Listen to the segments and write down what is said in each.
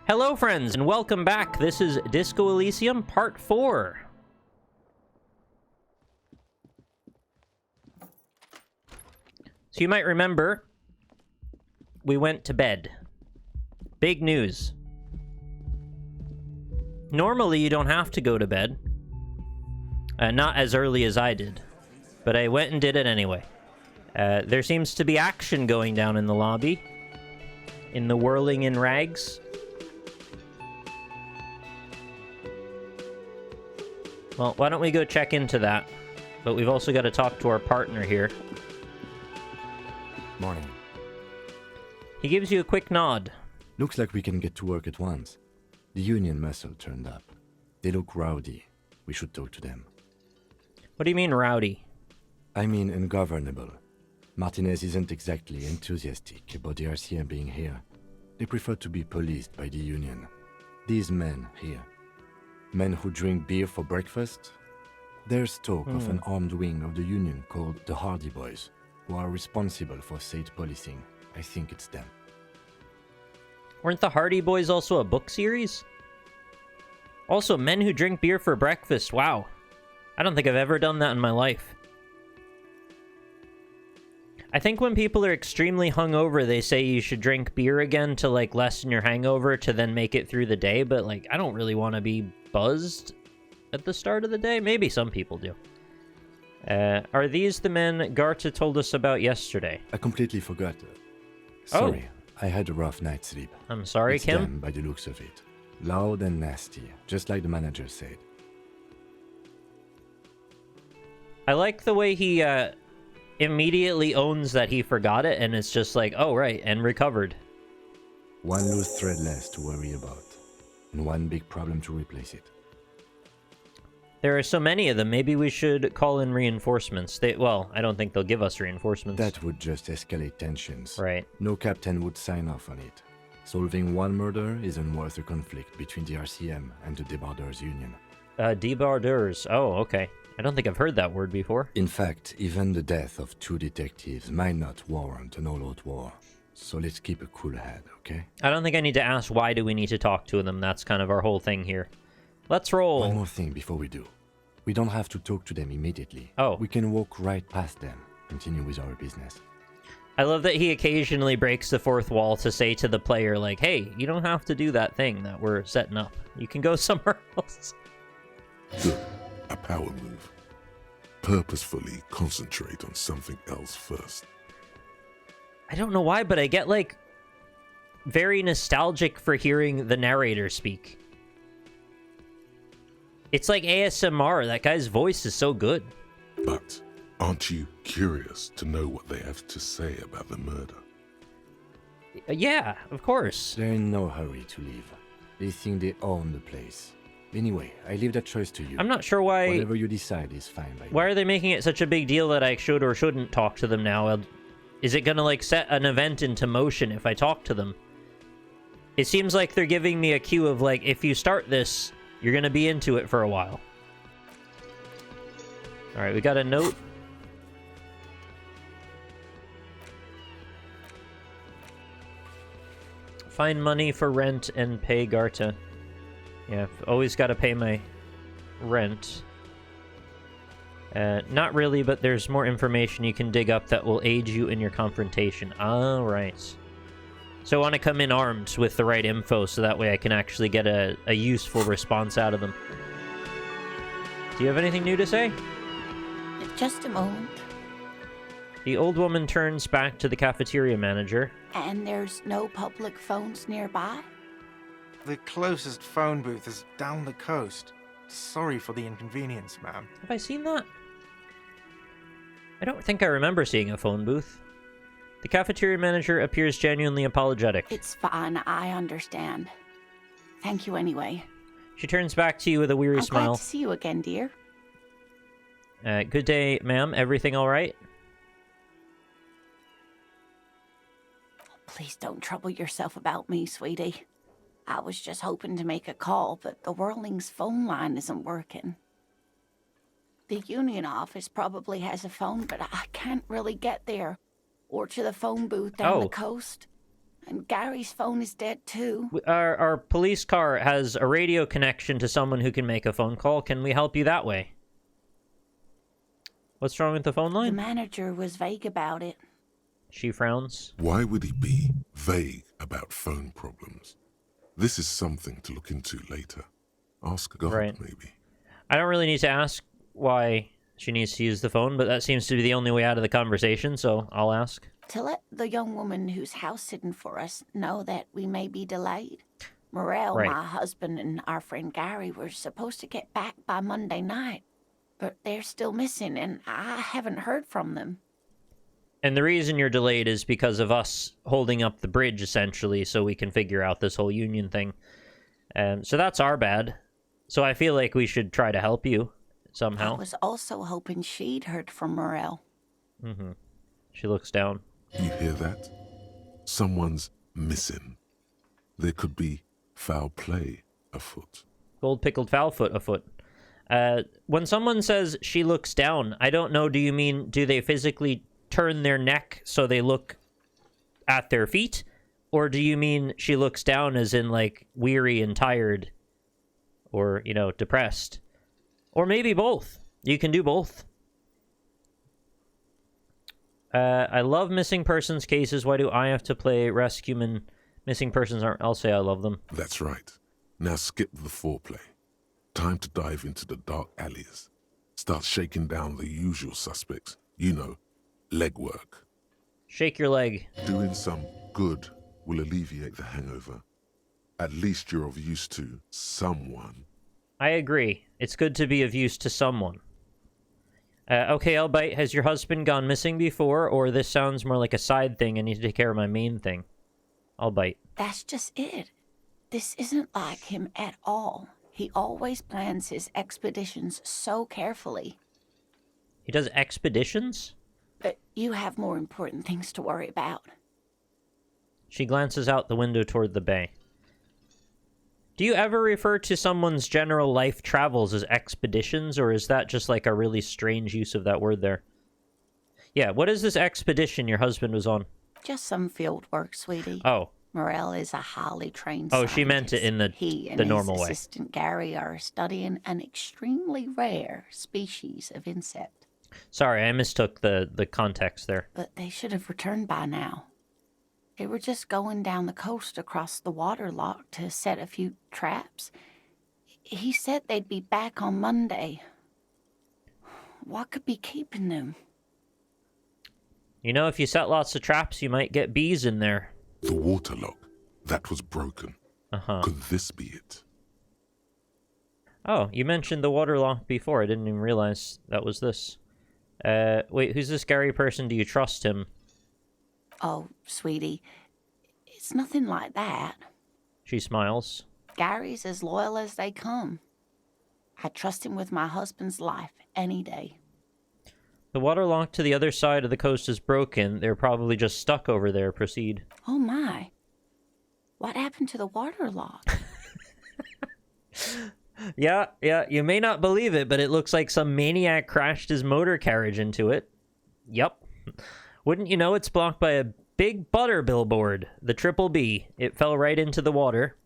Hello friends, and welcome back. This is Disco Elysium Part 4. So you might remember, we went to bed. Big news. Normally you don't have to go to bed. Not as early as I did. But I went and did it anyway. There seems to be action going down in the lobby. In the whirling in rags. Well, why don't we go check into that? But we've also got to talk to our partner here. Morning. He gives you a quick nod. Looks like we can get to work at once. The union muscle turned up. They look rowdy. We should talk to them. What do you mean, rowdy? I mean ungovernable. Martinez isn't exactly enthusiastic about the RCM being here. They prefer to be policed by the union. These men here. Men who drink beer for breakfast? There's talk of an armed wing of the union called the Hardy Boys, who are responsible for state policing. I think it's them. Weren't the Hardy Boys also a book series? Also, men who drink beer for breakfast. Wow. I don't think I've ever done that in my life. I think when people are extremely hungover, they say you should drink beer again to, like, lessen your hangover to then make it through the day, but, like, I don't really want to be buzzed at the start of the day. Maybe some people do. Are these the men Garta told us about yesterday? I completely forgot. Sorry, I had a rough night's sleep. I'm sorry, It's Kim. them by the looks of it. Loud and nasty, just like the manager said. I like the way he, immediately owns that he forgot it, and it's just like, oh, right, and recovered. One loose thread less to worry about, and one big problem to replace it. There are so many of them, maybe we should call in reinforcements. Well, I don't think they'll give us reinforcements. That would just escalate tensions. Right. No captain would sign off on it. Solving one murder isn't worth a conflict between the RCM and the Debardeurs Union. Debardeurs. Oh, okay. I don't think I've heard that word before. In fact, even the death of 2 detectives might not warrant an all-out war. So let's keep a cool head, okay? I don't think I need to ask why do we need to talk to them. That's kind of our whole thing here. Let's roll. One more thing before we do. We don't have to talk to them immediately. Oh. We can walk right past them, continue with our business. I love that he occasionally breaks the fourth wall to say to the player, like, hey, you don't have to do that thing that we're setting up. You can go somewhere else. Good. A power move. Purposefully concentrate on something else first. I don't know why, but I get, like, very nostalgic for hearing the narrator speak. It's like ASMR. That guy's voice is so good. But aren't you curious to know what they have to say about the murder? Yeah, of course. They're in no hurry to leave. They think they own the place. Anyway, I leave that choice to you. I'm not sure why... Whatever you decide is fine by me. Why are they making it such a big deal that I should or shouldn't talk to them now? Is it gonna, like, set an event into motion if I talk to them? It seems like they're giving me a cue of, like, if you start this, you're gonna be into it for a while. Alright, we got a note. Find money for rent and pay Garta. Yeah, I've always got to pay my rent. Not really, but there's more information you can dig up that will aid you in your confrontation. Alright. So I want to come in armed with the right info, so that way I can actually get a useful response out of them. Do you have anything new to say? Just a moment. The old woman turns back to the cafeteria manager. And there's no public phones nearby? The closest phone booth is down the coast. Sorry for the inconvenience, ma'am. Have I seen that? I don't think I remember seeing a phone booth. The cafeteria manager appears genuinely apologetic. It's fine, I understand. Thank you anyway. She turns back to you with a weary I'm smile. glad to see you again, dear. Good day, ma'am. Everything all right? Please don't trouble yourself about me, sweetie. I was just hoping to make a call, but the Whirling's phone line isn't working. The union office probably has a phone, but I can't really get there. Or to the phone booth down the coast. And Gary's phone is dead too. Our police car has a radio connection to someone who can make a phone call. Can we help you that way? What's wrong with the phone The line? manager was vague about it. She frowns. Why would he be vague about phone problems? This is something to look into later. Ask God, Right. maybe. I don't really need to ask why she needs to use the phone, but that seems to be the only way out of the conversation, so I'll ask. To let the young woman who's house-sitting for us know that we may be delayed. Morel, Right. my husband, and our friend Gary were supposed to get back by Monday night, but they're still missing, and I haven't heard from them. And the reason you're delayed is because of us holding up the bridge, essentially, so we can figure out this whole union thing. So that's our bad. So I feel like we should try to help you somehow. I was also hoping she'd heard from Morel. Mm-hmm. She looks down. You hear that? Someone's missing. There could be foul play afoot. Gold pickled foul foot afoot. When someone says she looks down, I don't know, do you mean do they physically turn their neck so they look at their feet? Or do you mean she looks down as in, like, weary and tired? Or, you know, depressed? Or maybe both. You can do both. I love missing persons cases. Why do I have to play rescueman? Missing persons aren't. I'll say I love them. That's right. Now skip the foreplay. Time to dive into the dark alleys. Start shaking down the usual suspects. You know, legwork. Shake your leg. Doing some good will alleviate the hangover. At least you're of use to someone. I agree. It's good to be of use to someone. Okay, I'll bite. Has your husband gone missing before, or this sounds more like a side thing? I need to take care of my main thing. I'll bite. That's just it. This isn't like him at all. He always plans his expeditions so carefully. He does expeditions? But you have more important things to worry about. She glances out the window toward the bay. Do you ever refer to someone's general life travels as expeditions, or is that just like a really strange use of that word there? Yeah, what is this expedition your husband was on? Just some field work, sweetie. Oh. Morel is a highly trained Oh, scientist. she meant it in He and the normal his way. assistant Gary are studying an extremely rare species of insect. Sorry, I mistook the context there. But they should have returned by now. They were just going down the coast across the water lock to set a few traps. He said they'd be back on Monday. What could be keeping them? You know, if you set lots of traps, you might get bees in there. The water lock. That was broken. Uh-huh. Could this be it? Oh, you mentioned the water lock before. I didn't even realize that was this. Wait, who's this Gary person? Do you trust him? Oh, sweetie, it's nothing like that. She smiles. Gary's as loyal as they come. I trust him with my husband's life any day. The water lock to the other side of the coast is broken. They're probably just stuck over there. Proceed. Oh my. What happened to the water lock? Yeah, you may not believe it, but it looks like some maniac crashed his motor carriage into it. Yep. Wouldn't you know, it's blocked by a big butter billboard, the Triple B. It fell right into the water.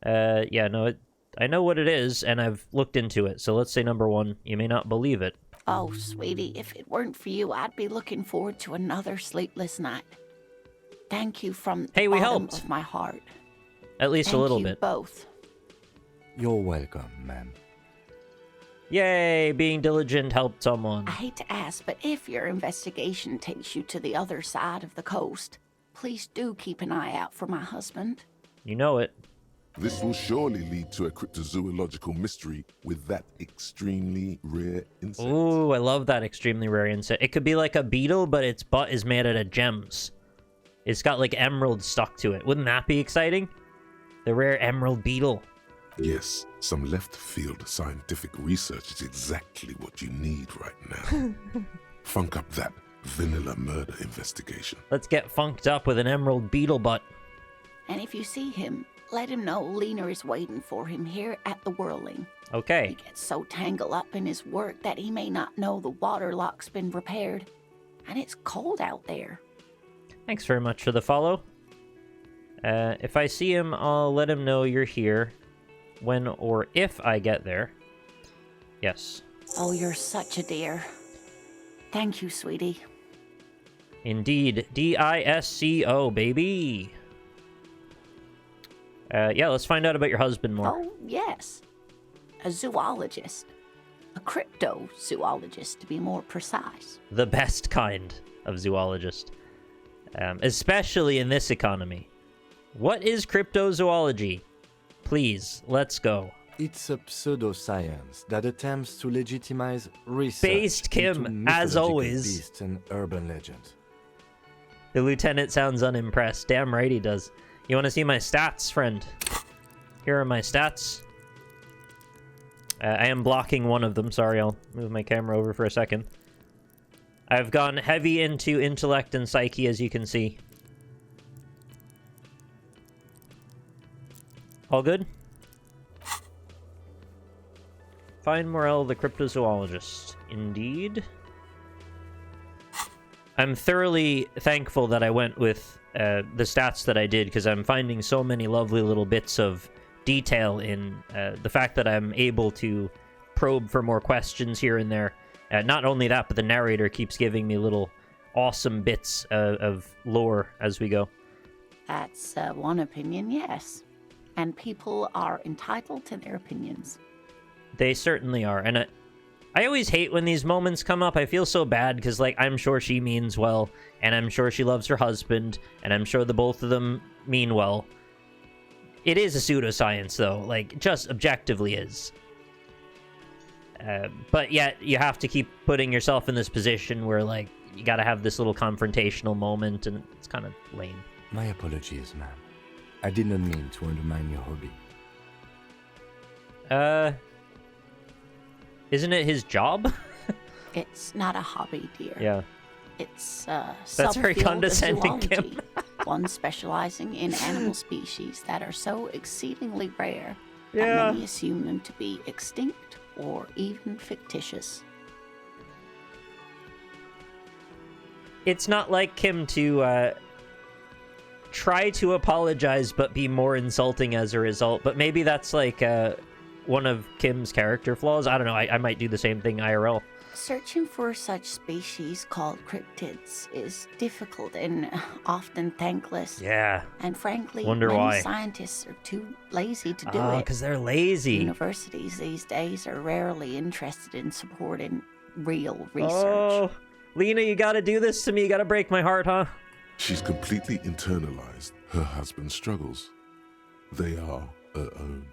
Yeah, no, I know what it is, and I've looked into it, so let's say number one, you may not believe it. Oh, sweetie, if it weren't for you, I'd be looking forward to another sleepless night. Thank you from the we bottom helped. of my heart. At least a little bit. Thank you both. You're welcome, ma'am. Yay, being diligent helped someone. I hate to ask, but if your investigation takes you to the other side of the coast, please do keep an eye out for my husband. You know it. This will surely lead to a cryptozoological mystery with that extremely rare insect. Ooh, I love that extremely rare insect. It could be like a beetle, but its butt is made out of gems. It's got like emeralds stuck to it. Wouldn't that be exciting? The rare emerald beetle. Yes, some left-field scientific research is exactly what you need right now. Funk up that vanilla murder investigation. Let's get funked up with an emerald beetle butt. And if you see him, let him know Lena is waiting for him here at the Whirling. He Okay. gets so tangled up in his work that he may not know the water lock's been repaired. And it's cold out there. Thanks very much for the follow. If I see him, I'll let him know you're here. When or if I get there. Yes. Oh, you're such a dear. Thank you, sweetie. Indeed. DISCO, baby. Yeah, let's find out about your husband more. Oh, yes. A zoologist. A cryptozoologist, to be more precise. The best kind of zoologist. Especially in this economy. What is cryptozoology? Please, let's go. It's a pseudoscience that attempts to legitimize research Based Kim, into as mythological always. beasts and urban legends. The lieutenant sounds unimpressed. Damn right he does. You want to see my stats, friend? Here are my stats. I am blocking one of them. Sorry, I'll move my camera over for a second. I've gone heavy into intellect and psyche, as you can see. All good? Find Morel, the cryptozoologist. Indeed. I'm thoroughly thankful that I went with the stats that I did, because I'm finding so many lovely little bits of detail in the fact that I'm able to probe for more questions here and there. Not only that, but the narrator keeps giving me little awesome bits of lore as we go. That's one opinion, yes. And people are entitled to their opinions. They certainly are. And I always hate when these moments come up. I feel so bad because, like, I'm sure she means well, and I'm sure she loves her husband, and I'm sure the both of them mean well. It is a pseudoscience, though. Like, just objectively is. But yet, you have to keep putting yourself in this position where, like, you gotta have this little confrontational moment, and it's kind of lame. My apologies, ma'am. I did not mean to undermine your hobby. Isn't it his job? It's not a hobby, dear. Yeah. It's That's very condescending, Kim. One specializing in animal species that are so exceedingly rare Yeah. that many assume them to be extinct or even fictitious. It's not like Kim to try to apologize but be more insulting as a result, but maybe that's like one of Kim's character flaws. I don't know, I might do the same thing IRL. Searching for such species called cryptids is difficult and often thankless. Yeah. And frankly, Wonder many why. scientists are too lazy to do Oh, it. because they're lazy. Universities these days are rarely interested in supporting real research. Oh, Lena, you gotta do this to me. You gotta break my heart, huh? She's completely internalized her husband's struggles. They are her own.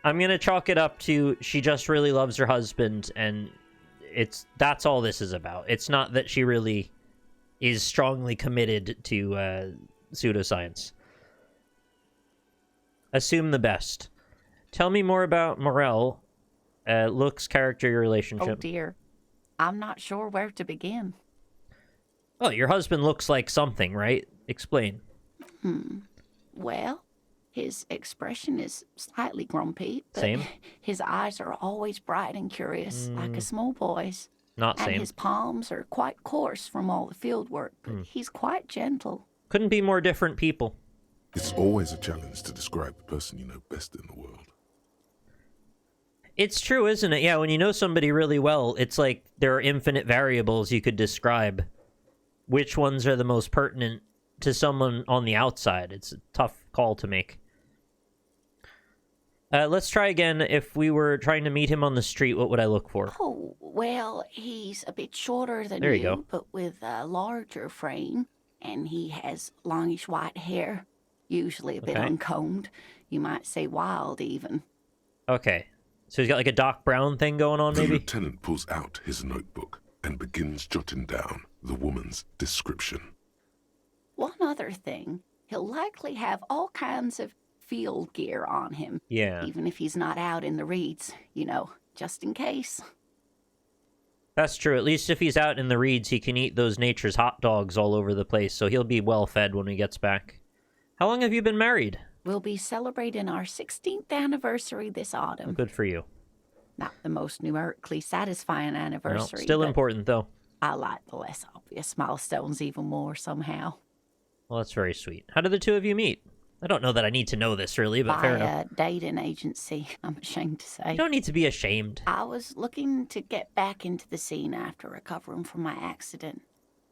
I'm gonna chalk it up to she just really loves her husband, and that's all this is about. It's not that she really is strongly committed to pseudoscience. Assume the best. Tell me more about Morel, looks, character, your relationship. Oh dear. I'm not sure where to begin. Oh, your husband looks like something, right? Explain. Well, his expression is slightly grumpy, but Same. his eyes are always bright and curious, like a small boy's. Not And same. his palms are quite coarse from all the field work, but he's quite gentle. Couldn't be more different people. It's always a challenge to describe the person you know best in the world. It's true, isn't it? Yeah, when you know somebody really well, it's like there are infinite variables you could describe. Which ones are the most pertinent to someone on the outside? It's a tough call to make. Let's try again. If we were trying to meet him on the street, what would I look for? Oh, well, he's a bit shorter than There you go. but with a larger frame, and he has longish white hair, usually a bit Okay. uncombed. You might say wild, even. Okay. So he's got like a Doc Brown thing going on, The maybe? lieutenant pulls out his notebook and begins jotting down the woman's description. One other thing, he'll likely have all kinds of field gear on him, Yeah. even if he's not out in the reeds, just in case. That's true. At least if he's out in the reeds, he can eat those nature's hot dogs all over the place, so he'll be well fed when he gets back. How long have you been married? We'll be celebrating our 16th anniversary this autumn. Good for you. Not the most numerically satisfying Well, anniversary, still but important, though. I like the less obvious milestones even more somehow. Well, that's very sweet. How did the two of you meet? I don't know that I need to know this, really, but fair enough. By a dating agency, I'm ashamed to say. You don't need to be ashamed. I was looking to get back into the scene after recovering from my accident.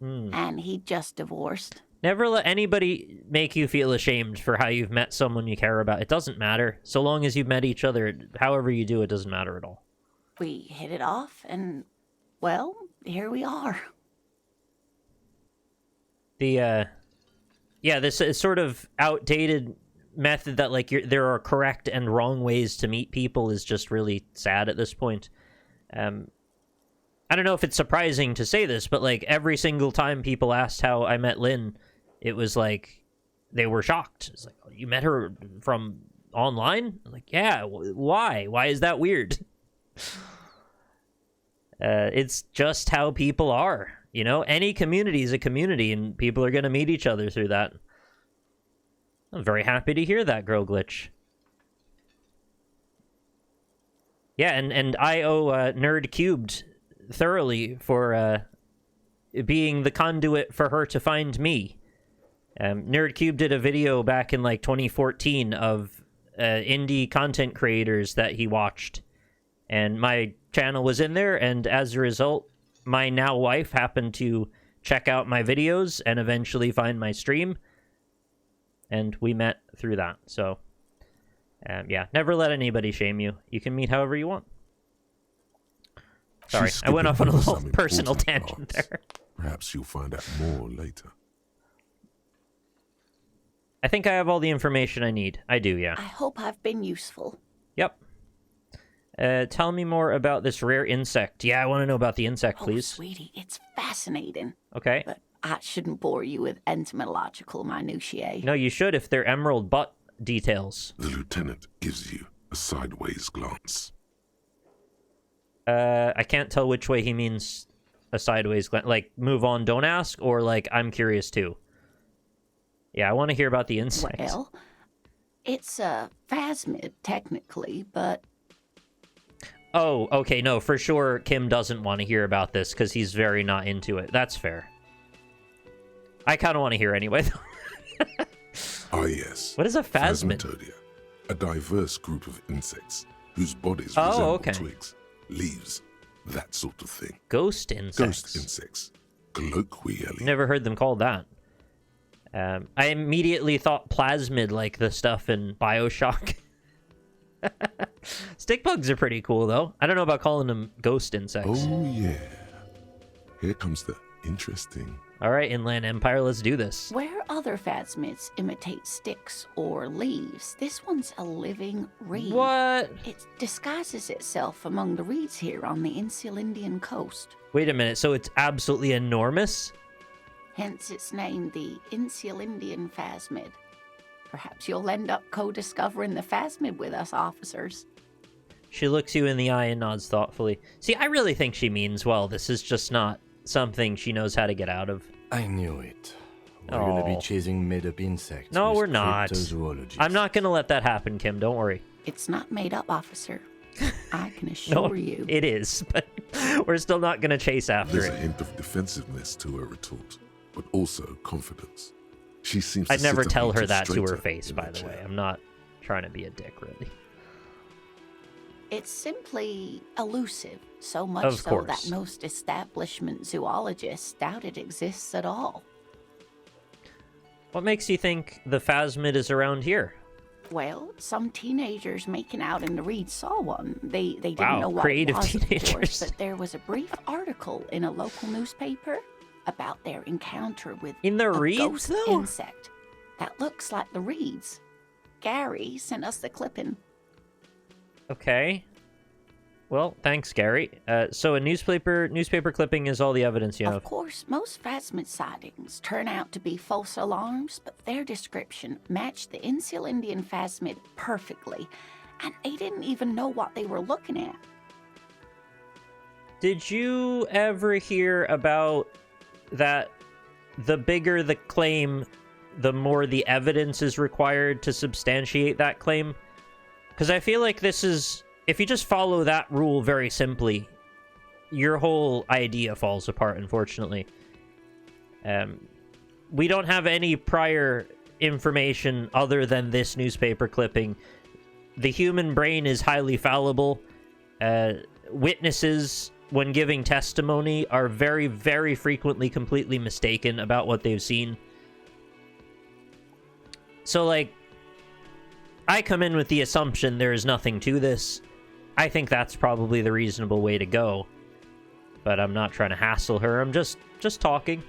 And he just divorced. Never let anybody make you feel ashamed for how you've met someone you care about. It doesn't matter. So long as you've met each other, however you do, it doesn't matter at all. We hit it off, and, well, here we are. The, yeah, this is sort of outdated method that, like, there are correct and wrong ways to meet people is just really sad at this point. I don't know if it's surprising to say this, but, like, every single time people asked how I met Lynn, it was like, they were shocked. It's like, oh, you met her from online? I'm like, yeah, why? Why is that weird? It's just how people are, you know? Any community is a community, and people are going to meet each other through that. I'm very happy to hear that, Girl Glitch. Yeah, and I owe Nerd Cubed thoroughly for being the conduit for her to find me. Nerd Cubed did a video back in, like, 2014 of indie content creators that he watched. And my channel was in there, and as a result, my now wife happened to check out my videos and eventually find my stream. And we met through that. So, yeah, never let anybody shame you. You can meet however you want. Sorry, I went off on a little personal tangent there. Perhaps you'll find out more later. I think I have all the information I need. I do, yeah. I hope I've been useful. Yep. Tell me more about this rare insect. Yeah, I want to know about the insect, please. Oh, sweetie, it's fascinating. Okay. But I shouldn't bore you with entomological minutiae. No, you should if they're emerald butt details. The lieutenant gives you a sideways glance. I can't tell which way he means a sideways glance. Like, move on, don't ask, or like, I'm curious too. Yeah, I want to hear about the insect. Well, it's a phasmid, technically, but... Oh, okay, no, for sure Kim doesn't want to hear about this, because he's very not into it. That's fair. I kind of want to hear anyway, though. Ah, yes. What is a phasmid? Phasmatodia, a diverse group of insects whose bodies resemble twigs, leaves, that sort of thing. Ghost insects. Ghost insects, colloquially. Never heard them called that. I immediately thought plasmid, like the stuff in Bioshock. Stick bugs are pretty cool, though. I don't know about calling them ghost insects. Oh, yeah. Here comes the interesting. All right, Inland Empire, let's do this. Where other phasmids imitate sticks or leaves, this one's a living reed. What? It disguises itself among the reeds here on the Insular Indian coast. Wait a minute, so it's absolutely enormous? Hence its name, the Insular Indian phasmid. Perhaps you'll end up co-discovering the phasmid with us, officers. She looks you in the eye and nods thoughtfully. See, I really think she means well. This is just not something she knows how to get out of. I knew it. We're gonna be chasing made-up insects. No, with we're not. Cryptozoologists. I'm not gonna let that happen, Kim. Don't worry. It's not made up, officer. I can assure you. It is, but we're still not gonna chase after There's it. a hint of defensiveness to her retort, but also confidence. She seems to I'd never sit a tell meter her that to her straighter face, in by her the way. chair. I'm not trying to be a dick, really. It's simply elusive, so much Of so course. that most establishment zoologists doubt it exists at all. What makes you think the phasmid is around here? Well, some teenagers making out in the reeds saw one. They didn't Wow, know what creative it was, of teenagers. course, but there was a brief article in a local newspaper about their encounter with In the a reeds, ghost though? insect that looks like the reeds. Gary sent us the clipping. Okay. Well, thanks, Gary. So a newspaper clipping is all the evidence you Of have. course, most phasmid sightings turn out to be false alarms, but their description matched the Insular Indian phasmid perfectly, and they didn't even know what they were looking at. Did you ever hear about that the bigger the claim, the more the evidence is required to substantiate that claim? Because I feel like this is... If you just follow that rule very simply, your whole idea falls apart, unfortunately. we don't have any prior information other than this newspaper clipping. The human brain is highly fallible. Witnesses, when giving testimony, are very, very frequently completely mistaken about what they've seen. So, like, I come in with the assumption there is nothing to this. I think that's probably the reasonable way to go. But I'm not trying to hassle her. I'm just talking.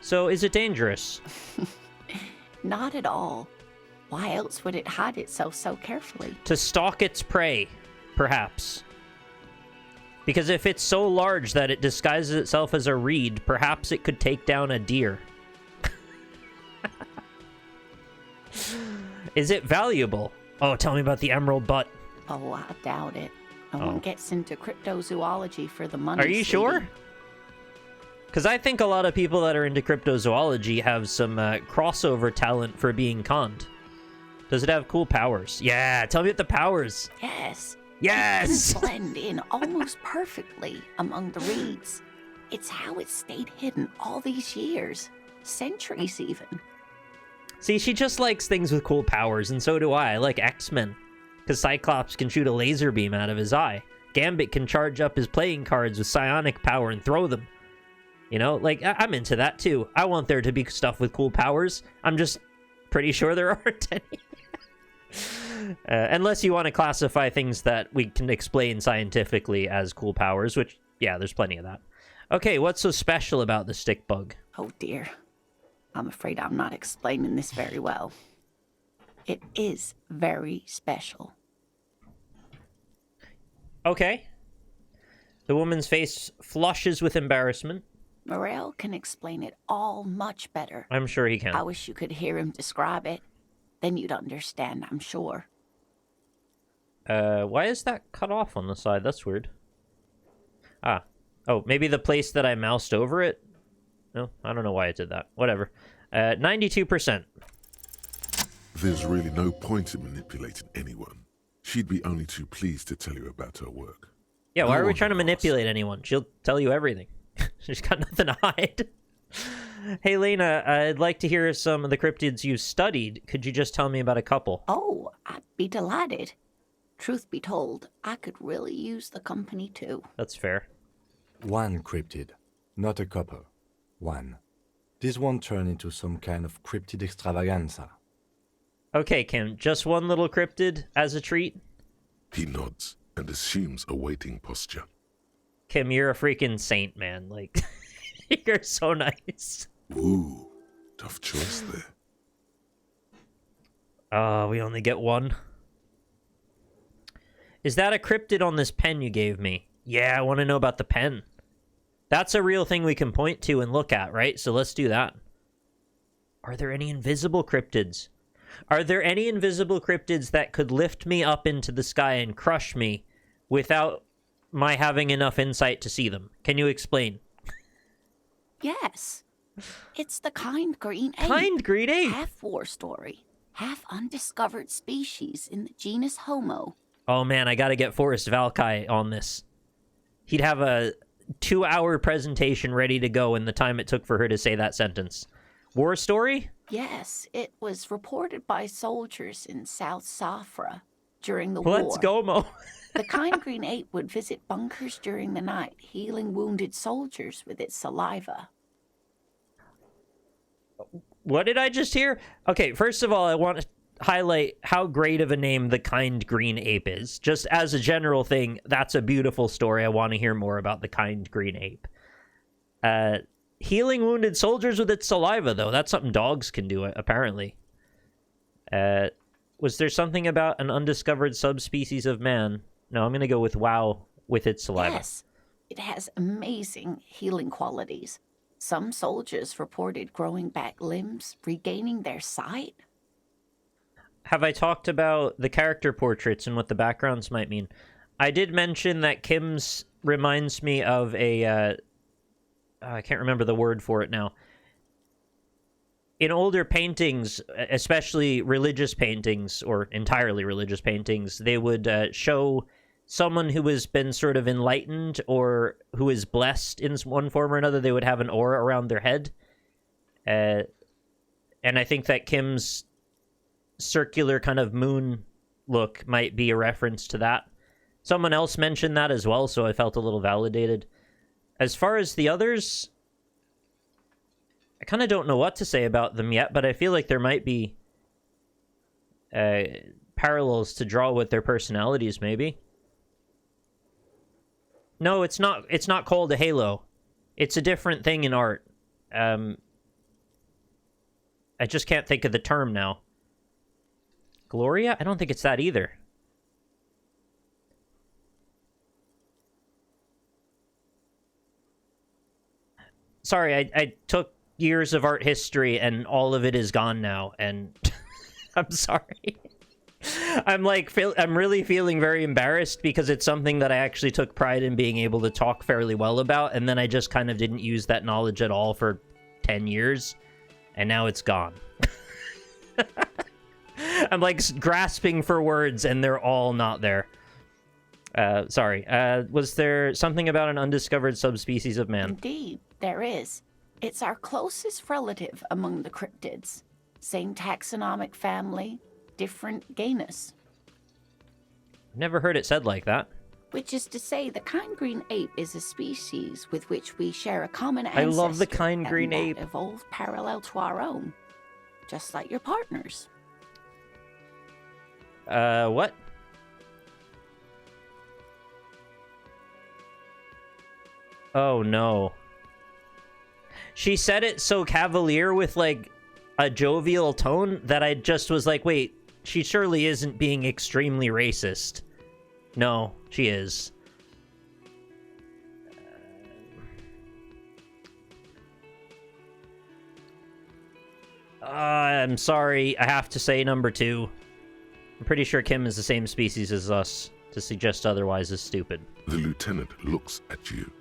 So, is it dangerous? Not at all. Why else would it hide itself so carefully? To stalk its prey, perhaps. Because if it's so large that it disguises itself as a reed, perhaps it could take down a deer. Is it valuable? Oh, tell me about the emerald butt. Oh, I doubt it. No one gets into cryptozoology for the money. Are you sure? Because I think a lot of people that are into cryptozoology have some crossover talent for being conned. Does it have cool powers? Yeah, tell me about the powers. Yes. Yes! It can blend in almost perfectly among the reeds. It's how it stayed hidden all these years. Centuries, even. See, she just likes things with cool powers, and so do I. I like X-Men. Because Cyclops can shoot a laser beam out of his eye. Gambit can charge up his playing cards with psionic power and throw them. You know, like, I'm into that too. I want there to be stuff with cool powers. I'm just pretty sure there aren't any. Unless you want to classify things that we can explain scientifically as cool powers, which, yeah, there's plenty of that. Okay, what's so special about the stick bug? Oh dear. I'm afraid I'm not explaining this very well. It is very special. Okay. The woman's face flushes with embarrassment. Morel can explain it all much better. I'm sure he can. I wish you could hear him describe it. Then you'd understand, I'm sure. Why is that cut off on the side? That's weird. Ah. Oh, maybe the place that I moused over it? No, I don't know why it did that. Whatever. 92%. There's really no point in manipulating anyone. She'd be only too pleased to tell you about her work. Yeah, why No are we one trying to asks. manipulate anyone? She'll tell you everything. She's got nothing to hide. Hey, Lana, I'd like to hear some of the cryptids you studied. Could you just tell me about a couple? Oh, I'd be delighted. Truth be told, I could really use the company too. That's fair. One cryptid, not a couple. One. This won't turn into some kind of cryptid extravaganza. Okay, Kim, just one little cryptid as a treat? He nods and assumes a waiting posture. Kim, you're a freaking saint, man. Like, you're so nice. Ooh, tough choice there. We only get one. Is that a cryptid on this pen you gave me? Yeah, I want to know about the pen. That's a real thing we can point to and look at, right? So let's do that. Are there any invisible cryptids? Are there any invisible cryptids that could lift me up into the sky and crush me without my having enough insight to see them? Can you explain? Yes. It's the kind green ape. Kind green ape? Half war story. Half undiscovered species in the genus Homo. Oh man, I gotta get Forrest Valkai on this. He'd have a 2-hour presentation ready to go in the time it took for her to say that sentence. War story? Yes, it was reported by soldiers in South Safra during the war. Let's go, Mo. The kind green ape would visit bunkers during the night, healing wounded soldiers with its saliva. What did I just hear? Okay, first of all, I want to highlight how great of a name the kind green ape is. Just as a general thing, that's a beautiful story. I want to hear more about the kind green ape. Healing wounded soldiers with its saliva, though. That's something dogs can do, apparently. Was there something about an undiscovered subspecies of man? No, I'm going to go with wow with its saliva. Yes, it has amazing healing qualities. Some soldiers reported growing back limbs, regaining their sight. Have I talked about the character portraits and what the backgrounds might mean? I did mention that Kim's reminds me of a... I can't remember the word for it now. In older paintings, especially religious paintings, or entirely religious paintings, they would show someone who has been sort of enlightened or who is blessed in one form or another. They would have an aura around their head. And I think that Kim's circular kind of moon look might be a reference to that. Someone else mentioned that as well, so I felt a little validated. As far as the others, I kind of don't know what to say about them yet, but I feel like there might be parallels to draw with their personalities, maybe. No, it's not called a halo. It's a different thing in art. I just can't think of the term now. Gloria? I don't think it's that either. Sorry, I took years of art history and all of it is gone now, and I'm sorry. I'm really feeling very embarrassed because it's something that I actually took pride in being able to talk fairly well about, and then I just kind of didn't use that knowledge at all for 10 years, and now it's gone. I'm like grasping for words and they're all not there. Sorry. Was there something about an undiscovered subspecies of man? Indeed, there is. It's our closest relative among the cryptids. Same taxonomic family, different genus. Never heard it said like that. Which is to say, the kind green ape is a species with which we share a common I ancestor. love the kind green and ape. That evolved parallel to our own, just like your partners. What? Oh no. She said it so cavalier with like a jovial tone that I just was like, wait, she surely isn't being extremely racist. No, she is. I'm sorry, I have to say number 2. I'm pretty sure Kim is the same species as us. To suggest otherwise is stupid. The lieutenant looks at you,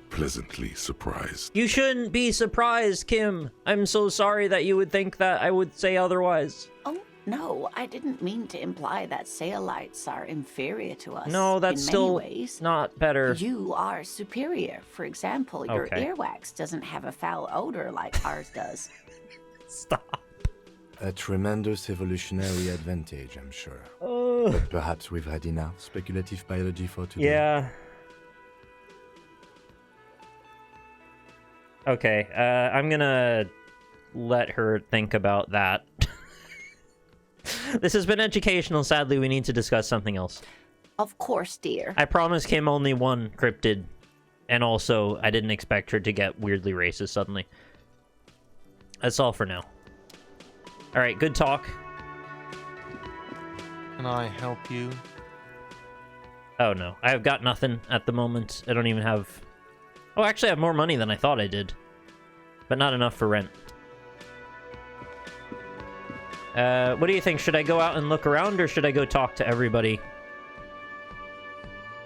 pleasantly surprised. You shouldn't be surprised, Kim. I'm so sorry that you would think that I would say otherwise. Oh, no, I didn't mean to imply that Saelites are inferior to us. No, that's in still many ways. not better. You are superior. For example, your Okay. earwax doesn't have a foul odor like ours does. Stop. A tremendous evolutionary advantage, I'm sure. But perhaps we've had enough speculative biology for today. Yeah. Okay, I'm gonna let her think about that. This has been educational. Sadly, we need to discuss something else. Of course, dear. I promised Kim only one cryptid, and also I didn't expect her to get weirdly racist suddenly. That's all for now. Alright, good talk. Can I help you? Oh no, I've got nothing at the moment. I don't even have... Oh, actually I have more money than I thought I did. But not enough for rent. What do you think? Should I go out and look around, or should I go talk to everybody?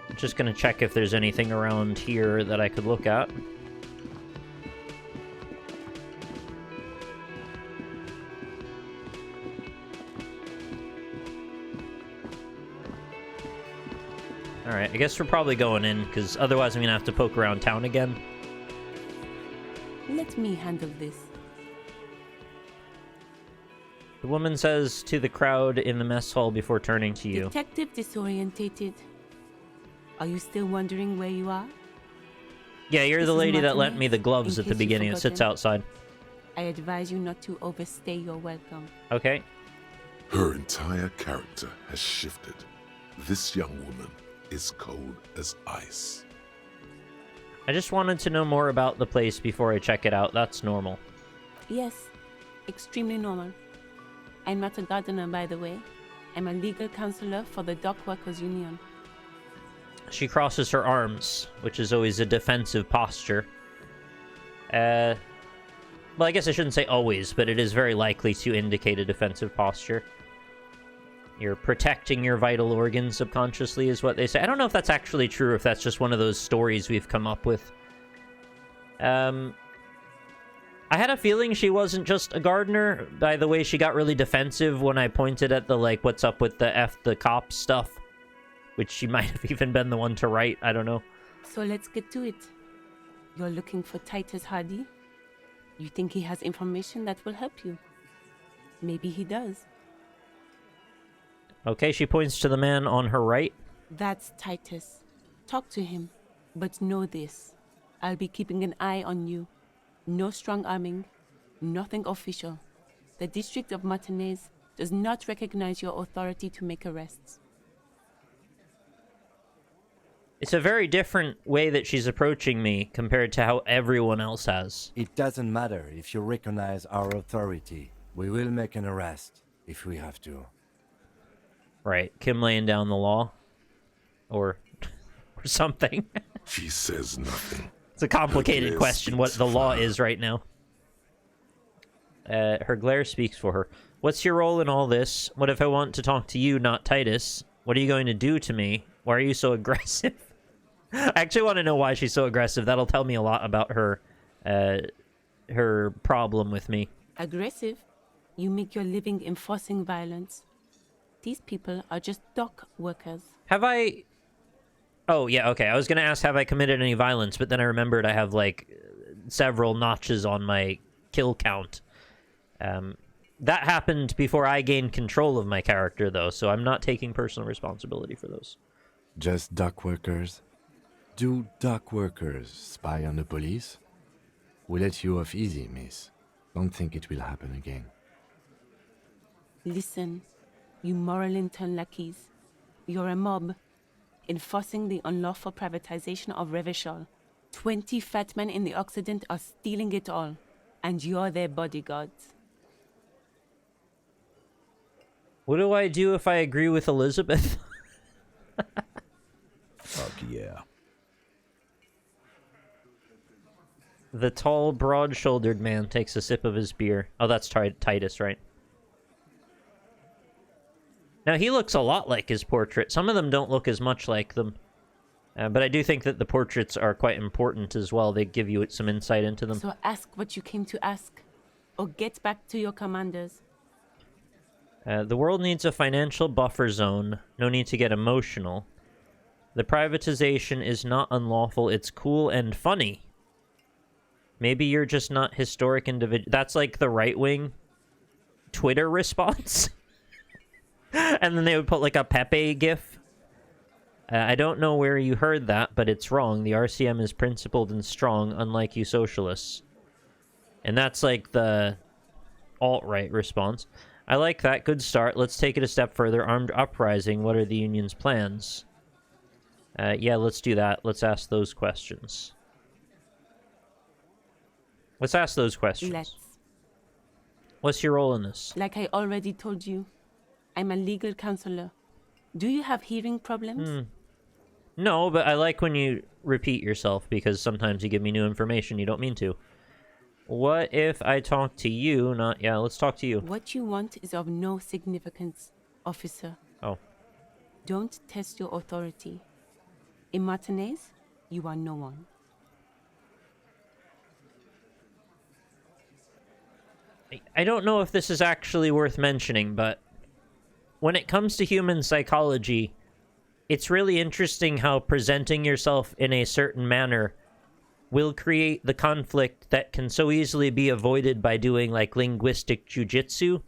I'm just gonna check if there's anything around here that I could look at. Alright, I guess we're probably going in, because otherwise I'm gonna have to poke around town again. Let me handle this. The woman says to the crowd in the mess hall before turning to you. Detective disorientated. Are you still wondering where you are? Yeah, you're This the is lady that lent Martinez, me the gloves in at the case you've beginning. It sits forgotten. outside. I advise you not to overstay your welcome. Okay. Her entire character has shifted. This young woman is cold as ice. I just wanted to know more about the place before I check it out. That's normal. Yes, extremely normal. I'm not a gardener, by the way. I'm a legal counselor for the Dock Workers Union. She crosses her arms, which is always a defensive posture. Well, I guess I shouldn't say always, but it is very likely to indicate a defensive posture. You're protecting your vital organs subconsciously, is what they say. I don't know if that's actually true, or if that's just one of those stories we've come up with. I had a feeling she wasn't just a gardener, by the way she got really defensive when I pointed at the, like, what's up with the F the cops stuff. Which she might have even been the one to write, I don't know. So let's get to it. You're looking for Titus Hardy? You think he has information that will help you? Maybe he does. Okay, she points to the man on her right. That's Titus. Talk to him. But know this. I'll be keeping an eye on you. No strong arming. Nothing official. The District of Martinez does not recognize your authority to make arrests. It's a very different way that she's approaching me compared to how everyone else has. It doesn't matter if you recognize our authority. We will make an arrest if we have to. Right, Kim laying down the law. Or something. She says nothing. It's a complicated glare question what speaks the for law her. is right now. Her glare speaks for her. What's your role in all this? What if I want to talk to you, not Titus? What are you going to do to me? Why are you so aggressive? I actually want to know why she's so aggressive. That'll tell me a lot about her problem with me. Aggressive? You make your living enforcing violence. These people are just dock workers. Have I... Oh, yeah, okay. I was going to ask, have I committed any violence? But then I remembered I have, like, several notches on my kill count. That happened before I gained control of my character, though, so I'm not taking personal responsibility for those. Just dock workers? Do dock workers spy on the police? We let you off easy, miss. Don't think it will happen again. Listen, you moral intern lackeys. You're a mob, enforcing the unlawful privatization of Revachol. 20 fat men in the Occident are stealing it all, and you're their bodyguards. What do I do if I agree with Elizabeth? Fuck yeah. The tall, broad-shouldered man takes a sip of his beer. Oh, that's Titus, right? Now, he looks a lot like his portrait. Some of them don't look as much like them. But I do think that the portraits are quite important as well. They give you some insight into them. So ask what you came to ask, or get back to your commanders. The world needs a financial buffer zone. No need to get emotional. The privatization is not unlawful. It's cool and funny. Maybe you're just not historic individual. That's like the right-wing Twitter response. And then they would put like a Pepe gif. I don't know where you heard that, but it's wrong. The RCM is principled and strong, unlike you socialists. And that's like the alt-right response. I like that. Good start. Let's take it a step further. Armed uprising. What are the union's plans? Yeah, let's do that. Let's ask those questions. Let's ask those questions. Let's. What's your role in this? Like I already told you, I'm a legal counselor. Do you have hearing problems? No, but I like when you repeat yourself, because sometimes you give me new information you don't mean to. What if I talk to you? Yeah, let's talk to you. What you want is of no significance, officer. Oh. Don't test your authority. In Martinez, you are no one. I don't know if this is actually worth mentioning, but when it comes to human psychology, it's really interesting how presenting yourself in a certain manner will create the conflict that can so easily be avoided by doing, like, linguistic jujitsu.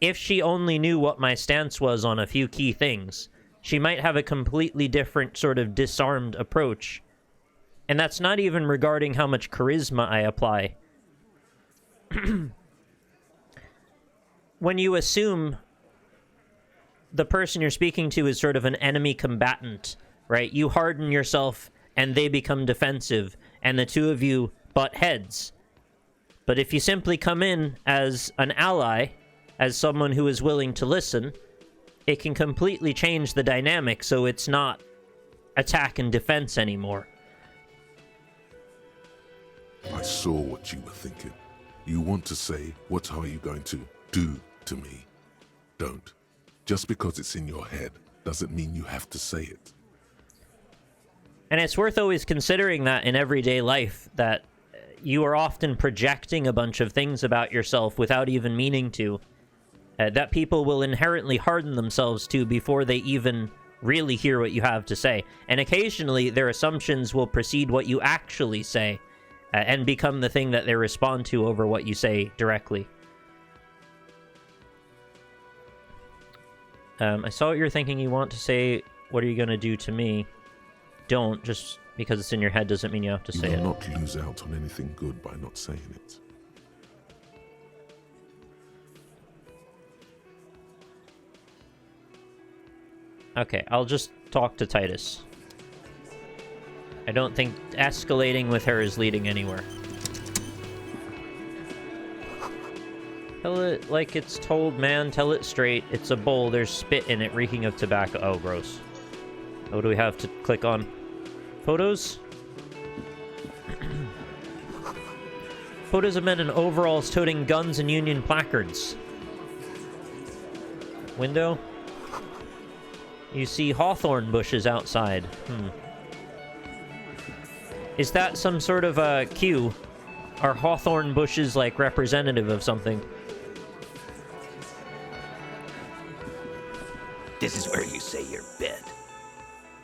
If she only knew what my stance was on a few key things, she might have a completely different sort of disarmed approach. And that's not even regarding how much charisma I apply. When you assume the person you're speaking to is sort of an enemy combatant, right? You harden yourself and they become defensive, and the two of you butt heads. But if you simply come in as an ally, as someone who is willing to listen, it can completely change the dynamic, so it's not attack and defense anymore. I saw what you were thinking. You want to say, what are you going to do to me? Don't. Just because it's in your head doesn't mean you have to say it. And it's worth always considering that in everyday life, that you are often projecting a bunch of things about yourself without even meaning to, that people will inherently harden themselves to before they even really hear what you have to say. And occasionally, their assumptions will precede what you actually say, and become the thing that they respond to over what you say directly. I saw what you're thinking. You want to say, what are you going to do to me? Don't. Just because it's in your head doesn't mean you have to say You it. will not lose out on anything good by not saying it. Okay, I'll just talk to Titus. I don't think escalating with her is leading anywhere. Tell it like it's told, man. Tell it straight. It's a bowl. There's spit in it, reeking of tobacco. Oh, gross. What do we have to click on? Photos? Photos of men in overalls toting guns and Union placards. Window? You see hawthorn bushes outside. Is that some sort of a cue? Are hawthorn bushes, like, representative of something? This is where you say your bed.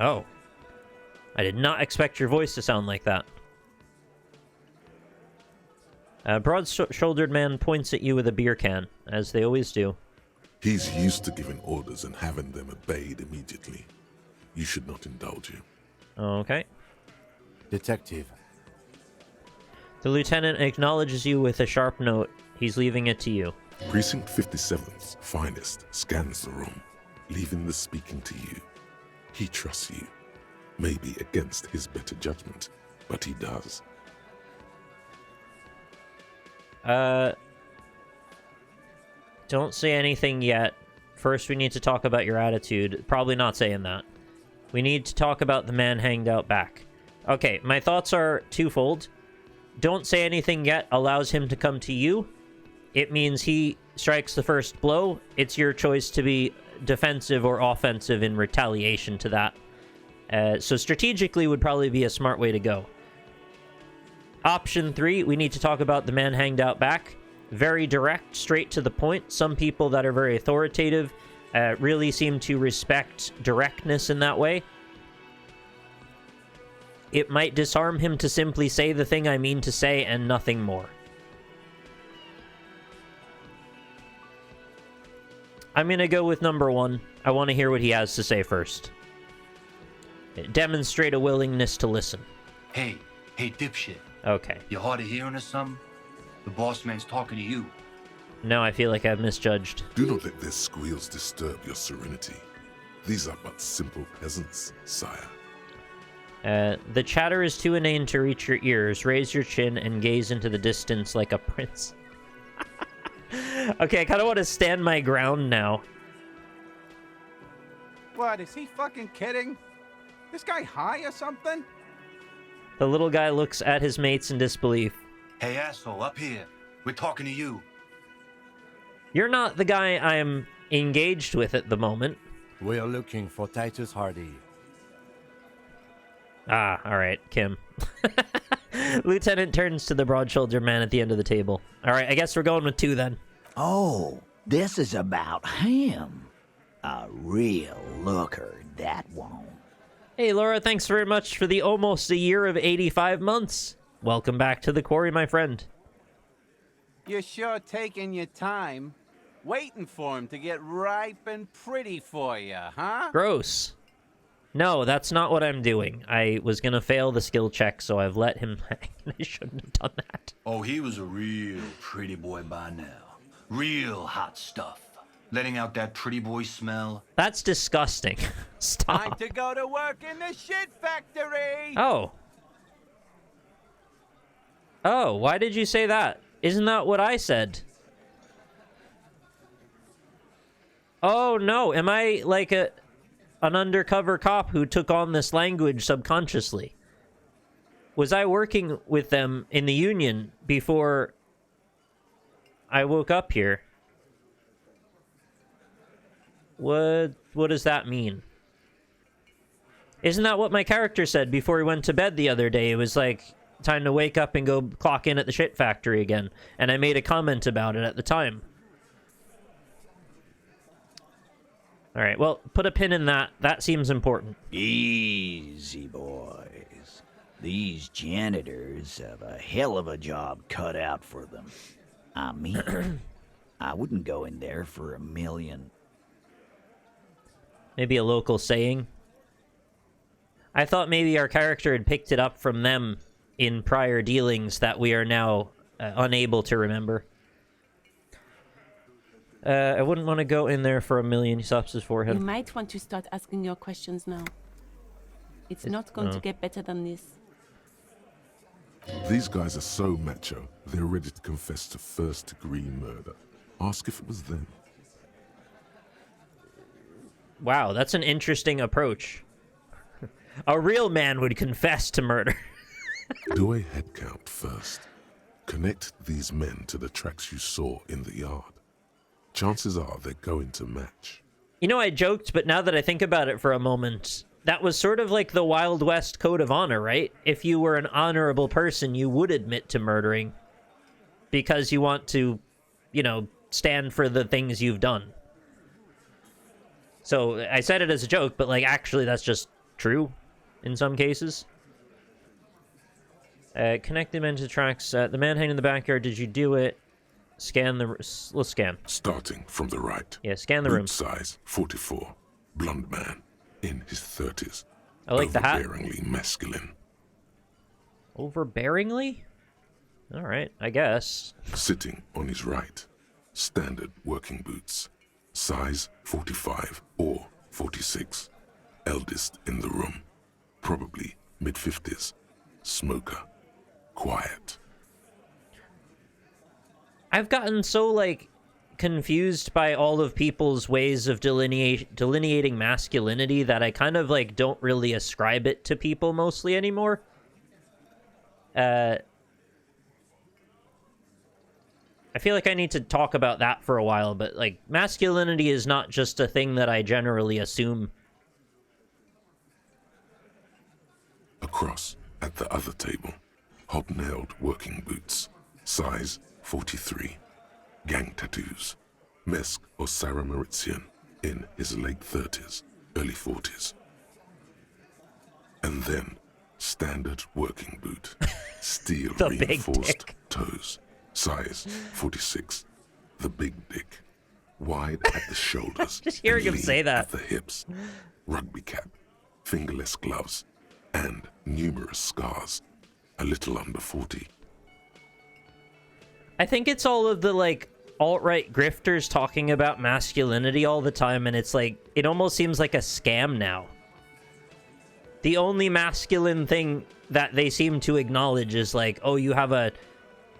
Oh. I did not expect your voice to sound like that. A broad-shouldered man points at you with a beer can, as they always do. He's used to giving orders and having them obeyed immediately. You should not indulge him. Okay. Detective. The lieutenant acknowledges you with a sharp note. He's leaving it to you. Precinct 57's finest scans the room, leaving the speaking to you. He trusts you. Maybe against his better judgment, but he does. Don't say anything yet. First, we need to talk about your attitude. Probably not saying that. We need to talk about the man hanged out back. Okay, my thoughts are twofold. Don't say anything yet allows him to come to you. It means he strikes the first blow. It's your choice to be defensive or offensive in retaliation to that. So strategically would probably be a smart way to go. Option 3, we need to talk about the man hanged out back. Very direct, straight to the point. Some people that are very authoritative really seem to respect directness in that way. It might disarm him to simply say the thing I mean to say and nothing more. I'm going to go with number 1. I want to hear what he has to say first. Demonstrate a willingness to listen. Hey, dipshit. Okay. You hard of hearing or something? The boss man's talking to you. No, I feel like I've misjudged. Do not let their squeals disturb your serenity. These are but simple peasants, sire. The chatter is too inane to reach your ears. Raise your chin and gaze into the distance like a prince. Okay, I kind of want to stand my ground now. What, is he fucking kidding? This guy high or something? The little guy looks at his mates in disbelief. Hey, asshole, up here. We're talking to you. You're not the guy I'm engaged with at the moment. We are looking for Titus Hardy. Ah, all right, Kim. Lieutenant turns to the broad-shouldered man at the end of the table. All right, I guess we're going with 2 then. Oh, this is about him. A real looker, that one. Hey, Laura, thanks very much for the almost a year of 85 months. Welcome back to the quarry, my friend. You're sure taking your time, waiting for him to get ripe and pretty for you, huh? Gross. No, that's not what I'm doing. I was going to fail the skill check, so I've let him hang. I shouldn't have done that. Oh, he was a real pretty boy by now. Real hot stuff. Letting out that pretty boy smell. That's disgusting. Time Stop. to go to work in the shit factory! Oh. Oh, why did you say that? Isn't that what I said? Oh, no. Am I like an undercover cop who took on this language subconsciously? Was I working with them in the Union before I woke up here? What does that mean? Isn't that what my character said before he went to bed the other day? It was like, time to wake up and go clock in at the shit factory again. And I made a comment about it at the time. All right, well, put a pin in that. That seems important. Easy, boys. These janitors have a hell of a job cut out for them. I mean, I wouldn't go in there for $1 million. Maybe a local saying. I thought maybe our character had picked it up from them in prior dealings that we are now unable to remember. I wouldn't want to go in there for a million. He stops his forehead. You might want to start asking your questions now. It's not going to get better than this. These guys are so macho, they're ready to confess to first-degree murder. Ask if it was them. Wow, that's an interesting approach. A real man would confess to murder. Do a head count first. Connect these men to the tracks you saw in the yard. Chances are they're going to match. You know, I joked, but now that I think about it for a moment, that was sort of like the Wild West Code of Honor, right? If you were an honorable person, you would admit to murdering. Because you want to, you know, stand for the things you've done. So, I said it as a joke, but, like, actually that's just true in some cases. Connect them into tracks. The man hanging in the backyard, did you do it? Scan the... Let's scan. Starting from the right. Yeah, scan the Boot room. size, 44. Blonde man, in his 30s. I like the hat. Overbearingly masculine. Overbearingly? Alright, I guess. Sitting on his right. Standard working boots. Size 45 or 46. Eldest in the room. Probably mid-50s. Smoker. Quiet. I've gotten so, like, confused by all of people's ways of delineating masculinity that I kind of, like, don't really ascribe it to people mostly anymore. I feel like I need to talk about that for a while, but, like, masculinity is not just a thing that I generally assume. Across, at the other table, hobnailed working boots. Size 43. Gang tattoos. Mesk or Sarah Mauritian, in his late 30s, early 40s. And then, standard working boot. Steel The big reinforced dick. toes. Size 46. The big dick. Wide at the shoulders. Just hearing and him say lean that. At the hips. Rugby cap. Fingerless gloves. And numerous scars. A little under 40. I think it's all of the, like, alt-right grifters talking about masculinity all the time, and it's like, it almost seems like a scam now. The only masculine thing that they seem to acknowledge is like, oh, you have a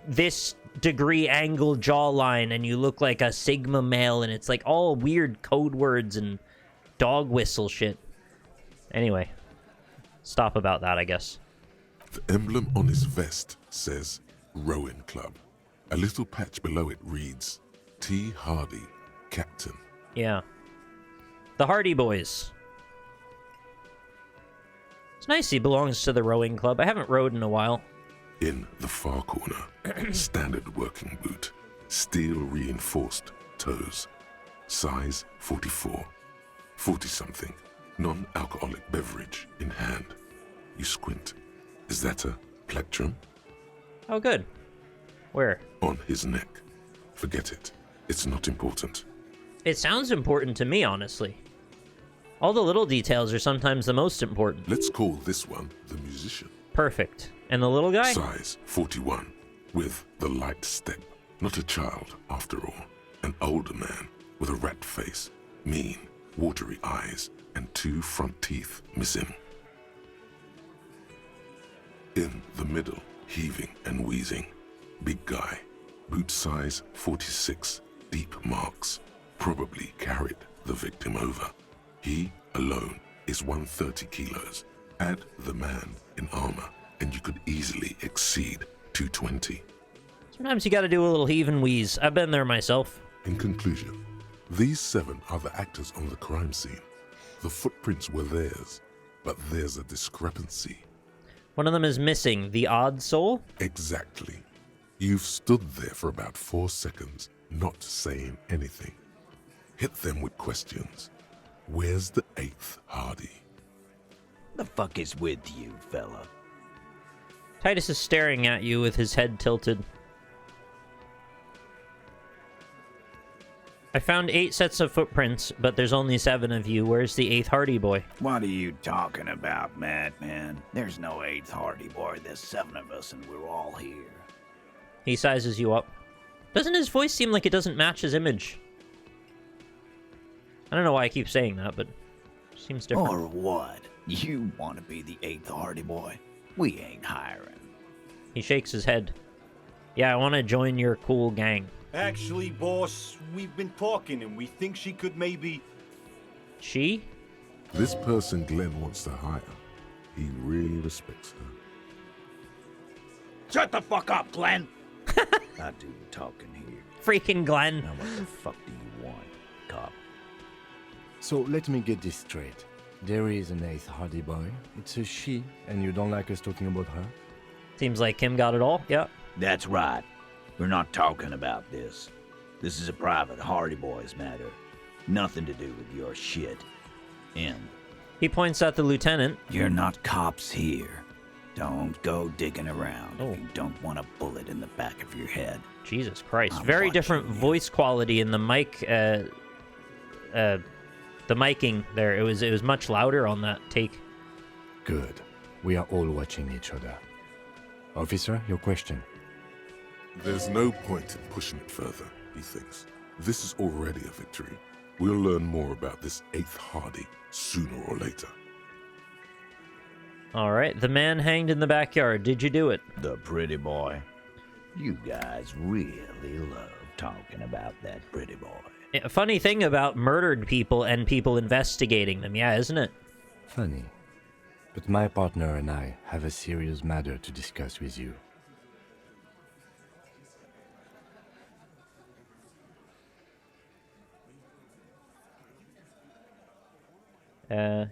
this degree angled jawline and you look like a Sigma male, and it's like all weird code words and dog whistle shit. Anyway, stop about that, I guess. The emblem on his vest says Rowing Club. A little patch below it reads T. Hardy, Captain. Yeah. The Hardy Boys. It's nice he belongs to the rowing club. I haven't rowed in a while. In the far corner, standard working boot. Steel reinforced toes. Size 44. 40-something. Non-alcoholic beverage in hand. You squint. Is that a plectrum? Oh, good. Where? On his neck. Forget it. It's not important. It sounds important to me, honestly. All the little details are sometimes the most important. Let's call this one the musician. Perfect. And the little guy? Size 41. With the light step. Not a child, after all. An older man with a rat face, mean, watery eyes, and 2 front teeth missing. In the middle, heaving and wheezing. Big guy. Boot size 46. Deep marks. Probably carried the victim over. He alone is 130 kilos. Add the man in armor, and you could easily exceed 220. Sometimes you gotta do a little heave and wheeze. I've been there myself. In conclusion, these 7 are the actors on the crime scene. The footprints were theirs, but there's a discrepancy. One of them is missing. The odd soul? Exactly. You've stood there for about 4 seconds, not saying anything. Hit them with questions. Where's the 8th Hardy? The fuck is with you, fella? Titus is staring at you with his head tilted. I found 8 sets of footprints, but there's only 7 of you. Where's the 8th Hardy Boy? What are you talking about, madman? There's no 8th Hardy Boy. There's 7 of us, and we're all here. He sizes you up. Doesn't his voice seem like it doesn't match his image? I don't know why I keep saying that, but it seems different. Or what? You want to be the 8th Hardy Boy? We ain't hiring. He shakes his head. Yeah, I want to join your cool gang. Actually, boss, we've been talking and we think she could maybe... She? This person Glenn wants to hire, he really respects her. Shut the fuck up, Glenn! I do the talking here. Freaking Glenn. Now what the fuck do you want, cop? So let me get this straight. There is an 8th Hardy Boy. It's a she, and you don't like us talking about her? Seems like Kim got it all. Yeah. That's right. We're not talking about this. This is a private Hardy Boys matter. Nothing to do with your shit. End. He points at the lieutenant. You're not cops here. Don't go digging around Oh. if you don't want a bullet in the back of your head. Jesus Christ. I'm Very watching different you. voice quality in the mic, the miking there. It was much louder on that take. Good. We are all watching each other. Officer, your question. There's no point in pushing it further, he thinks. This is already a victory. We'll learn more about this 8th Hardy sooner or later. All right. The man hanged in the backyard. Did you do it? The pretty boy. You guys really love talking about that pretty boy. A funny thing about murdered people and people investigating them, yeah, isn't it? Funny. But my partner and I have a serious matter to discuss with you.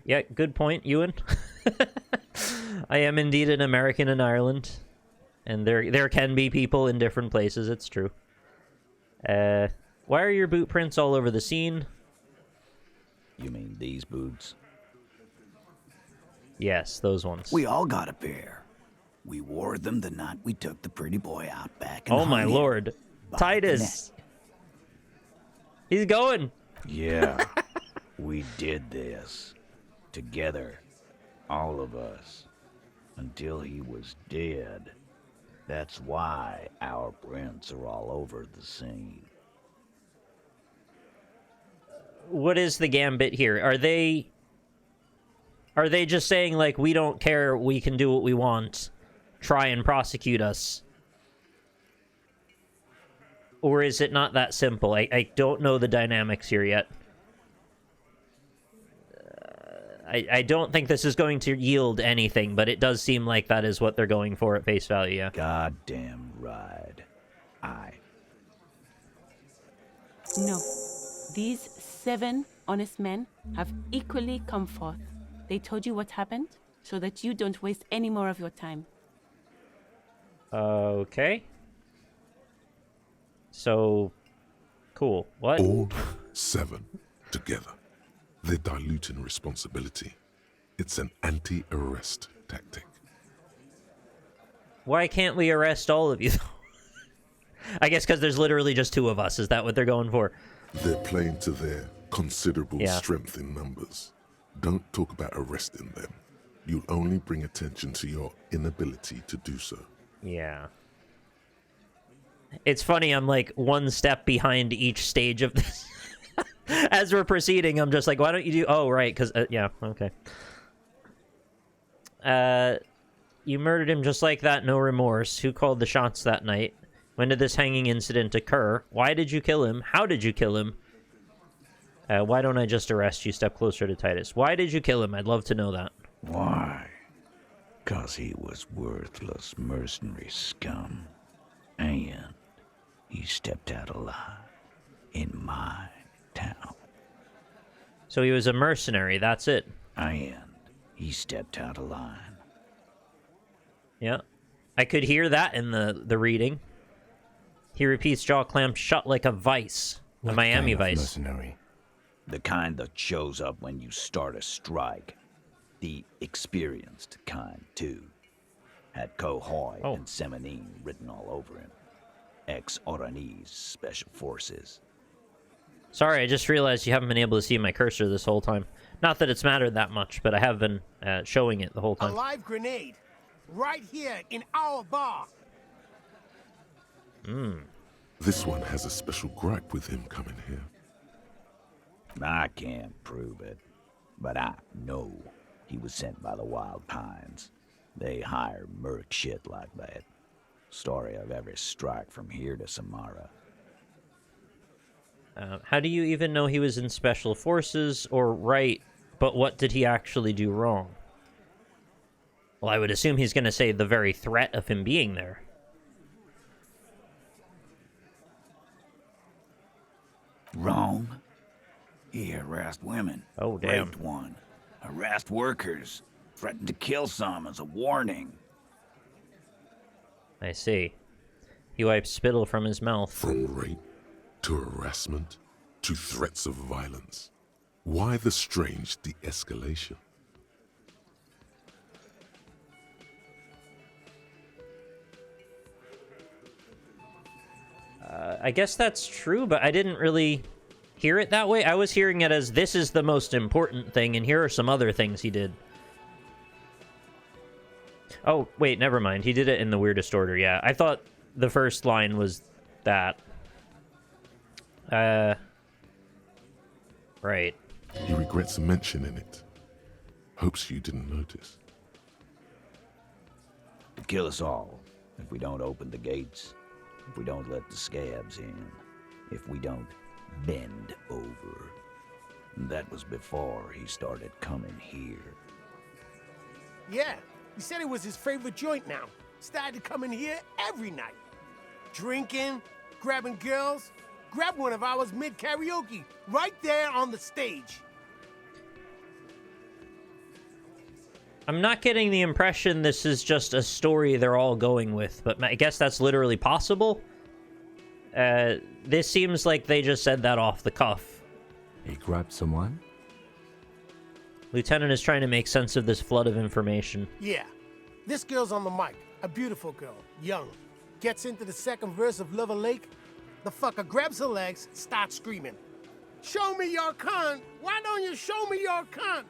Yeah, good point, Ewan. I am indeed an American in Ireland, and there can be people in different places, it's true. Why are your boot prints all over the scene? You mean these boots? Yes, those ones. We all got a pair. We wore them the night we took the pretty boy out back in Oh my Honey lord. by Titus! He's going! the neck. Yeah, we did this. Together. All of us. Until he was dead. That's why our prints are all over the scene. What is the gambit here? Are they just saying, like, we don't care, we can do what we want, try and prosecute us? Or is it not that simple? I don't know the dynamics here yet. I don't think this is going to yield anything, but it does seem like that is what they're going for at face value, yeah. Goddamn right. No. These 7 honest men have equally come forth. They told you what happened so that you don't waste any more of your time. Okay. So, cool. What? All 7 together. They're diluting responsibility. It's an anti-arrest tactic. Why can't we arrest all of you, though? I guess because there's literally just 2 of us. Is that what they're going for? They're playing to their considerable Yeah. strength in numbers. Don't talk about arresting them. You'll only bring attention to your inability to do so. Yeah. It's funny, I'm like 1 step behind each stage of this. As we're proceeding, I'm just like, why don't you do... Oh, right, because... yeah, okay. You murdered him just like that, no remorse. Who called the shots that night? When did this hanging incident occur? Why did you kill him? How did you kill him? Why don't I just arrest you? Step closer to Titus. Why did you kill him? I'd love to know that. Why? 'Cause he was worthless mercenary scum. And he stepped out alive in my town. So he was a mercenary, that's it. And he stepped out of line. Yeah. I could hear that in the reading. He repeats, jaw clamped shut like a vice. A What Miami kind of vice. mercenary? The kind that shows up when you start a strike. The experienced kind, too. Had Cohoy Oh. and Semenine written all over him. Ex-Oranese Special Forces. Sorry, I just realized you haven't been able to see my cursor this whole time. Not that it's mattered that much, but I have been showing it the whole A time. live grenade. Right here in our bar. This one has a special gripe with him coming here. I can't prove it, but I know he was sent by the Wild Pines. They hire merc shit like that. Story of every strike from here to Samara. How do you even know he was in Special Forces or right, but what did he actually do wrong? Well, I would assume he's going to say the very threat of him being there. Wrong? He harassed women. Oh, damn. Raped one. Harassed workers. Threatened to kill some as a warning. I see. He wipes spittle from his mouth. From rape to harassment to threats of violence. Why the strange de-escalation? I guess that's true, but I didn't really hear it that way. I was hearing it as this is the most important thing, and here are some other things he did. Oh, wait, never mind. He did it in the weirdest order, yeah. I thought the first line was that. Right. He regrets mentioning it. Hopes you didn't notice. To kill us all if we don't open the gates. If we don't let the scabs in. If we don't bend over. And that was before he started coming here. Yeah, he said it was his favorite joint now. Started to come in here every night. Drinking, grabbing girls. Grab one of ours mid-karaoke, right there on the stage. I'm not getting the impression this is just a story they're all going with, but I guess that's literally possible. This seems like they just said that off the cuff. He grabbed someone? Lieutenant is trying to make sense of this flood of information. Yeah, this girl's on the mic. A beautiful girl, young. Gets into the second verse of Lover Lake. The fucker grabs her legs, starts screaming. Show me your cunt! Why don't you show me your cunt?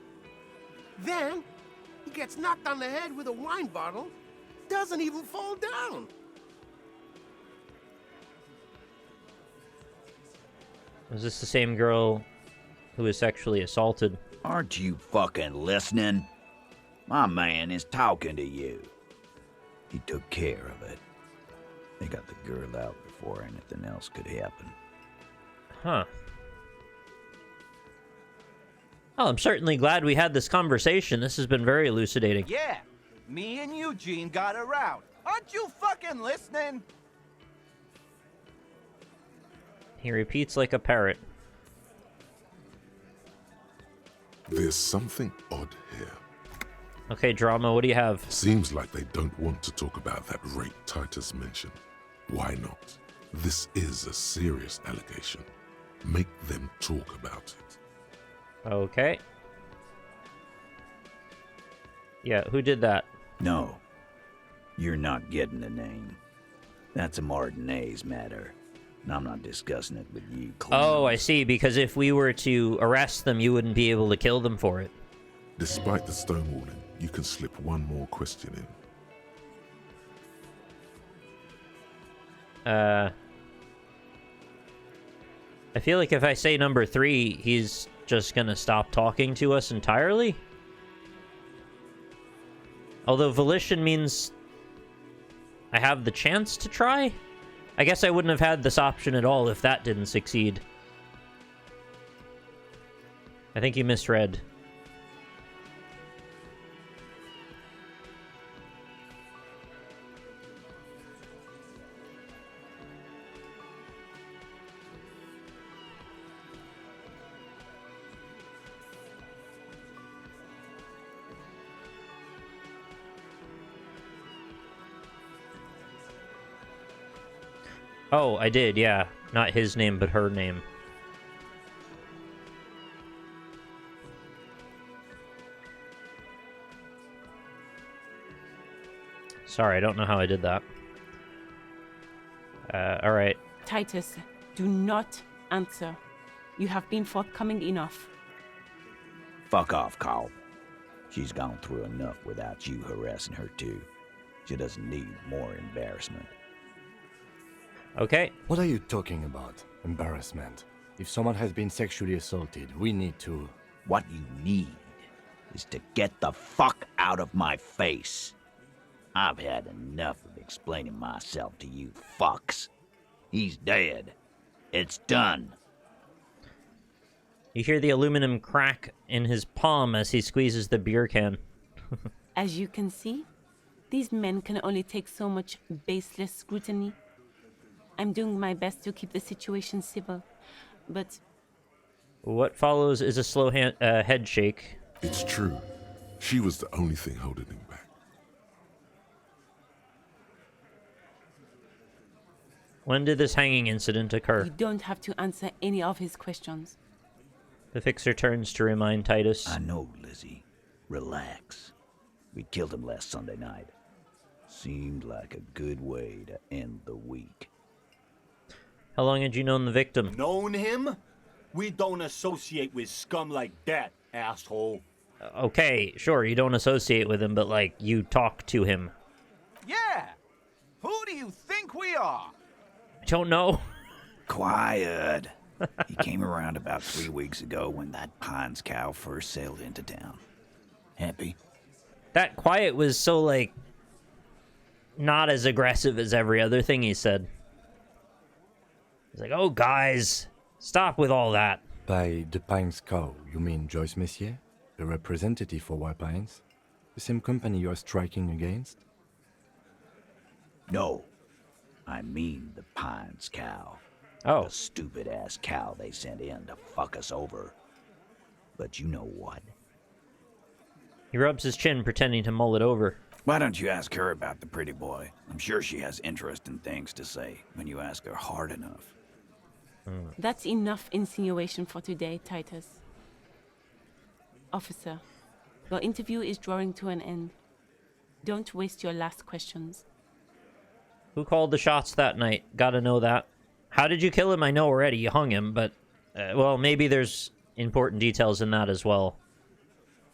Then, he gets knocked on the head with a wine bottle. Doesn't even fall down. Was this the same girl who was sexually assaulted? Aren't you fucking listening? My man is talking to you. He took care of it. They got the girl out before anything else could happen. Huh. Well, I'm certainly glad we had this conversation. This has been very elucidating. Yeah, me and Eugene got around. Aren't you fucking listening? He repeats like a parrot. There's something odd here. Okay, drama, what do you have? Seems like they don't want to talk about that rape Titus mentioned. Why not? This is a serious allegation. Make them talk about it. Okay. Yeah, who did that? No. You're not getting the name. That's a Martinez matter. And I'm not discussing it with you, clowns. Oh, I see, because if we were to arrest them, you wouldn't be able to kill them for it. Despite the stonewalling, you can slip one more question in. I feel like if I say number 3, he's just gonna stop talking to us entirely. Although volition means I have the chance to try. I guess I wouldn't have had this option at all if that didn't succeed. I think you misread. Oh, I did, yeah. Not his name, but her name. Sorry, I don't know how I did that. Alright. Titus, do not answer. You have been forthcoming enough. Fuck off, Carl. She's gone through enough without you harassing her too. She doesn't need more embarrassment. Okay. What are you talking about? Embarrassment. If someone has been sexually assaulted, we need to... What you need is to get the fuck out of my face. I've had enough of explaining myself to you fucks. He's dead. It's done. You hear the aluminum crack in his palm as he squeezes the beer can. As you can see, these men can only take so much baseless scrutiny. I'm doing my best to keep the situation civil, but... What follows is a slow head shake. It's true. She was the only thing holding him back. When did this hanging incident occur? You don't have to answer any of his questions. The fixer turns to remind Titus. I know, Lizzie. Relax. We killed him last Sunday night. Seemed like a good way to end the week. How long had you known the victim? Known him? We don't associate with scum like that, asshole. Okay, sure, you don't associate with him, but, like, you talk to him. Yeah! Who do you think we are? I don't know. Quiet. He came around about 3 weeks ago when that Pines cow first sailed into town. Happy? That quiet was so, like, not as aggressive as every other thing he said. He's like, oh, guys, stop with all that. By the Pines cow, you mean Joyce Messier? The representative for White Pines? The same company you are striking against? No. I mean the Pines cow. Oh. The stupid-ass cow they sent in to fuck us over. But you know what? He rubs his chin, pretending to mull it over. Why don't you ask her about the pretty boy? I'm sure she has interesting things to say when you ask her hard enough. That's enough insinuation for today, Titus. Officer, your interview is drawing to an end. Don't waste your last questions. Who called the shots that night? Gotta know that. How did you kill him? I know already. You hung him, but... well, maybe there's important details in that as well.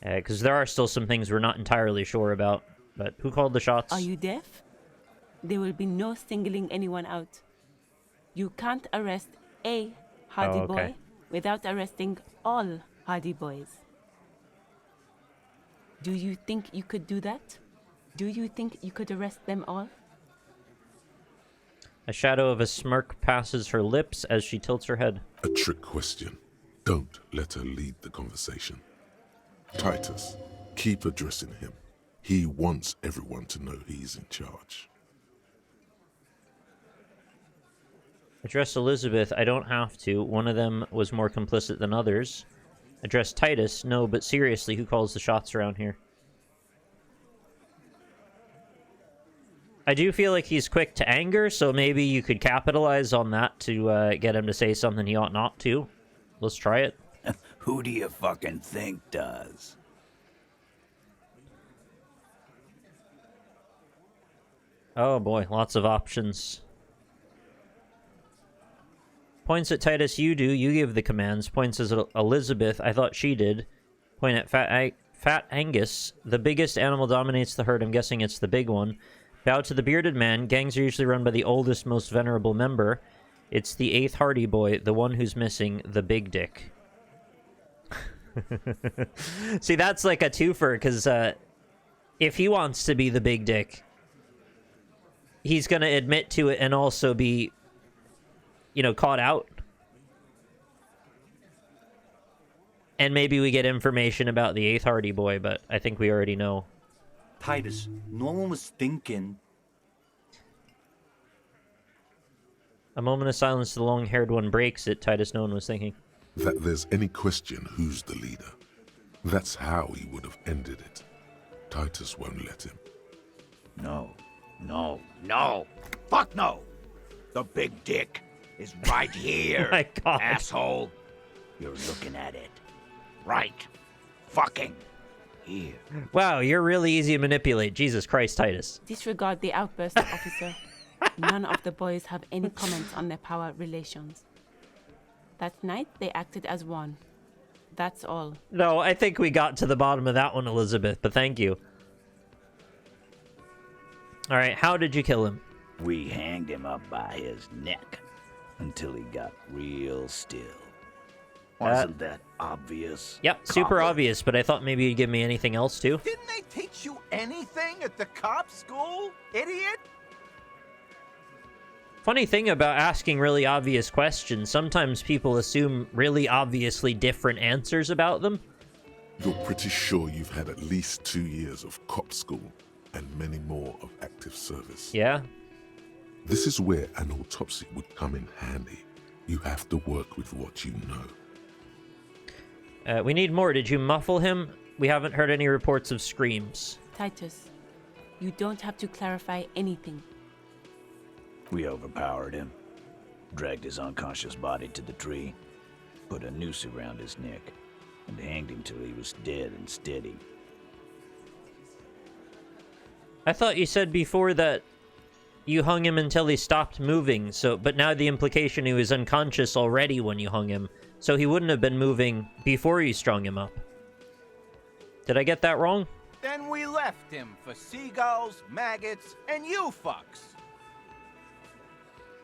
Because there are still some things we're not entirely sure about. But who called the shots? Are you deaf? There will be no singling anyone out. You can't arrest a Hardy boy without arresting all Hardy boys. Do you think you could do that? Do you think you could arrest them all? A shadow of a smirk passes her lips as she tilts her head. A trick question. Don't let her lead the conversation. Titus, keep addressing him. He wants everyone to know he's in charge. Address Elizabeth, I don't have to. One of them was more complicit than others. Address Titus, no, but seriously, who calls the shots around here? I do feel like he's quick to anger, so maybe you could capitalize on that to get him to say something he ought not to. Let's try it. Who do you fucking think does? Oh boy, lots of options. Points at Titus, you do. You give the commands. Points at Elizabeth, I thought she did. Point at Fat Angus. The biggest animal dominates the herd. I'm guessing it's the big one. Bow to the bearded man. Gangs are usually run by the oldest, most venerable member. It's the 8th Hardy boy, the one who's missing, the big dick. See, that's like a twofer, because if he wants to be the big dick, he's going to admit to it and also be, you know, caught out. And maybe we get information about the 8th Hardy boy, but I think we already know. Titus, no one was thinking. A moment of silence, the long-haired one breaks it. Titus, no one was thinking. That there's any question who's the leader. That's how he would have ended it. Titus won't let him. No, no, no. Fuck no. The big dick is right here, My God. asshole. You're looking at it. Right. Fucking here. Wow, you're really easy to manipulate. Jesus Christ, Titus. Disregard the outburst, officer. None of the boys have any comments on their power relations. That night, they acted as one. That's all. No, I think we got to the bottom of that one, Elizabeth, but thank you. All right, how did you kill him? We hanged him up by his neck until he got real still. Wasn't that obvious? Yep, super obvious, but I thought maybe you'd give me anything else, too. Didn't they teach you anything at the cop school, idiot? Funny thing about asking really obvious questions, sometimes people assume really obviously different answers about them. You're pretty sure you've had at least 2 years of cop school and many more of active service. Yeah. This is where an autopsy would come in handy. You have to work with what you know. We need more. Did you muffle him? We haven't heard any reports of screams. Titus, you don't have to clarify anything. We overpowered him, dragged his unconscious body to the tree, put a noose around his neck, and hanged him till he was dead and steady. I thought you said before that you hung him until he stopped moving, but now the implication he was unconscious already when you hung him, so he wouldn't have been moving before you strung him up. Did I get that wrong? Then we left him for seagulls, maggots, and you fucks.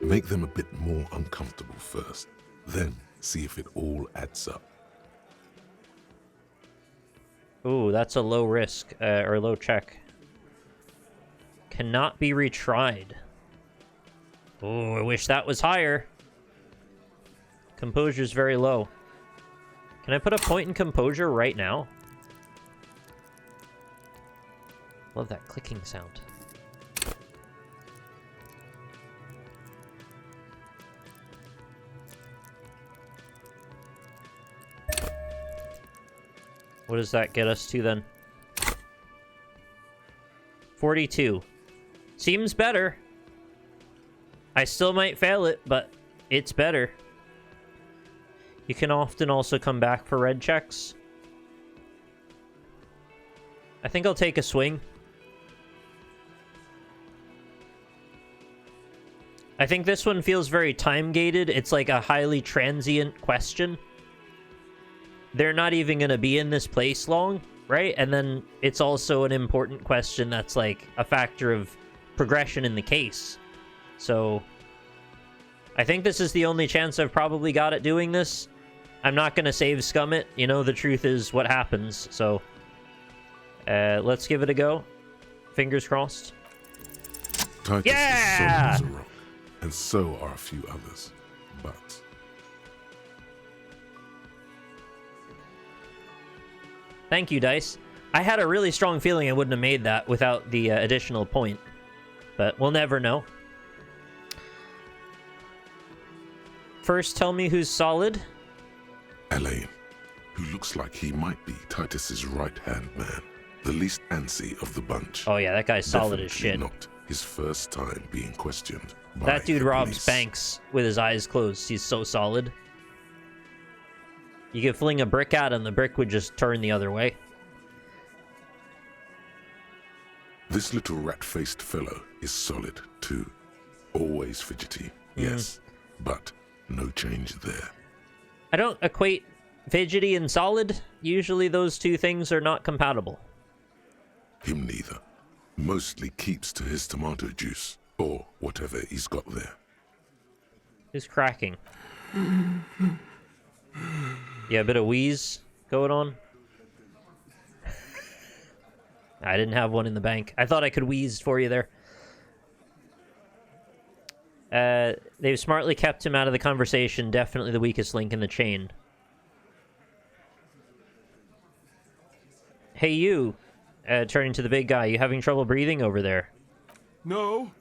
Make them a bit more uncomfortable first, then see if it all adds up. Ooh, that's a low risk, or low check. Cannot be retried. Ooh, I wish that was higher. Composure's very low. Can I put a point in composure right now? Love that clicking sound. What does that get us to then? 42. Seems better. I still might fail it, but it's better. You can often also come back for red checks. I think I'll take a swing. I think this one feels very time-gated. It's like a highly transient question. They're not even going to be in this place long, right? And then it's also an important question that's like a factor of progression in the case. So I think this is the only chance I've probably got at doing this. I'm not going to save scum it. You know, the truth is what happens. So let's give it a go. Fingers crossed. Titus is solid as a rock, and so are a few others. But thank you, Dice. I had a really strong feeling I wouldn't have made that without the additional point. But we'll never know. First, tell me who's solid. Elaine, who looks like he might be Titus's right-hand man, the least antsy of the bunch. Oh yeah, that guy's solid as shit. Not his first time being questioned by that dude the robs police. banks with his eyes closed. He's so solid. You could fling a brick at him, the brick would just turn the other way. This little rat-faced fellow is solid, too. Always fidgety, yes, but no change there. I don't equate fidgety and solid. Usually those two things are not compatible. Him neither. Mostly keeps to his tomato juice, or whatever he's got there. Who's cracking? Yeah, a bit of wheeze going on. I didn't have one in the bank. I thought I could wheeze for you there. They've smartly kept him out of the conversation. Definitely the weakest link in the chain. Hey, you. Turning to the big guy. You having trouble breathing over there? No.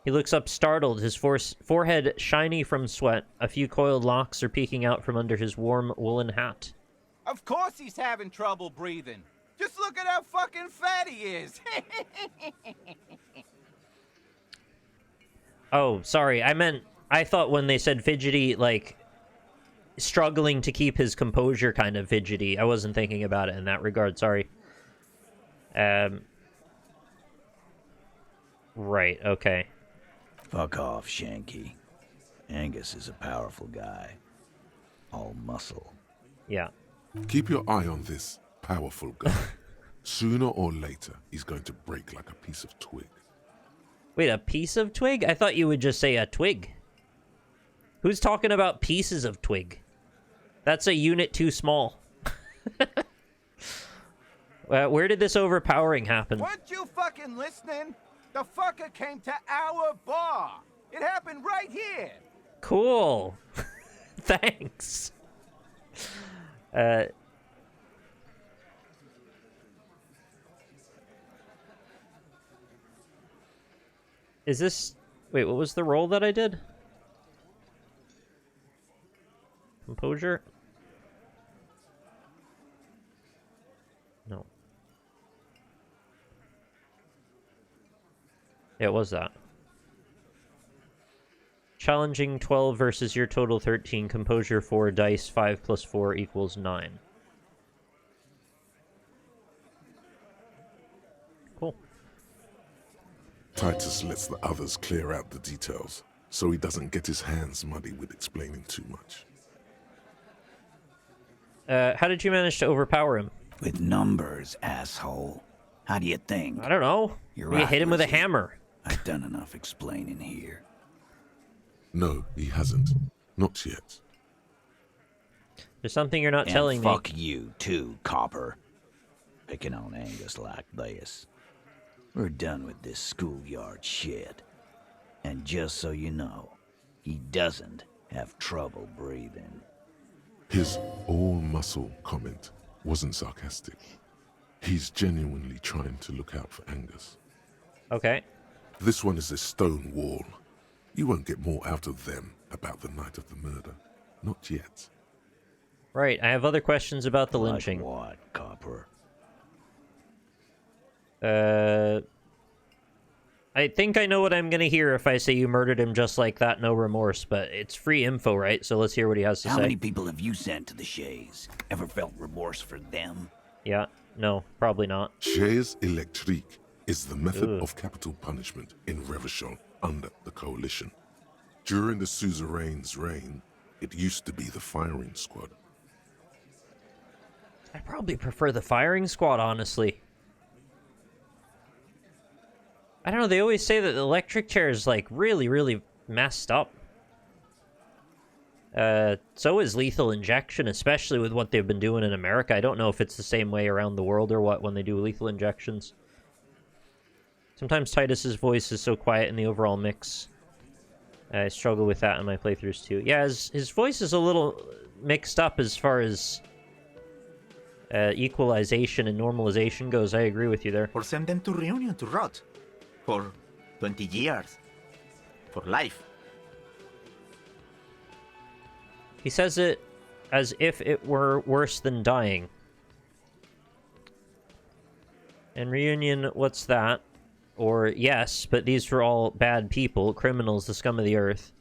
He looks up startled, his forehead shiny from sweat. A few coiled locks are peeking out from under his warm woolen hat. Of course he's having trouble breathing. Just look at how fucking fat he is. Oh, sorry. I thought when they said fidgety, like, struggling to keep his composure kind of fidgety. I wasn't thinking about it in that regard, sorry. Right, okay. Fuck off, Shanky. Angus is a powerful guy. all muscle. Yeah. Keep your eye on this powerful guy. Sooner or later, he's going to break like a piece of twig. Wait, a piece of twig? I thought you would just say a twig. Who's talking about pieces of twig? That's a unit too small. Where did this overpowering happen? Weren't you fucking listening? The fucker came to our bar. It happened right here. Cool. Thanks. Is this... Wait, what was the roll that I did? Composure? No. Yeah, it was that. Challenging 12 versus your total 13. Composure 4, dice 5 plus 4 equals 9. Cool. Titus lets the others clear out the details, so he doesn't get his hands muddy with explaining too much. How did you manage to overpower him? With numbers, asshole. How do you think? I don't know. You're We right, hit him with a Lizzie. hammer. I've done enough explaining here. No, he hasn't. Not yet. There's something you're not And telling me. fuck you, too, copper. Picking on Angus like this. We're done with this schoolyard shit. And just so you know, he doesn't have trouble breathing. His all-muscle comment wasn't sarcastic. He's genuinely trying to look out for Angus. Okay. This one is a stone wall. You won't get more out of them about the night of the murder. Not yet. Right, I have other questions about the Like lynching. what, copper? I think I know what I'm gonna hear if I say you murdered him just like that, no remorse, but it's free info, right? So let's hear what he has to How say. many people have you sent to the Shays? Ever felt remorse for them? Yeah, no, probably not. Chaise électrique is the method Ugh. of capital punishment in Revachol under the Coalition. During the suzerain's reign, it used to be the firing squad. I probably prefer the firing squad, honestly. I don't know, they always say that the electric chair is, like, really, really messed up. So is lethal injection, especially with what they've been doing in America. I don't know if it's the same way around the world or what when they do lethal injections. Sometimes Titus's voice is so quiet in the overall mix. I struggle with that in my playthroughs too. Yeah, his voice is a little mixed up as far as equalization and normalization goes. I agree with you there. Or send them to Reunion to rot. For 20 years. For life. He says it as if it were worse than dying. And Reunion, what's that? Or, yes, but these were all bad people, criminals, the scum of the earth.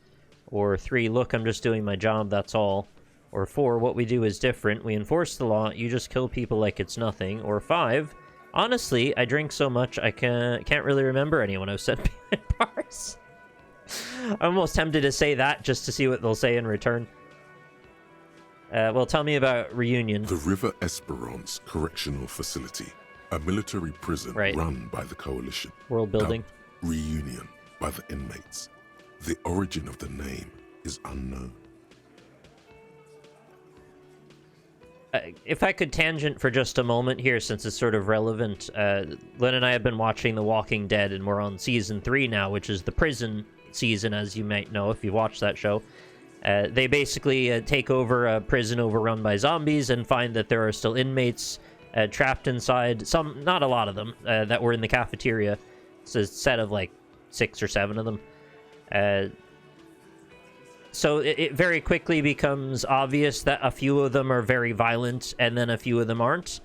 Or 3, look, I'm just doing my job, that's all. Or 4, what we do is different. We enforce the law, you just kill people like it's nothing. Or 5, honestly, I drink so much I can't really remember anyone I've sent behind bars. I'm almost tempted to say that just to see what they'll say in return. Well, tell me about Reunion. The River Esperance Correctional Facility, a military prison run by the Coalition. World building. Dubbed Reunion by the inmates. The origin of the name is unknown. If I could tangent for just a moment here, since it's sort of relevant, Lynn and I have been watching The Walking Dead, and we're on Season 3 now, which is the prison season, as you might know if you've watched that show. They basically take over a prison overrun by zombies and find that there are still inmates trapped inside. Some, not a lot of them, that were in the cafeteria. It's a set of like 6 or 7 of them. So it very quickly becomes obvious that a few of them are very violent and then a few of them aren't.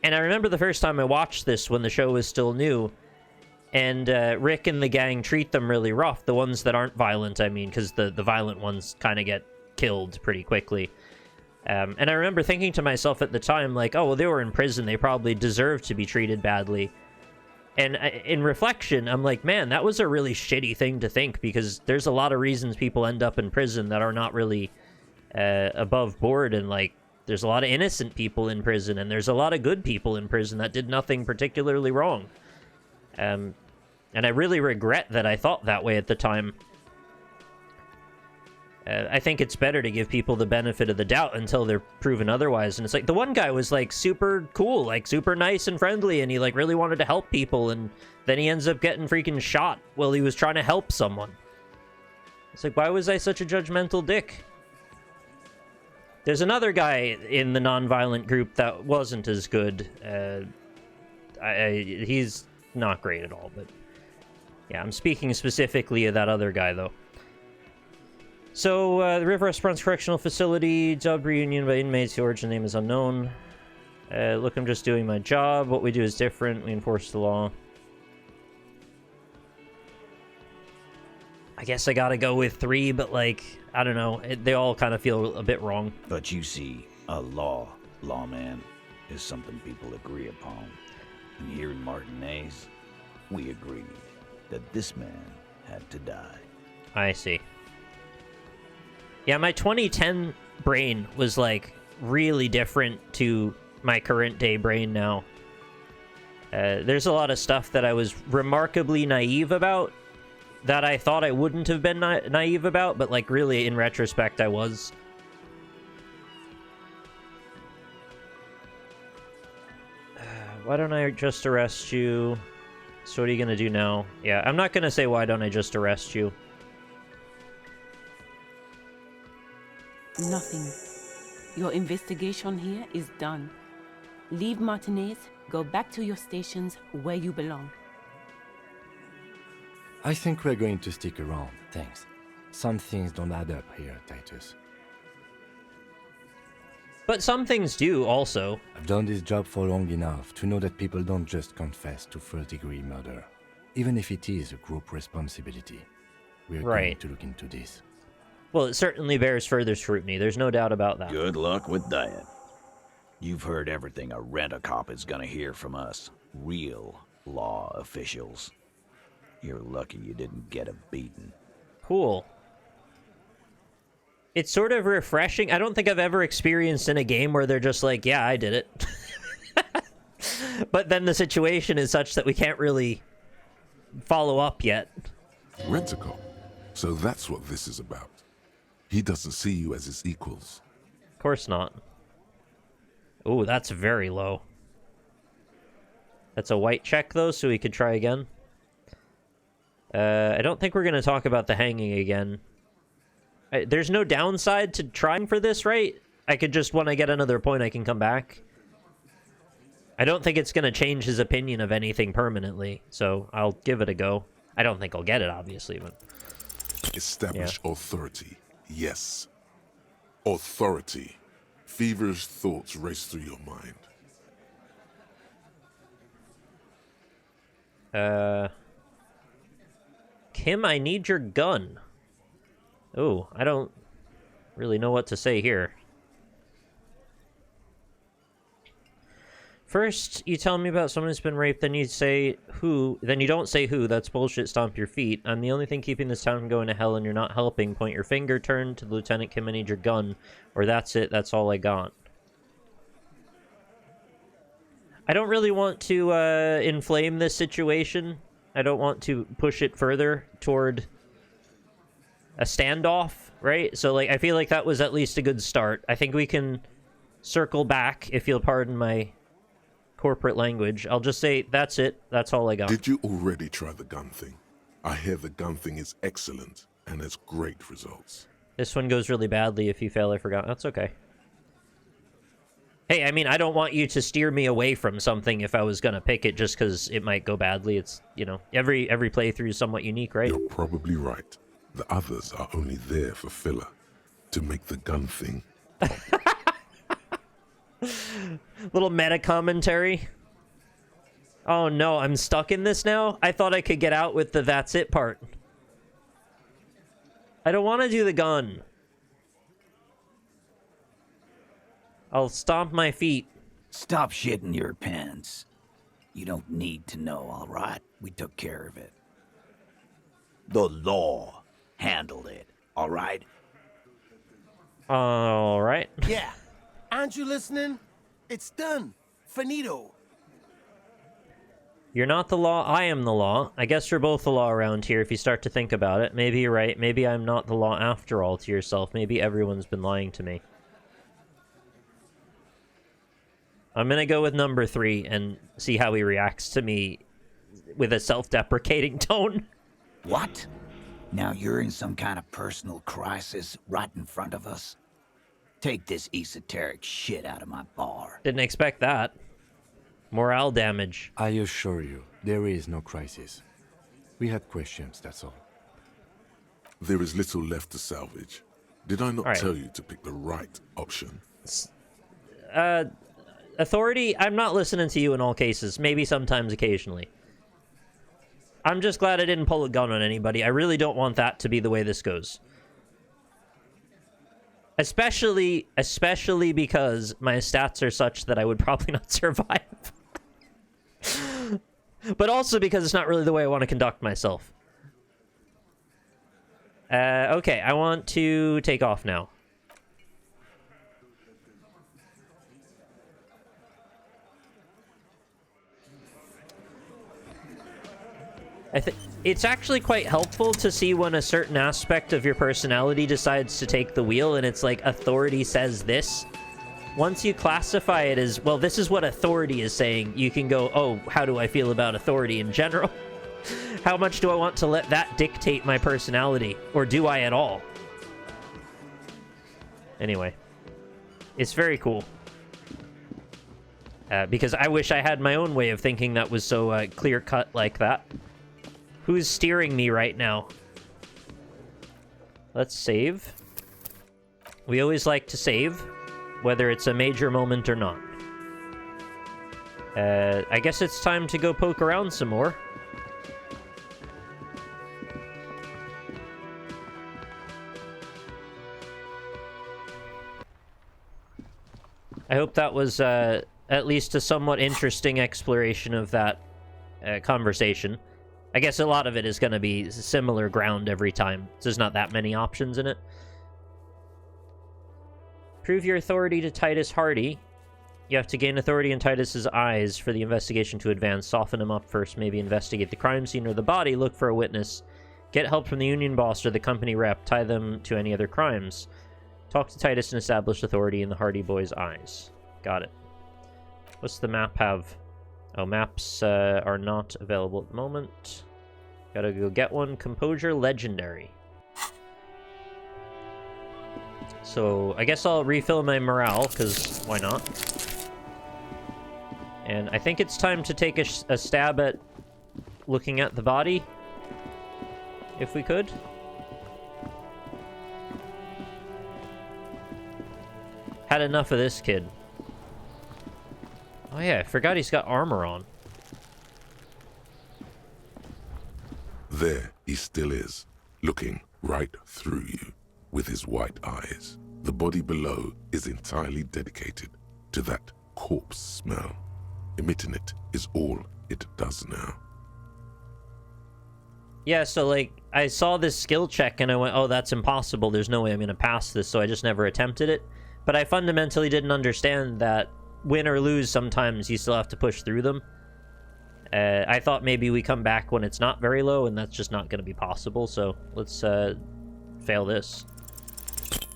And I remember the first time I watched this when the show was still new, and Rick and the gang treat them really rough. The ones that aren't violent, I mean, because the violent ones kind of get killed pretty quickly. And I remember thinking to myself at the time, like, oh, well, they were in prison. They probably deserve to be treated badly. And in reflection, I'm like, man, that was a really shitty thing to think, because there's a lot of reasons people end up in prison that are not really above board, and like there's a lot of innocent people in prison, and there's a lot of good people in prison that did nothing particularly wrong. And I really regret that I thought that way at the time. I think it's better to give people the benefit of the doubt until they're proven otherwise. And it's like, the one guy was, like, super cool, like, super nice and friendly, and he, like, really wanted to help people, and then he ends up getting freaking shot while he was trying to help someone. It's like, why was I such a judgmental dick? There's another guy in the non-violent group that wasn't as good. He's not great at all, but... yeah, I'm speaking specifically of that other guy, though. So, the River Esperance Correctional Facility, dubbed reunion by inmates, the origin name is unknown. Look, I'm just doing my job. What we do is different. We enforce the law. I guess I gotta go with 3, but, like, I don't know. They all kind of feel a bit wrong. But you see, a lawman, is something people agree upon. And here in Martinez, we agreed that this man had to die. I see. Yeah, my 2010 brain was, like, really different to my current day brain now. There's a lot of stuff that I was remarkably naive about that I thought I wouldn't have been naive about, but, like, really, in retrospect, I was. Why don't I just arrest you? So what are you gonna do now? Yeah, I'm not gonna say why don't I just arrest you. Nothing. Your investigation here is done. Leave Martinez, go back to your stations where you belong. I think we're going to stick around, thanks. Some things don't add up here, Titus. But some things do, also. I've done this job for long enough to know that people don't just confess to first-degree murder, even if it is a group responsibility. We're going to look into this. Well, it certainly bears further scrutiny. There's no doubt about that. Good luck with that. You've heard everything a rent-a-cop is gonna hear from us. Real law officials. You're lucky you didn't get a beating. Cool. It's sort of refreshing. I don't think I've ever experienced in a game where they're just like, yeah, I did it. But then the situation is such that we can't really follow up yet. Rent-a-cop. So that's what this is about. He doesn't see you as his equals. Of course not. Ooh, that's very low. That's a white check, though, so we could try again. I don't think we're going to talk about the hanging again. There's no downside to trying for this, right? I could just, when I get another point, I can come back. I don't think it's going to change his opinion of anything permanently, so I'll give it a go. I don't think I'll get it, obviously, but... Establish authority. Yes. Authority. Feverish thoughts race through your mind. Kim, I need your gun. Oh, I don't really know what to say here. First, you tell me about someone who's been raped, then you say who, then you don't say who. That's bullshit, stomp your feet. I'm the only thing keeping this town from going to hell and you're not helping. Point your finger, turn to Lieutenant Kim, I need your gun. Or that's it, that's all I got. I don't really want to inflame this situation. I don't want to push it further toward a standoff, right? So, like, I feel like that was at least a good start. I think we can circle back, if you'll pardon my corporate language. I'll just say, that's it. That's all I got. Did you already try the gun thing? I hear the gun thing is excellent and has great results. This one goes really badly if you fail. I forgot. That's okay. Hey, I mean, I don't want you to steer me away from something if I was going to pick it just because it might go badly. It's, you know, every playthrough is somewhat unique, right? You're probably right. The others are only there for filler, to make the gun thing. Little meta commentary. Oh no, I'm stuck in this now? I thought I could get out with the that's it part. I don't want to do the gun. I'll stomp my feet. Stop shitting your pants. You don't need to know, all right? We took care of it. The law handled it, all right? All right. Yeah. Aren't you listening? It's done. Finito. You're not the law, I am the law. I guess you're both the law around here if you start to think about it. Maybe you're right. Maybe I'm not the law after all to yourself. Maybe everyone's been lying to me. I'm gonna go with number 3 and see how he reacts to me with a self-deprecating tone. What? Now you're in some kind of personal crisis right in front of us? Take this esoteric shit out of my bar. Didn't expect that. Morale damage. I assure you, there is no crisis. We had questions, that's all. There is little left to salvage. Did I not tell you to pick the right option? Authority, I'm not listening to you in all cases. Maybe sometimes occasionally. I'm just glad I didn't pull a gun on anybody. I really don't want that to be the way this goes. Especially because my stats are such that I would probably not survive. But also because it's not really the way I want to conduct myself. Okay, I want to take off now. It's actually quite helpful to see when a certain aspect of your personality decides to take the wheel, and it's like, authority says this. Once you classify it as, well, this is what authority is saying, you can go, oh, how do I feel about authority in general? How much do I want to let that dictate my personality? Or do I at all? Anyway. It's very cool. Because I wish I had my own way of thinking that was so clear-cut like that. Who's steering me right now? Let's save. We always like to save, whether it's a major moment or not. I guess it's time to go poke around some more. I hope that was at least a somewhat interesting exploration of that conversation. I guess a lot of it is going to be similar ground every time. So there's not that many options in it. Prove your authority to Titus Hardy. You have to gain authority in Titus's eyes for the investigation to advance. Soften him up first. Maybe investigate the crime scene or the body. Look for a witness. Get help from the union boss or the company rep. Tie them to any other crimes. Talk to Titus and establish authority in the Hardy boy's eyes. Got it. What's the map have? Oh, maps are not available at the moment. Gotta go get one. Composure Legendary. So, I guess I'll refill my morale, because why not? And I think it's time to take a stab at looking at the body. If we could. Had enough of this kid. Oh yeah, I forgot he's got armor on. There he still is, looking right through you with his white eyes. The body below is entirely dedicated to that corpse smell. Emitting it is all it does now. Yeah, so like, I saw this skill check and I went, oh, that's impossible. There's no way I'm going to pass this, so I just never attempted it. But I fundamentally didn't understand that win or lose, sometimes you still have to push through them. I thought maybe we come back when it's not very low, and that's just not going to be possible, so let's fail this.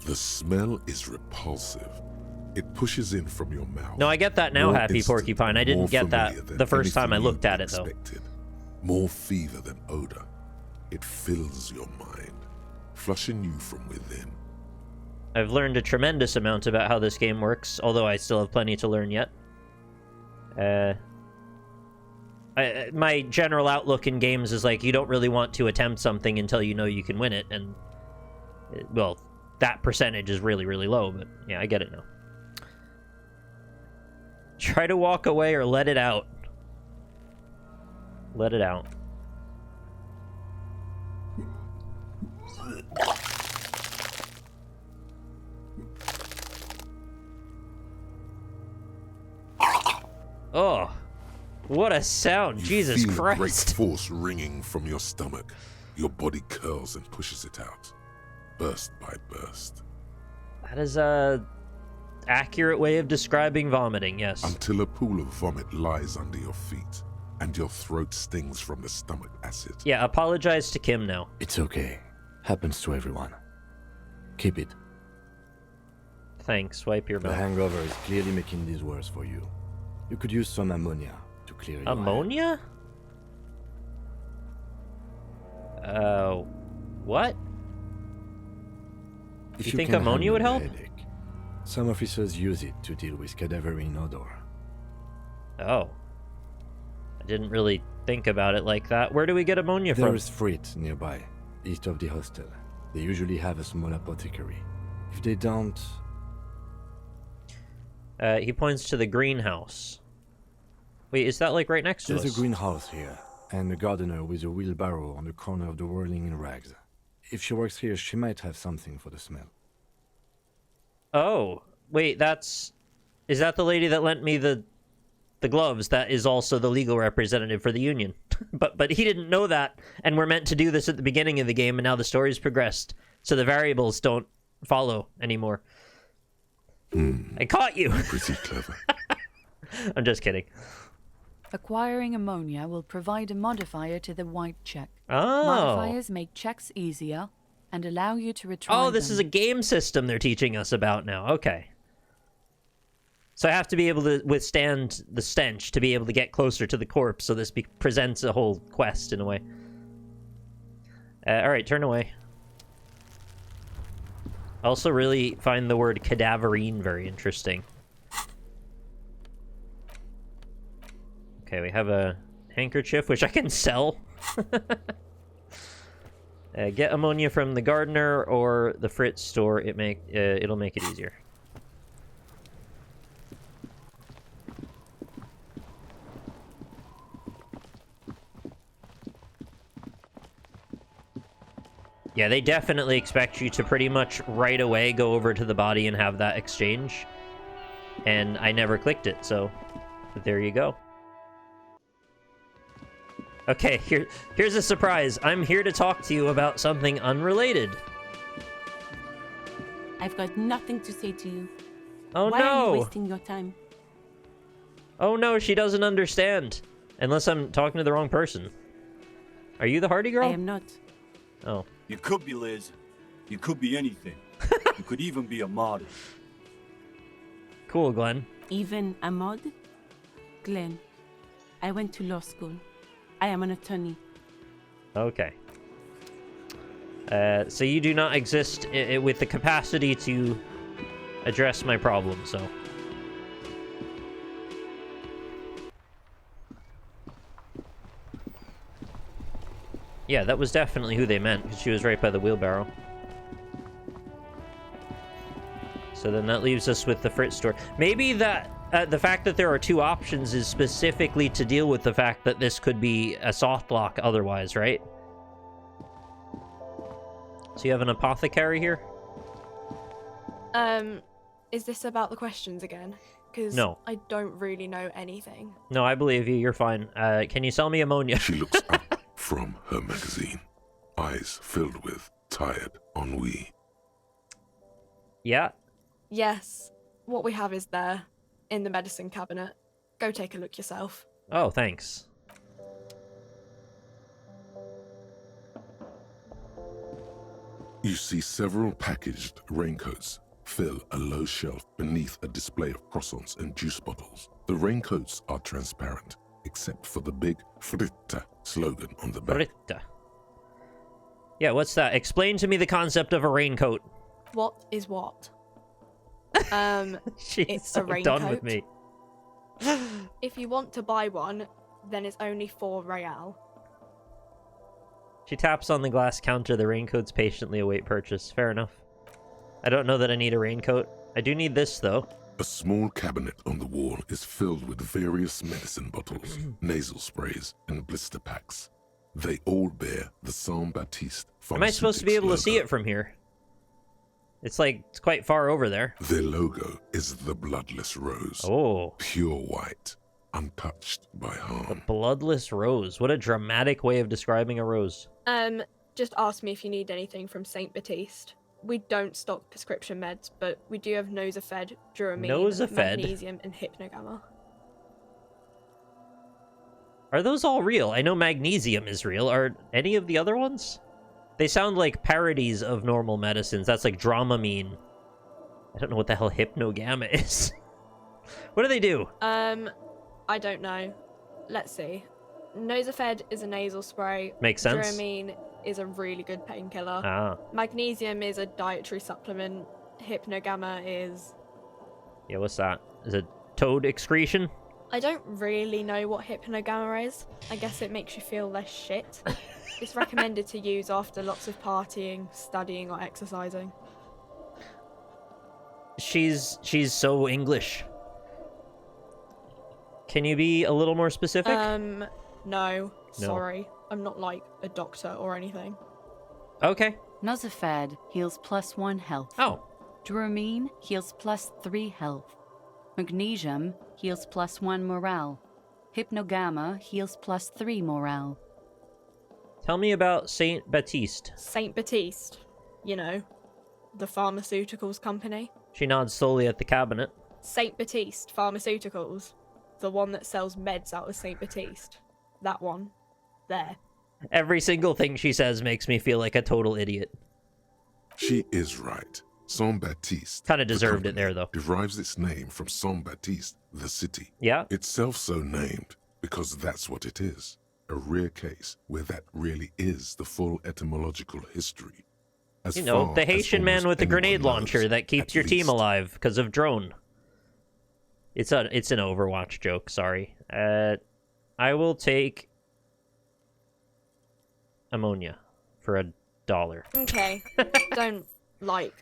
The smell is repulsive. It pushes in from your mouth. No, I get that now, Happy Porcupine. I didn't get that the first time I looked at it, though. More fever than odor. It fills your mind, flushing you from within. I've learned a tremendous amount about how this game works, although I still have plenty to learn yet. My general outlook in games is like, you don't really want to attempt something until you know you can win it, and, well, that percentage is really, really low, but yeah, I get it now. Try to walk away or let it out. Let it out. Oh, what a sound. Jesus Christ. You feel a great force ringing from your stomach. Your body curls and pushes it out, burst by burst. That is a accurate way of describing vomiting, yes. Until a pool of vomit lies under your feet, and your throat stings from the stomach acid. Yeah, apologize to Kim now. It's okay. Happens to everyone. Keep it. Thanks, wipe your The mouth. hangover is clearly making this worse for you. You could use some ammonia to clear your head. Ammonia? What? If You think can ammonia would handle help? the headache, some officers use it to deal with cadaverine odor. Oh. I didn't really think about it like that. Where do we get ammonia from? There is Frit nearby, east of the hostel. They usually have a small apothecary. If they don't... He points to the greenhouse. Wait, is that like right next to us? There's a greenhouse here, and a gardener with a wheelbarrow on the corner of the whirling in rags. If she works here, she might have something for the smell. Oh, wait, that's... Is that the lady that lent me the gloves that is also the legal representative for the union? but he didn't know that, and we're meant to do this at the beginning of the game, and now the story's progressed, so the variables don't follow anymore. I caught you! Pretty clever. I'm just kidding. Acquiring ammonia will provide a modifier to the white check. Oh. Modifiers make checks easier and allow you to retry Oh, this them. is a game system they're teaching us about now. Okay. So I have to be able to withstand the stench to be able to get closer to the corpse, so this presents a whole quest in a way. Alright, turn away. I also really find the word cadaverine very interesting. Okay, we have a handkerchief, which I can sell. Get ammonia from the gardener or the Fritz store. It'll make it easier. Yeah, they definitely expect you to pretty much right away go over to the body and have that exchange. And I never clicked it, so there you go. Okay, here's a surprise. I'm here to talk to you about something unrelated. I've got nothing to say to you. Oh Why no! are you wasting your time? Oh no, she doesn't understand. Unless I'm talking to the wrong person. Are you the Hardy girl? I am not. Oh. You could be Liz. You could be anything. You could even be a model. Cool, Glenn. Even a mod? Glenn, I went to law school. I am an attorney. Okay. So you do not exist with the capacity to address my problem, so... Yeah, that was definitely who they meant, because she was right by the wheelbarrow. So then that leaves us with the Fritz store. Maybe that the fact that there are two options is specifically to deal with the fact that this could be a soft lock otherwise, right? So you have an apothecary here? Is this about the questions again? Because No. I don't really know anything. No, I believe you. You're fine. Can you sell me ammonia? She looks up from her magazine, eyes filled with tired ennui. Yeah? Yes. What we have is there, in the medicine cabinet. Go take a look yourself. Oh, thanks. You see several packaged raincoats fill a low shelf beneath a display of croissants and juice bottles. The raincoats are transparent, except for the big Fritta slogan on the back. Fritta. Yeah, what's that? Explain to me the concept of a raincoat. What is what? She's it's so a raincoat. done with me. If you want to buy one, then it's only 4 real. She taps on the glass counter. The raincoats patiently await purchase. Fair enough. I don't know that I need a raincoat. I do need this, though. A small cabinet on the wall is filled with various medicine bottles, nasal sprays, and blister packs. They all bear the Saint Baptiste Am I supposed to be able to see it from here? It's quite far over there. Their logo is the bloodless rose. Oh. Pure white, untouched by harm. Bloodless rose. What a dramatic way of describing a rose. Just ask me if you need anything from Saint Baptiste. We don't stock prescription meds, but we do have Nosafed, Duramine, Nosafed? Magnesium, and Hypnogamma. Are those all real? I know magnesium is real. Are any of the other ones? They sound like parodies of normal medicines. That's like Dramamine. I don't know what the hell Hypnogamma is. What do they do? I don't know. Let's see. Nosafed is a nasal spray. Makes sense. Duramine is a really good painkiller. Ah. Magnesium is a dietary supplement. Hypnogamma is... Yeah, what's that? Is it toad excretion? I don't really know what Hypnogamma is. I guess it makes you feel less shit. It's recommended to use after lots of partying, studying, or exercising. She's so English. Can you be a little more specific? No. Sorry. I'm not like a doctor or anything. Okay. Nosafed heals +1 health. Oh. Duramine heals +3 health. Magnesium heals +1 morale. Hypnogamma heals +3 morale. Tell me about Saint Baptiste. Saint Baptiste. You know, the pharmaceuticals company. She nods slowly at the cabinet. Saint Baptiste Pharmaceuticals. The one that sells meds out of Saint Baptiste. That one. There. Every single thing she says makes me feel like a total idiot. She is right. Saint Baptiste, kind of deserved it there, though. Derives its name from Saint Baptiste, the city. Yeah. Itself so named because that's what it is. A rare case where that really is the full etymological history. As you know, far the as Haitian man with the anyone grenade knows, launcher that keeps at your team least. alive because of drone. It's an Overwatch joke, sorry. I will take ammonia for $1. Okay. Don't, like,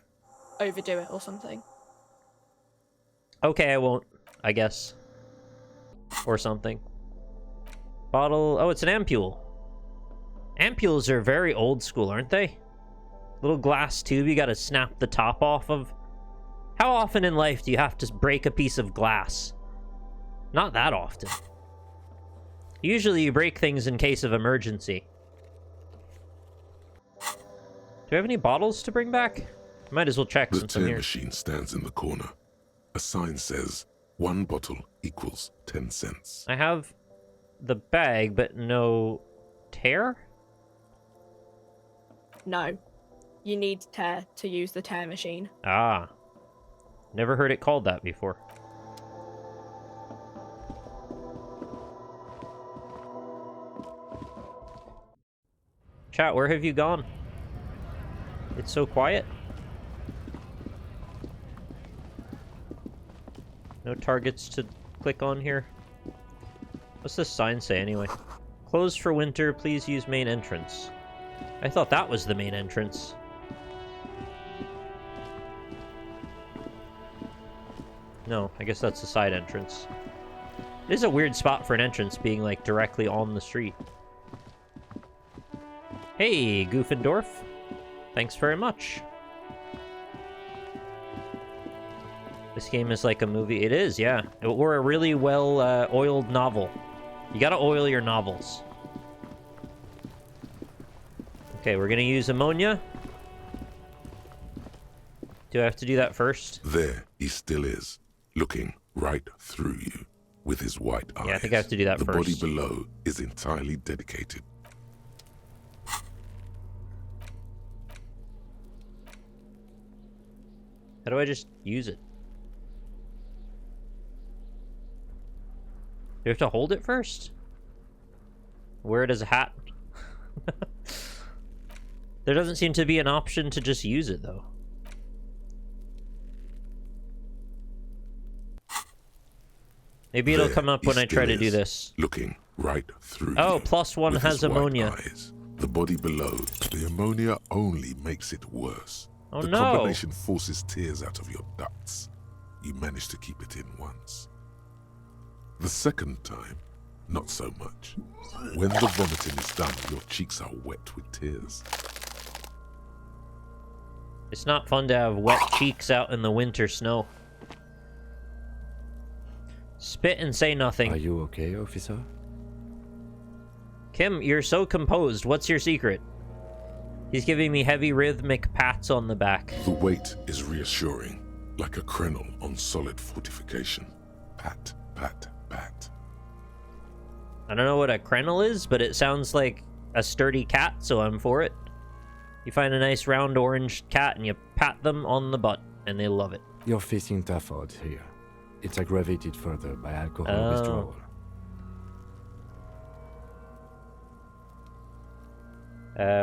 overdo it or something. Okay, I won't, I guess. Or something. Bottle... Oh, it's an ampule. Ampules are very old school, aren't they? Little glass tube you gotta snap the top off of. How often in life do you have to break a piece of glass? Not that often. Usually you break things in case of emergency. Do we have any bottles to bring back? Might as well check The since I'm tear here. machine stands in the corner. A sign says, 1 bottle equals 10 cents. I have the bag, but no tear? No. You need tear to use the tear machine. Ah. Never heard it called that before. Chat, where have you gone? It's so quiet. No targets to click on here. What's this sign say anyway? Closed for winter, please use main entrance. I thought that was the main entrance. No, I guess that's the side entrance. It is a weird spot for an entrance, being like directly on the street. Hey, Goofendorf. Thanks very much. This game is like a movie. It is, yeah. Or a really well oiled novel. You gotta oil your novels. Okay, we're gonna use ammonia. Do I have to do that first? There he still is, looking right through you with his white eyes. Yeah, I think I have to do that the first. The body below is entirely dedicated. How do I just use it? Do you have to hold it first? Wear it as a hat? There doesn't seem to be an option to just use it, though. Maybe it'll come up when I try to do this. Looking right through Oh, you +1 with has his white ammonia. eyes. The body below, the ammonia only makes it worse. Oh, the no. combination forces tears out of your ducts. You manage to keep it in once. The second time, not so much. When the vomiting is done, your cheeks are wet with tears. It's not fun to have wet cheeks out in the winter snow. Spit and say nothing. Are you okay, officer? Kim, you're so composed. What's your secret? He's giving me heavy rhythmic pats on the back. The weight is reassuring, like a krenel on solid fortification. Pat, pat, pat. I don't know what a krenel is, but it sounds like a sturdy cat, so I'm for it. You find a nice round orange cat and you pat them on the butt, and they love it. You're facing tough odds here. It's aggravated further by alcohol withdrawal.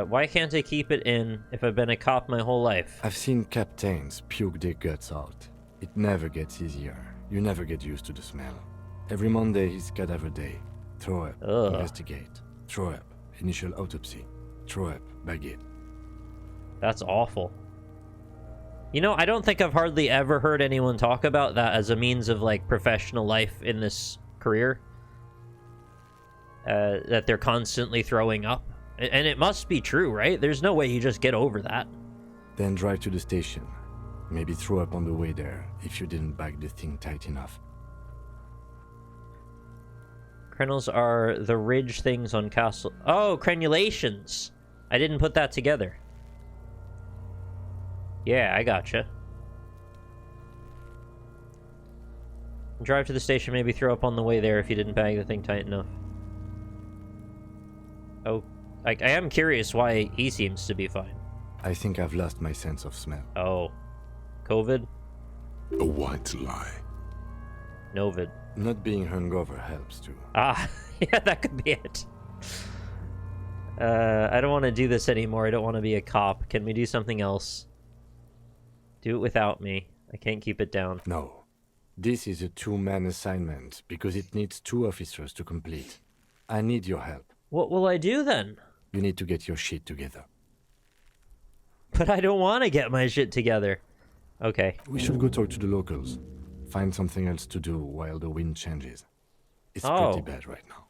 Why can't I keep it in if I've been a cop my whole life? I've seen captains puke their guts out. It never gets easier. You never get used to the smell. Every Monday is cadaver day. Throw up, investigate. Throw up, initial autopsy. Throw up, baguette. That's awful. You know, I don't think I've hardly ever heard anyone talk about that as a means of, like, professional life in this career. That they're constantly throwing up. And it must be true, right? There's no way you just get over that. Then drive to the station. Maybe throw up on the way there if you didn't bag the thing tight enough. Krenels are the ridge things on castle... Oh, crenulations! I didn't put that together. Yeah, I gotcha. Drive to the station, maybe throw up on the way there if you didn't bag the thing tight enough. Oh, I am curious why he seems to be fine. I think I've lost my sense of smell. Oh. COVID? A white lie. Novid. Not being hungover helps too. Ah, yeah, that could be it. I don't want to do this anymore. I don't want to be a cop. Can we do something else? Do it without me. I can't keep it down. No. This is a two-man assignment because it needs 2 officers to complete. I need your help. What will I do then? You need to get your shit together. But I don't want to get my shit together. Okay. We should go talk to the locals. Find something else to do while the wind changes. It's pretty bad right now.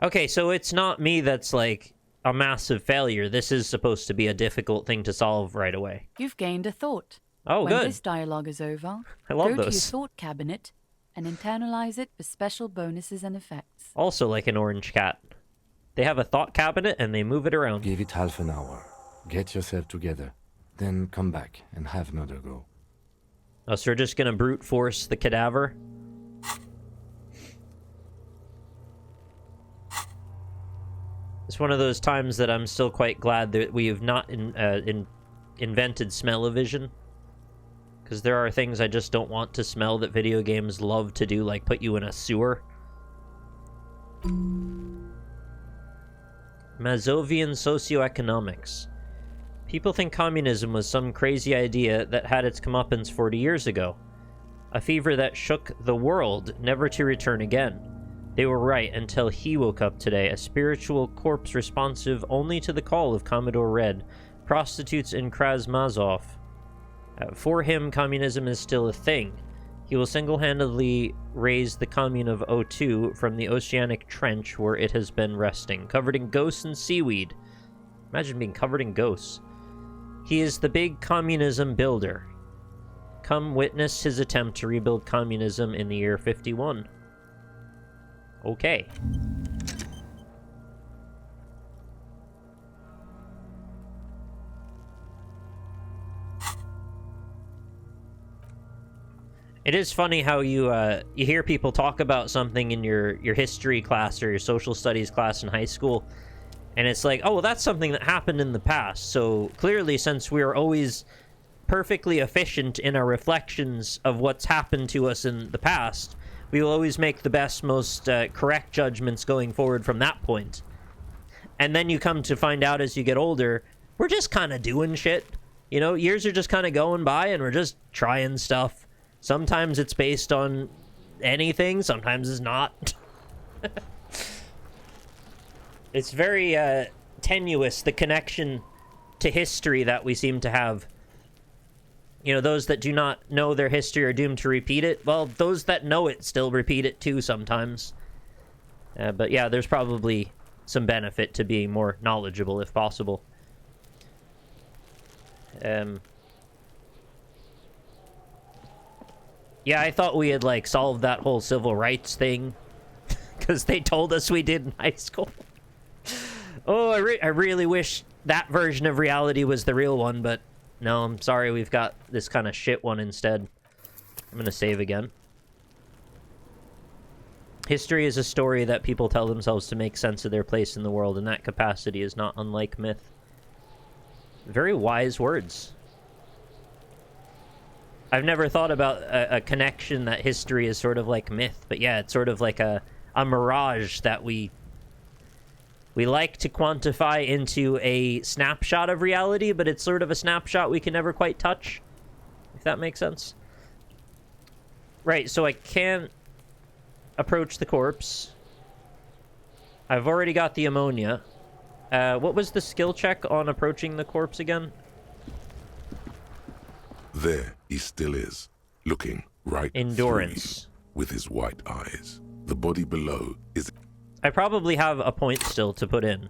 Okay, so it's not me that's like a massive failure. This is supposed to be a difficult thing to solve right away. You've gained a thought. Oh, when good. This dialogue is over, I love go to your those. thought cabinet and internalize it for special bonuses and effects. Also like an orange cat. They have a thought cabinet and they move it around. Give it half an hour. Get yourself together. Then come back and have another go. Oh, so we're just gonna brute force the cadaver? It's one of those times that I'm still quite glad that we have not invented smell-o-vision. Because there are things I just don't want to smell that video games love to do, like put you in a sewer. Mazovian socioeconomics. People think communism was some crazy idea that had its comeuppance 40 years ago. A fever that shook the world, never to return again. They were right until he woke up today, a spiritual corpse responsive only to the call of Commodore Red, prostitutes in Krasmazov. For him, communism is still a thing. He will single-handedly raise the commune of O2 from the oceanic trench where it has been resting, covered in ghosts and seaweed. Imagine being covered in ghosts. He is the big communism builder. Come witness his attempt to rebuild communism in the year 51. Okay. It is funny how you hear people talk about something in your history class or your social studies class in high school, and it's like, oh, well, that's something that happened in the past. So clearly, since we're always perfectly efficient in our reflections of what's happened to us in the past, we will always make the best, most correct judgments going forward from that point. And then you come to find out as you get older, we're just kind of doing shit. You know, years are just kind of going by and we're just trying stuff. Sometimes it's based on anything, sometimes it's not. It's very tenuous, the connection to history that we seem to have. You know, those that do not know their history are doomed to repeat it. Well, those that know it still repeat it too sometimes. But yeah, there's probably some benefit to being more knowledgeable if possible. Yeah, I thought we had, like, solved that whole civil rights thing. Because they told us we did in high school. Oh, I really wish that version of reality was the real one, but no, I'm sorry, we've got this kind of shit one instead. I'm gonna save again. History is a story that people tell themselves to make sense of their place in the world, and that capacity is not unlike myth. Very wise words. I've never thought about a connection that history is sort of like myth, but yeah, it's sort of like a mirage that we like to quantify into a snapshot of reality, but it's sort of a snapshot we can never quite touch, if that makes sense. Right, so I can't approach the corpse. I've already got the ammonia. What was the skill check on approaching the corpse again? There he still is, looking right Endurance. through you with his white eyes. The body below is... I probably have a point still to put in.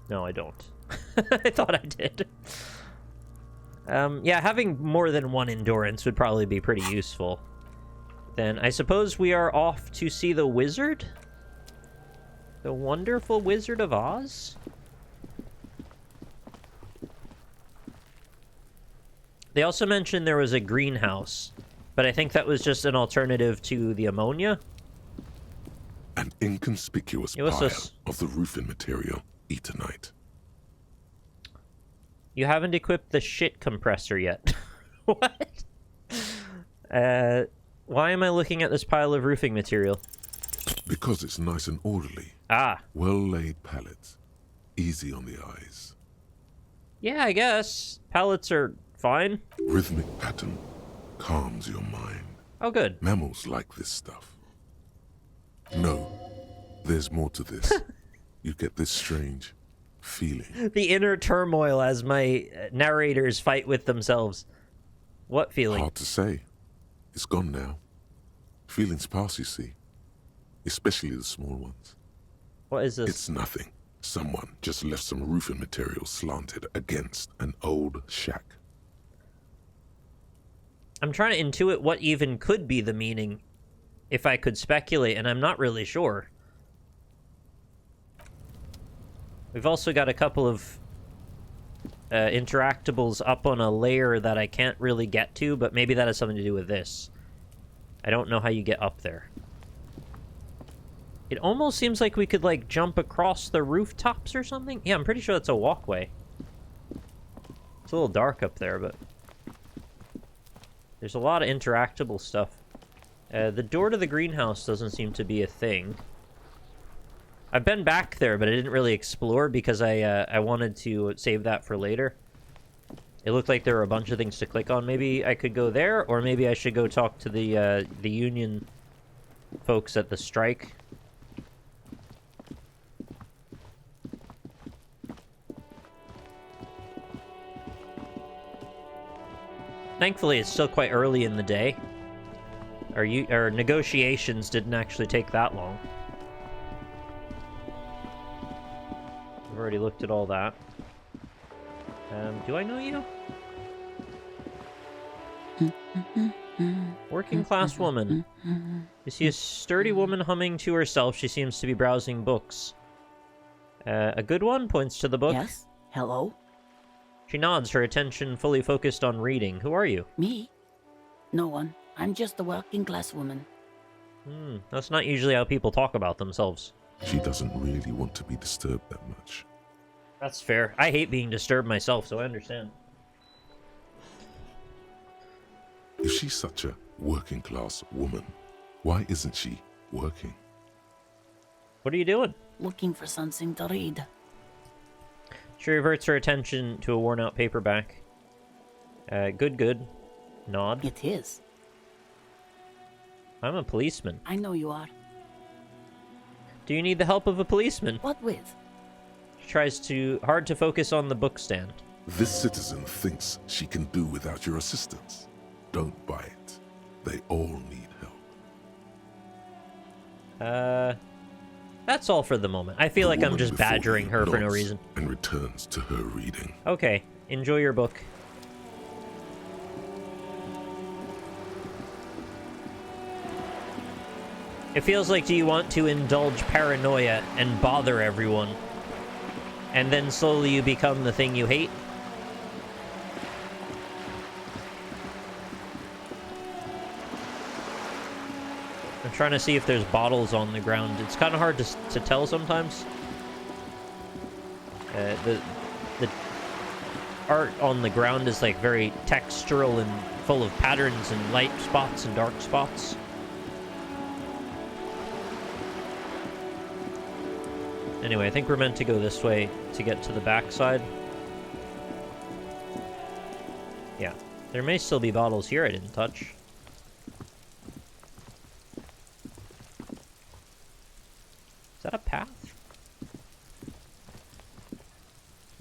No, I don't. I thought I did. Yeah, having more than one endurance would probably be pretty useful. Then I suppose we are off to see the wizard? The wonderful Wizard of Oz? They also mentioned there was a greenhouse, but I think that was just an alternative to the ammonia. An inconspicuous pile of the roofing material, Eternite. You haven't equipped the shit compressor yet. What? Why am I looking at this pile of roofing material? Because it's nice and orderly. Ah. Well-laid pallets. Easy on the eyes. Yeah, I guess. Pallets are fine. Rhythmic pattern calms your mind. Oh, good. Mammals like this stuff. No, there's more to this. You get this strange feeling. The inner turmoil as my narrators fight with themselves. What feeling? Hard to say. It's gone now. Feelings pass, you see. Especially the small ones. What is this? It's nothing. Someone just left some roofing material slanted against an old shack. I'm trying to intuit what even could be the meaning, if I could speculate, and I'm not really sure. We've also got a couple of interactables up on a layer that I can't really get to, but maybe that has something to do with this. I don't know how you get up there. It almost seems like we could, like, jump across the rooftops or something. Yeah, I'm pretty sure that's a walkway. It's a little dark up there, but... there's a lot of interactable stuff. The door to the greenhouse doesn't seem to be a thing. I've been back there, but I didn't really explore because I wanted to save that for later. It looked like there were a bunch of things to click on. Maybe I could go there, or maybe I should go talk to the union folks at the strike. Thankfully, it's still quite early in the day. Our negotiations didn't actually take that long. I've already looked at all that. Do I know you? Working class woman. You see a sturdy woman humming to herself. She seems to be browsing books. A good one? Points to the book. Yes? Hello? She nods, her attention fully focused on reading. Who are you? Me? No one. I'm just a working class woman. That's not usually how people talk about themselves. She doesn't really want to be disturbed that much. That's fair. I hate being disturbed myself, so I understand. If she's such a working class woman, why isn't she working? What are you doing? Looking for something to read. She reverts her attention to a worn-out paperback. Good. Nod. It is. I'm a policeman. I know you are. Do you need the help of a policeman? What with? She tries hard to focus on the book stand. This citizen thinks she can do without your assistance. Don't buy it. They all need help. That's all for the moment. I feel like I'm just badgering her for no reason. And returns to her reading. Okay, enjoy your book. It feels like, do you want to indulge paranoia and bother everyone? And then slowly you become the thing you hate? I'm trying to see if there's bottles on the ground. It's kind of hard to tell sometimes. The art on the ground is like very textural and full of patterns and light spots and dark spots. Anyway, I think we're meant to go this way to get to the backside. Yeah, there may still be bottles here I didn't touch. Is that a path?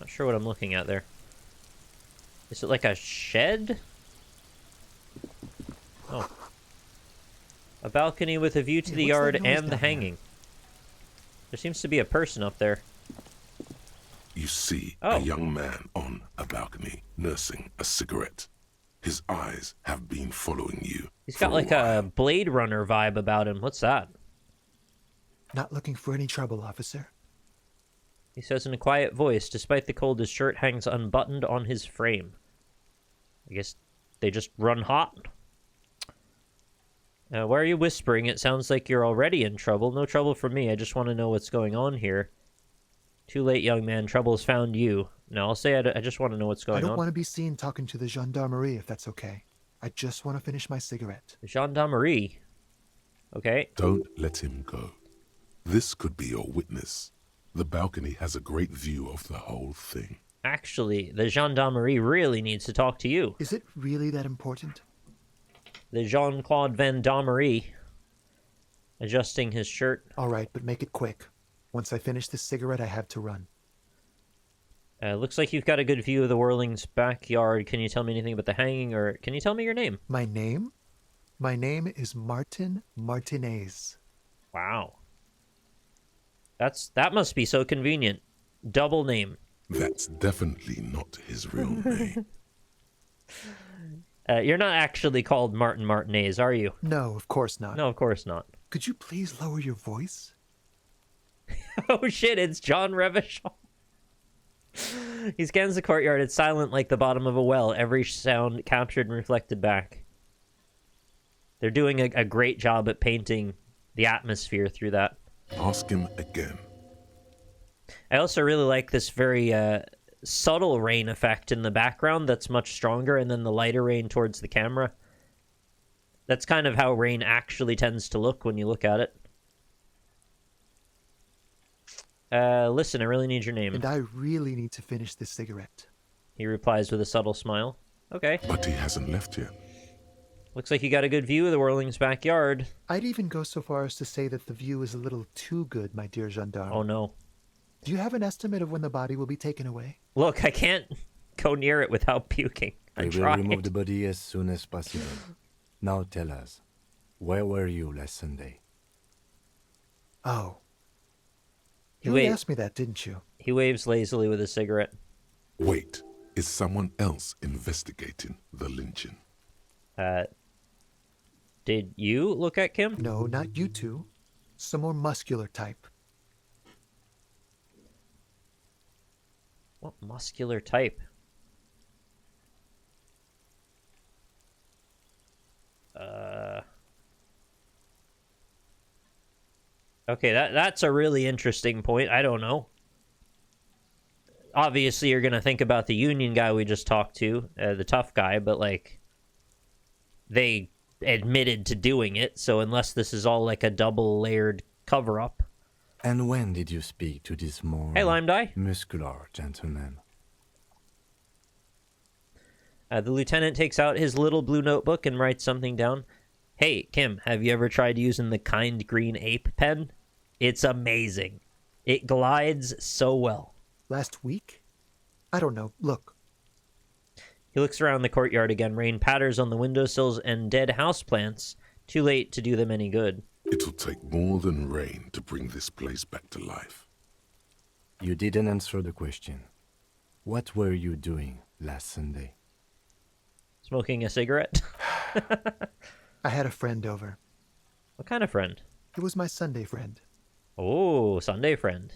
Not sure what I'm looking at there. Is it like a shed? Oh. A balcony with a view to the yard and the hanging. There seems to be a person up there. You see a young man on a balcony nursing a cigarette. His eyes have been following you. He's got like a Blade Runner vibe about him. What's that? Not looking for any trouble, officer. He says in a quiet voice, despite the cold, his shirt hangs unbuttoned on his frame. I guess they just run hot. Why are you whispering? It sounds like you're already in trouble. No trouble for me. I just want to know what's going on here. Too late, young man. Trouble's found you. No, I'll say I just want to know what's going on. I don't want to be seen talking to the gendarmerie, if that's okay. I just want to finish my cigarette. The gendarmerie? Okay. Don't let him go. This could be your witness. The balcony has a great view of the whole thing. Actually, the gendarmerie really needs to talk to you. Is it really that important? The Jean-Claude Van Damme, adjusting his shirt. All right, but make it quick. Once I finish this cigarette, I have to run. Looks like you've got a good view of the Whirling's backyard. Can you tell me anything about the hanging, or can you tell me your name? My name? My name is Martin Martinez. Wow. That must be so convenient. Double name. That's definitely not his real name. You're not actually called Martin Martinez, are you? No, of course not. No, of course not. Could you please lower your voice? Oh shit, it's John Revachol. He scans the courtyard. It's silent like the bottom of a well. Every sound captured and reflected back. They're doing a great job at painting the atmosphere through that. Ask him again. I also really like this very subtle rain effect in the background that's much stronger, and then the lighter rain towards the camera. That's kind of how rain actually tends to look when you look at it. Listen, I really need your name. And I really need to finish this cigarette. He replies with a subtle smile. Okay. But he hasn't left yet. Looks like you got a good view of the Whirling's backyard. I'd even go so far as to say that the view is a little too good, my dear gendarme. Oh no. Do you have an estimate of when the body will be taken away? Look, I can't go near it without puking. I will remove the body as soon as possible. Now tell us, where were you last Sunday? Oh. You asked me that, didn't you? He waves lazily with a cigarette. Wait, is someone else investigating the lynching? Did you look at Kim? No, not you two. Some more muscular type. What muscular type? Okay, that's a really interesting point. I don't know. Obviously, you're going to think about the union guy we just talked to, the tough guy, but, like, they admitted to doing it, so unless this is all, like, a double-layered cover-up. And when did you speak to this more muscular gentleman? The lieutenant takes out his little blue notebook and writes something down. Hey, Kim, have you ever tried using the Kind Green Ape pen? It's amazing. It glides so well. Last week? I don't know. Look. He looks around the courtyard again. Rain patters on the windowsills and dead houseplants. Too late to do them any good. It'll take more than rain to bring this place back to life. You didn't answer the question. What were you doing last Sunday? Smoking a cigarette? I had a friend over. What kind of friend? He was my Sunday friend. Oh, Sunday friend.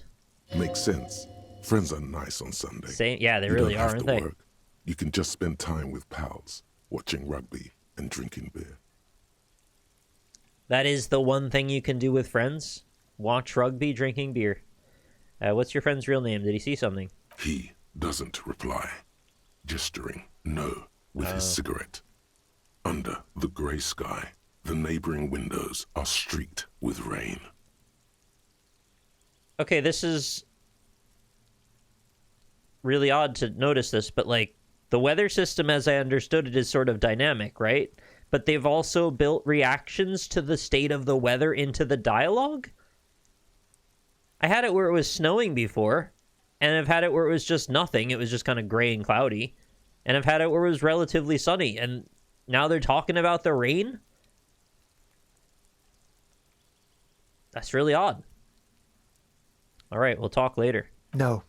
Makes sense. Friends are nice on Sunday. Yeah, they you really don't are, have aren't to they? work. You can just spend time with pals, watching rugby and drinking beer. That is the one thing you can do with friends. Watch rugby, drinking beer. What's your friend's real name? Did he see something? He doesn't reply, gesturing no with his cigarette. Under the grey sky, the neighboring windows are streaked with rain. Okay, this is really odd to notice this, but like the weather system, as I understood it, is sort of dynamic, right? But they've also built reactions to the state of the weather into the dialogue. I had it where it was snowing before, and I've had it where it was just nothing. It was just kind of gray and cloudy. And I've had it where it was relatively sunny, and now they're talking about the rain? That's really odd. All right, we'll talk later. No.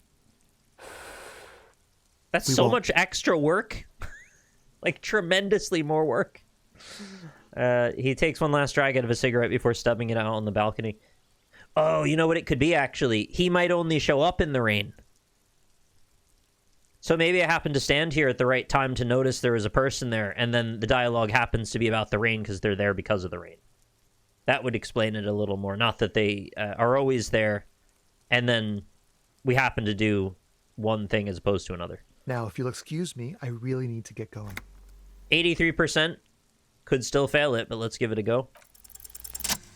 That's We so won't. much extra work. Like, tremendously more work. He takes one last drag out of a cigarette before stubbing it out on the balcony. Oh, you know what it could be, actually? He might only show up in the rain. So maybe I happened to stand here at the right time to notice there was a person there, and then the dialogue happens to be about the rain because they're there because of the rain. That would explain it a little more. Not that they are always there, and then we happen to do one thing as opposed to another. Now, if you'll excuse me, I really need to get going. 83%. Could still fail it, but let's give it a go.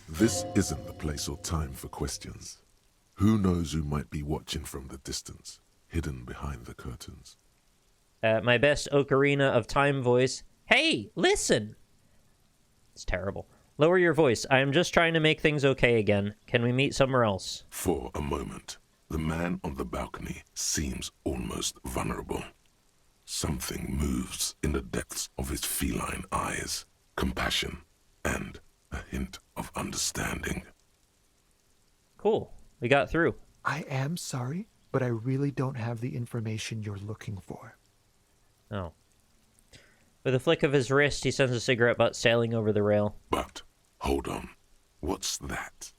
This isn't the place or time for questions. Who knows who might be watching from the distance, hidden behind the curtains? My best Ocarina of Time voice. Hey, listen! It's terrible. Lower your voice. I am just trying to make things okay again. Can we meet somewhere else? For a moment, the man on the balcony seems almost vulnerable. Something moves in the depths of his feline eyes. Compassion and a hint of understanding. Cool. We got through. I am sorry, but I really don't have the information you're looking for. Oh. With a flick of his wrist, he sends a cigarette butt sailing over the rail. But, hold on. What's that?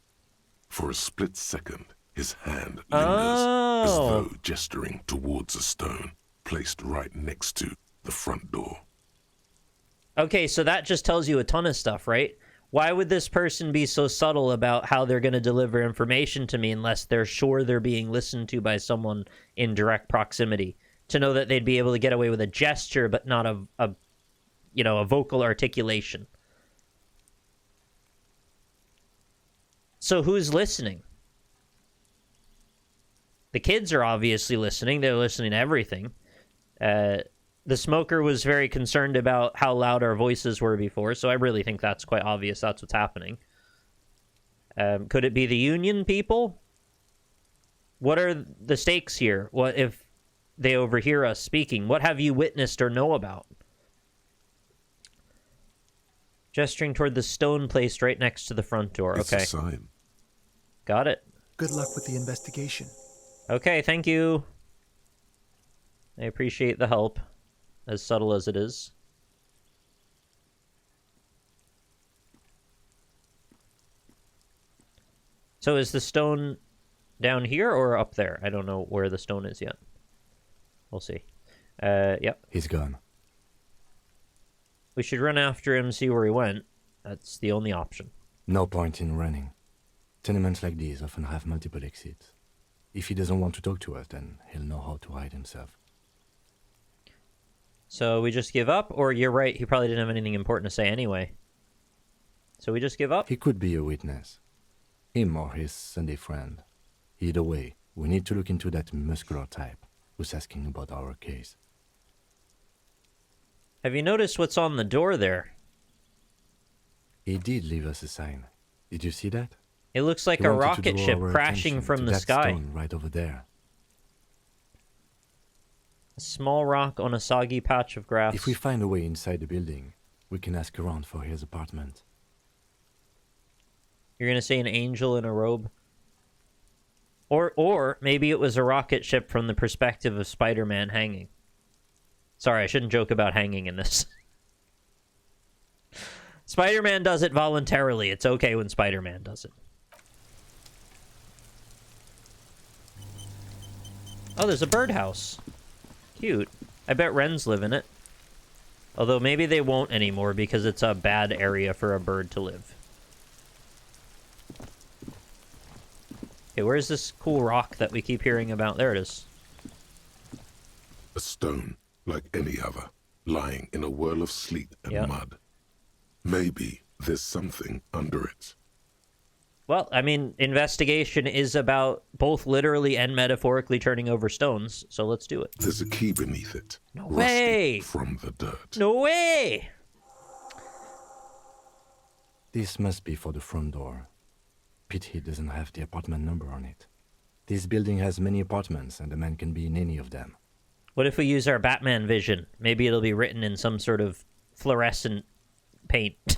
For a split second, his hand lingers as though gesturing towards a stone placed right next to the front door. Okay, so that just tells you a ton of stuff, right? Why would this person be so subtle about how they're going to deliver information to me unless they're sure they're being listened to by someone in direct proximity? To know that they'd be able to get away with a gesture, but not a vocal articulation. So who's listening? The kids are obviously listening. They're listening to everything. The smoker was very concerned about how loud our voices were before, so I really think that's quite obvious. That's what's happening. Could it be the union people? What are the stakes here? What if they overhear us speaking? What have you witnessed or know about? Gesturing toward the stone placed right next to the front door. It's Okay. a sign. Got it. Good luck with the investigation. Okay, thank you. I appreciate the help, as subtle as it is. So is the stone down here or up there? I don't know where the stone is yet. We'll see. Yep. He's gone. We should run after him, see where he went. That's the only option. No point in running. Tenements like these often have multiple exits. If he doesn't want to talk to us, then he'll know how to hide himself. So we just give up? Or you're right, he probably didn't have anything important to say anyway. So we just give up? He could be a witness. Him or his Sunday friend. Either way, we need to look into that muscular type who's asking about our case. Have you noticed what's on the door there? He did leave us a sign. Did you see that? It looks like He a wanted to rocket draw ship our crashing attention from to the that sky. stone right over there. A small rock on a soggy patch of grass. If we find a way inside the building, we can ask around for his apartment. You're going to say an angel in a robe? Or maybe it was a rocket ship from the perspective of Spider-Man hanging. Sorry, I shouldn't joke about hanging in this. Spider-Man does it voluntarily. It's okay when Spider-Man does it. Oh, there's a birdhouse. Cute. I bet wrens live in it. Although maybe they won't anymore because it's a bad area for a bird to live. Okay, where's this cool rock that we keep hearing about? There it is. A stone, like any other, lying in a whirl of sleet and mud. Maybe there's something under it. Well, I mean, investigation is about both literally and metaphorically turning over stones, so let's do it. There's a key beneath it. No rusty way! From the dirt. No way! This must be for the front door. Pity it doesn't have the apartment number on it. This building has many apartments, and the man can be in any of them. What if we use our Batman vision? Maybe it'll be written in some sort of fluorescent paint.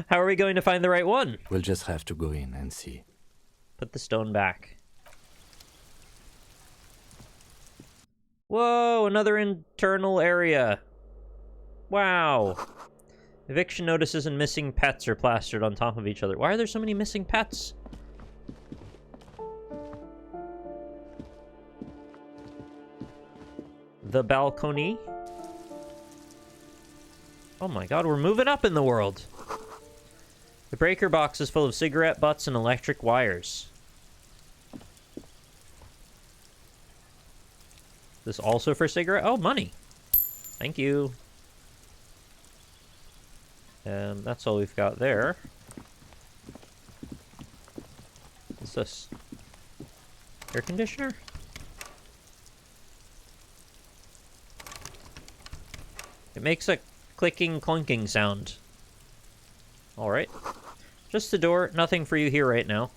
How are we going to find the right one? We'll just have to go in and see. Put the stone back. Whoa, another internal area. Wow. Eviction notices and missing pets are plastered on top of each other. Why are there so many missing pets? The balcony. Oh my god, we're moving up in the world. The breaker box is full of cigarette butts and electric wires. This also for cigarette? Oh, money. Thank you. That's all we've got there. What's this? Air conditioner? It makes a clicking, clunking sound. Alright. Just the door. Nothing for you here right now.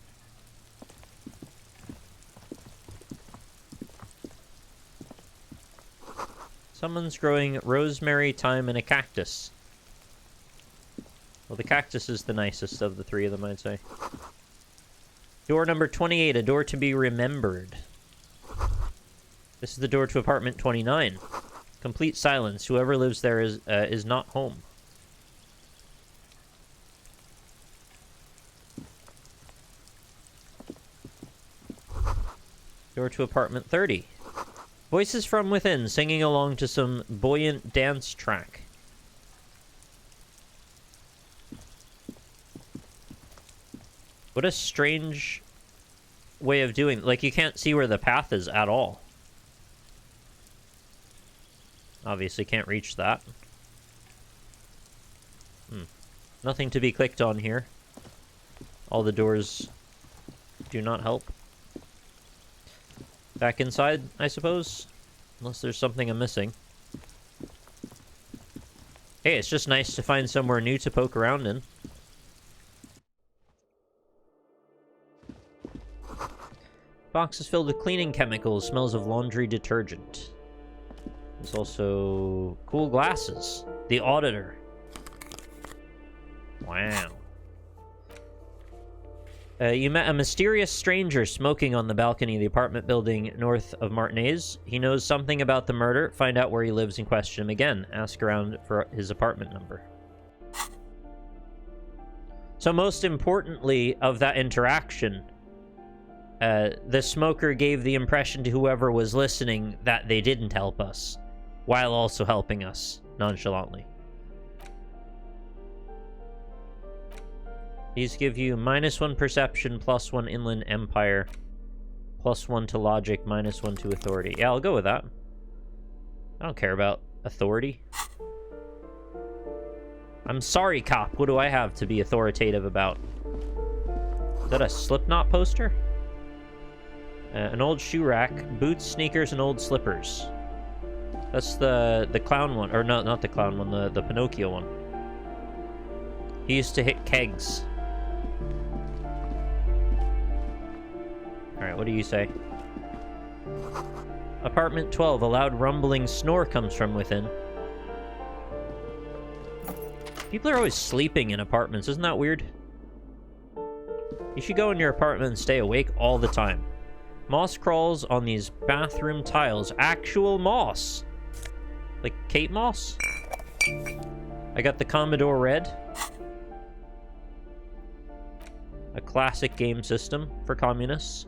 Someone's growing rosemary, thyme, and a cactus. Well, the cactus is the nicest of the three of them, I'd say. Door number 28, a door to be remembered. This is the door to apartment 29. Complete silence. Whoever lives there is not home. Door to apartment 30. Voices from within, singing along to some buoyant dance track. What a strange way of doing... Like, you can't see where the path is at all. Obviously can't reach that. Nothing to be clicked on here. All the doors do not help. Back inside, I suppose? Unless there's something I'm missing. Hey, it's just nice to find somewhere new to poke around in. Box is filled with cleaning chemicals, smells of laundry detergent. There's also cool glasses. The Auditor. Wow. You met a mysterious stranger smoking on the balcony of the apartment building north of Martinez. He knows something about the murder. Find out where he lives and question him again. Ask around for his apartment number. So most importantly of that interaction, the smoker gave the impression to whoever was listening that they didn't help us, while also helping us nonchalantly. These give you -1 perception, +1 inland empire, +1 to logic, -1 to authority. Yeah, I'll go with that. I don't care about authority. I'm sorry, cop. What do I have to be authoritative about? Is that a Slipknot poster? An old shoe rack, boots, sneakers, and old slippers. That's the clown one. Or no, not the clown one, the Pinocchio one. He used to hit kegs. Alright, what do you say? Apartment 12, a loud rumbling snore comes from within. People are always sleeping in apartments, isn't that weird? You should go in your apartment and stay awake all the time. Moss crawls on these bathroom tiles. Actual moss! Like Kate Moss? I got the Commodore Red. A classic game system for communists.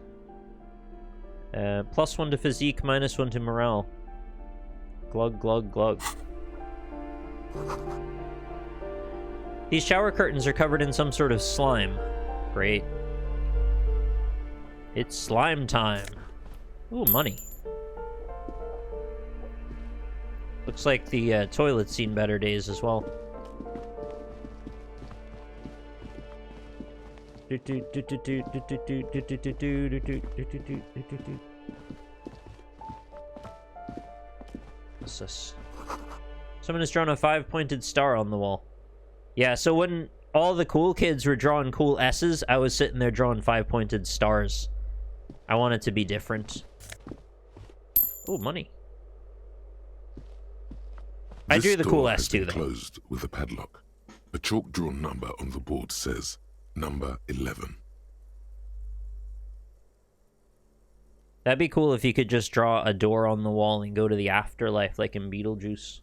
+1 to physique, -1 to morale. Glug, glug, glug. These shower curtains are covered in some sort of slime. Great. It's slime time. Ooh, money. Looks like the toilet's seen better days as well. What's this? Someone has drawn a 5-pointed star on the wall. Yeah, so when all the cool kids were drawing cool S's, I was sitting there drawing 5-pointed stars. I want it to be different. Oh, money. I drew the cool S too, though. Closed with a padlock. A chalk-drawn number on the board says number 11. That'd be cool if you could just draw a door on the wall and go to the afterlife like in Beetlejuice.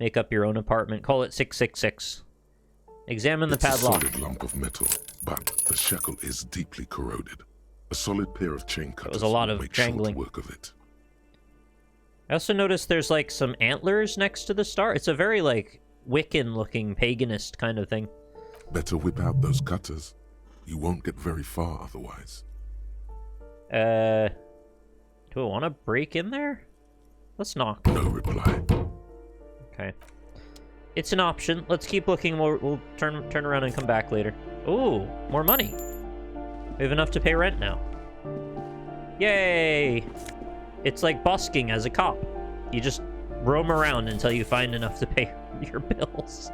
Make up your own apartment. Call it 666. Examine the padlock. It's a solid lump of metal, but the shackle is deeply corroded. A solid pair of chain cutters. It was a lot of jangling. Work of it. I also noticed there's like some antlers next to the star. It's a very like Wiccan-looking paganist kind of thing. Better whip out those cutters. You won't get very far otherwise. Do I want to break in there? Let's knock. No reply. Okay. It's an option. Let's keep looking. We'll turn around and come back later. Ooh, more money. We have enough to pay rent now. Yay! It's like busking as a cop. You just roam around until you find enough to pay your bills.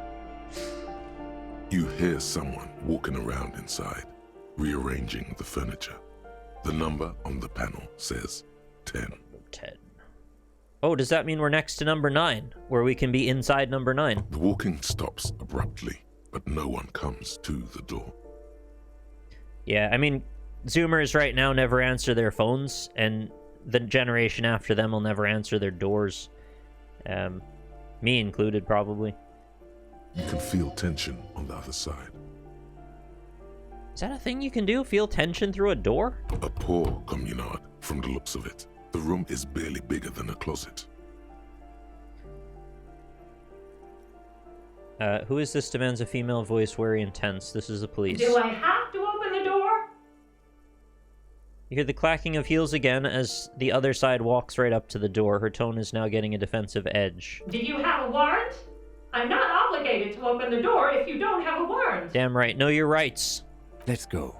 You hear someone walking around inside, rearranging the furniture. The number on the panel says 10. 10. Oh, does that mean we're next to number 9, where we can be inside number 9? The walking stops abruptly, but no one comes to the door. Yeah, I mean, Zoomers right now never answer their phones, and the generation after them will never answer their doors. Me included, probably. You can feel tension on the other side. Is that a thing you can do? Feel tension through a door? A poor communard, from the looks of it. The room is barely bigger than a closet. Who is this? Demands a female voice, wary and tense. This is the police. Do I have to open the door? You hear the clacking of heels again as the other side walks right up to the door. Her tone is now getting a defensive edge. Do you have a warrant? I'm not obligated to open the door if you don't have a warrant. Damn right. Know your rights. Let's go.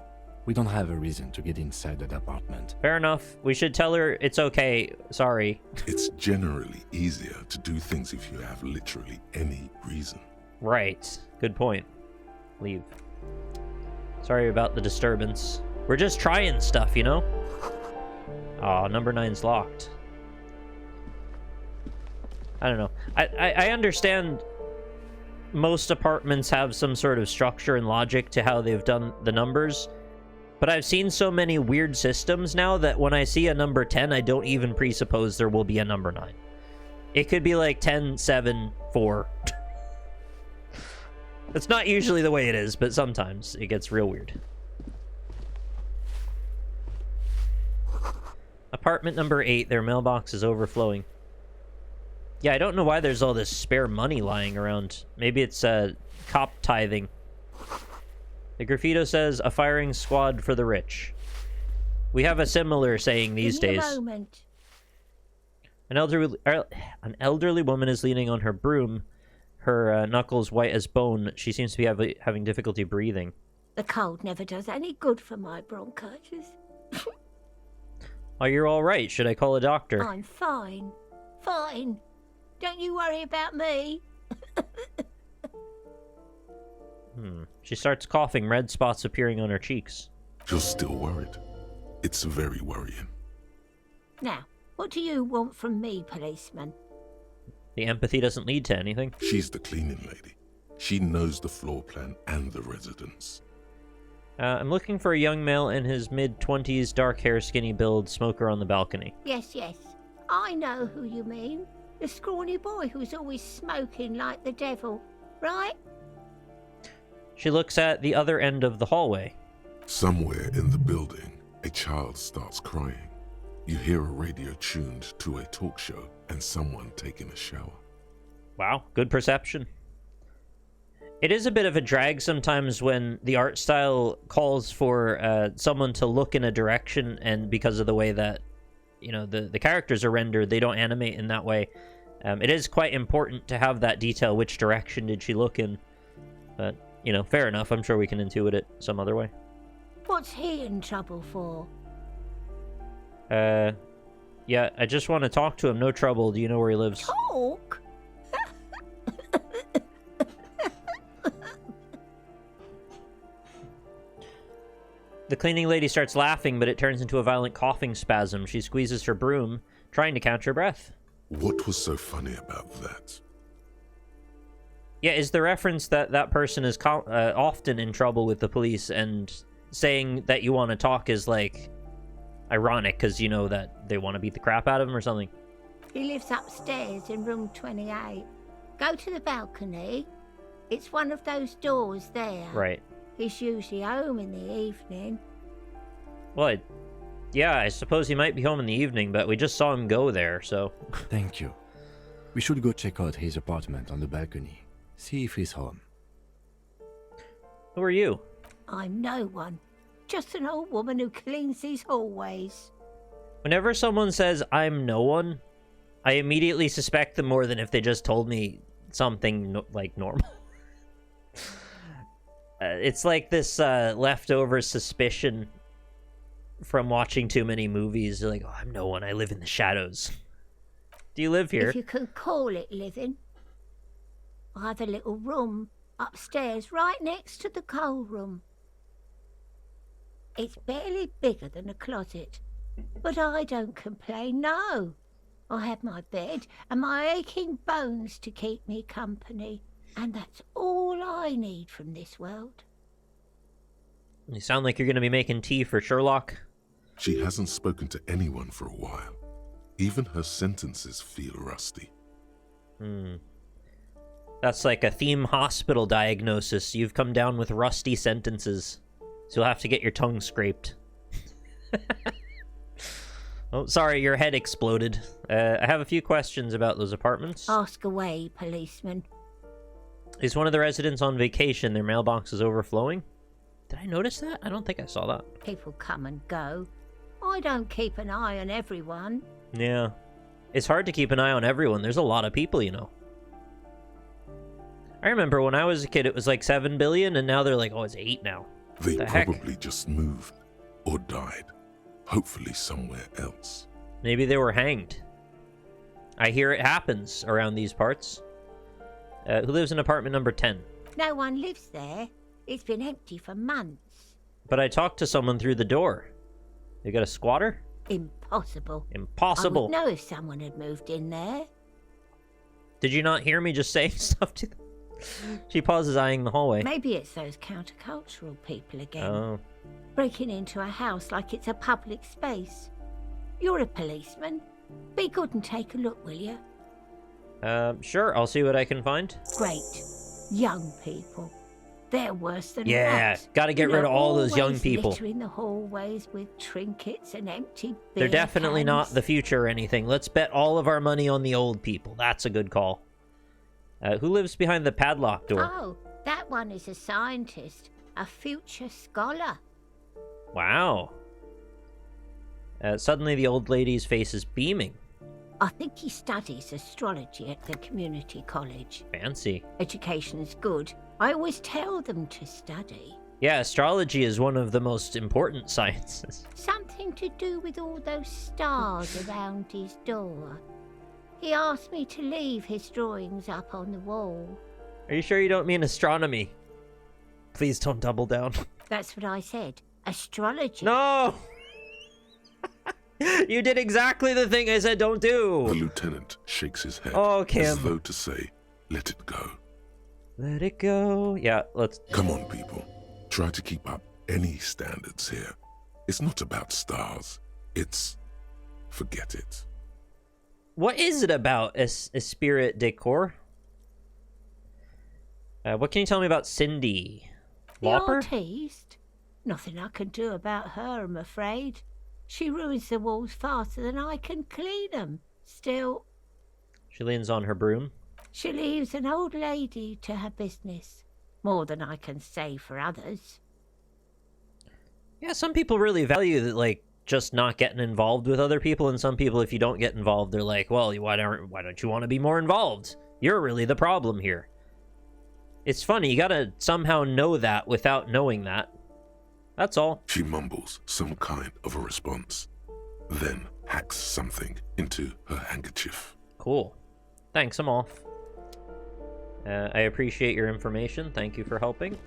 We don't have a reason to get inside that apartment. Fair enough. We should tell her it's okay. Sorry. It's generally easier to do things if you have literally any reason. Right. Good point. Leave. Sorry about the disturbance. We're just trying stuff, you know? Aw, number 9's locked. I don't know. I understand most apartments have some sort of structure and logic to how they've done the numbers, but I've seen so many weird systems now that when I see a number 10, I don't even presuppose there will be a number 9. It could be like 10, 7, 4. That's not usually the way it is, but sometimes it gets real weird. Apartment number 8, their mailbox is overflowing. Yeah, I don't know why there's all this spare money lying around. Maybe it's cop tithing. The graffito says, a firing squad for the rich. We have a similar saying these days. Give me a moment. An elderly woman is leaning on her broom, her knuckles white as bone. She seems to be having difficulty breathing. The cold never does any good for my bronchitis. Oh, you're all right. Should I call a doctor? I'm fine. Fine. Don't you worry about me. She starts coughing, red spots appearing on her cheeks. You're still worried. It's very worrying. Now, what do you want from me, policeman? The empathy doesn't lead to anything. She's the cleaning lady. She knows the floor plan and the residence. I'm looking for a young male in his mid-20s, dark hair, skinny build, smoker on the balcony. Yes, yes. I know who you mean. The scrawny boy who's always smoking like the devil, right? She looks at the other end of the hallway. Somewhere in the building, a child starts crying. You hear a radio tuned to a talk show and someone taking a shower. Wow, good perception. It is a bit of a drag sometimes when the art style calls for someone to look in a direction, and because of the way that, you know, the characters are rendered, they don't animate in that way. It is quite important to have that detail. Which direction did she look in? But, you know, fair enough. I'm sure we can intuit it some other way. What's he in trouble for? Yeah, I just want to talk to him. No trouble. Do you know where he lives? Talk? The cleaning lady starts laughing, but it turns into a violent coughing spasm. She squeezes her broom, trying to catch her breath. What was so funny about that? Yeah, is the reference that that person is often in trouble with the police, and saying that you want to talk is, like, ironic because you know that they want to beat the crap out of him or something? He lives upstairs in room 28. Go to the balcony. It's one of those doors there. Right. He's usually home in the evening. Well, yeah, I suppose he might be home in the evening, but we just saw him go there, so... Thank you. We should go check out his apartment on the balcony. See if he's home. Who are you? I'm no one. Just an old woman who cleans these hallways. Whenever someone says, I'm no one, I immediately suspect them more than if they just told me something, like, normal. It's like this leftover suspicion from watching too many movies. You're like, oh, I'm no one. I live in the shadows. Do you live here? If you can call it living. I have a little room upstairs right next to the coal room. It's barely bigger than a closet, but I don't complain, no. I have my bed and my aching bones to keep me company, and that's all I need from this world. You sound like you're going to be making tea for Sherlock. She hasn't spoken to anyone for a while. Even her sentences feel rusty. That's like a theme hospital diagnosis. You've come down with rusty sentences. So you'll have to get your tongue scraped. Oh, sorry, your head exploded. I have a few questions about those apartments. Ask away, policeman. Is one of the residents on vacation? Their mailbox is overflowing? Did I notice that? I don't think I saw that. People come and go. I don't keep an eye on everyone. Yeah. It's hard to keep an eye on everyone. There's a lot of people, you know. I remember when I was a kid, it was like 7 billion, and now they're like, oh, it's 8 now. They the heck? probably just moved or died. Hopefully somewhere else. Maybe they were hanged. I hear it happens around these parts. Who lives in apartment number 10? No one lives there. It's been empty for months. But I talked to someone through the door. You got a squatter? Impossible. Impossible. I would know if someone had moved in there. Did you not hear me just saying stuff to them? She pauses, eyeing the hallway. Maybe it's those countercultural people again. Oh. Breaking into a house like it's a public space. You're a policeman. Be good and take a look, will you? Sure. I'll see what I can find. Great. Young people. They're worse than Yeah, rats. gotta get rid of all those young people. Littering the hallways with trinkets and empty beer They're definitely cans. not the future or anything. Let's bet all of our money on the old people. That's a good call. Who lives behind the padlock door? Oh, that one is a scientist. A future scholar. Wow. Suddenly the old lady's face is beaming. I think he studies astrology at the community college. Fancy. Education's good. I always tell them to study. Yeah, astrology is one of the most important sciences. Something to do with all those stars around his door. He asked me to leave his drawings up on the wall. Are you sure you don't mean astronomy? Please don't double down. That's what I said. Astrology. No! You did exactly the thing I said don't do. The lieutenant shakes his head Kim. as though to say, let it go. Let it go. Yeah, let's... Come on, people. Try to keep up any standards here. It's not about stars. It's... forget it. What is it about Esprit de Corps? What can you tell me about Cindy? The Lauper? artiste? Nothing I can do about her, I'm afraid. She ruins the walls faster than I can clean them. Still, She leans on her broom. she leaves an old lady to her business. More than I can say for others. Yeah, some people really value that, like, just not getting involved with other people, and some people, if you don't get involved, they're like, well, why don't you want to be more involved? You're really the problem here. It's funny, you gotta somehow know that without knowing that. That's all. She mumbles some kind of a response, then hacks something into her handkerchief. Cool. Thanks, I'm off. I appreciate your information. Thank you for helping.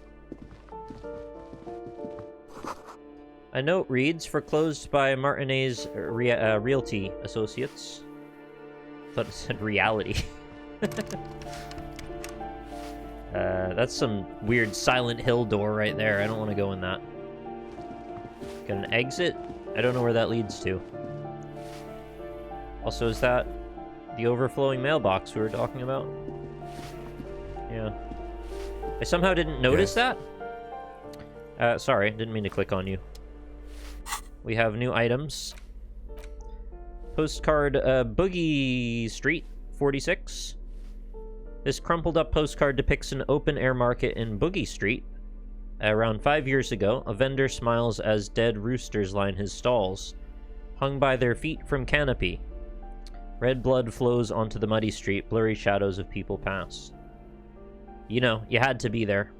A note reads, foreclosed by Martinez Realty Associates. I thought it said reality. That's some weird Silent Hill door right there. I don't want to go in that. Got an exit? I don't know where that leads to. Also, is that the overflowing mailbox we were talking about? Yeah. I somehow didn't notice that. Sorry, didn't mean to click on you. We have new items. Postcard, Boogie Street, 46. This crumpled up postcard depicts an open-air market in Boogie Street. Around 5 years ago, a vendor smiles as dead roosters line his stalls, hung by their feet from canopy. Red blood flows onto the muddy street, blurry shadows of people pass. You know, you had to be there.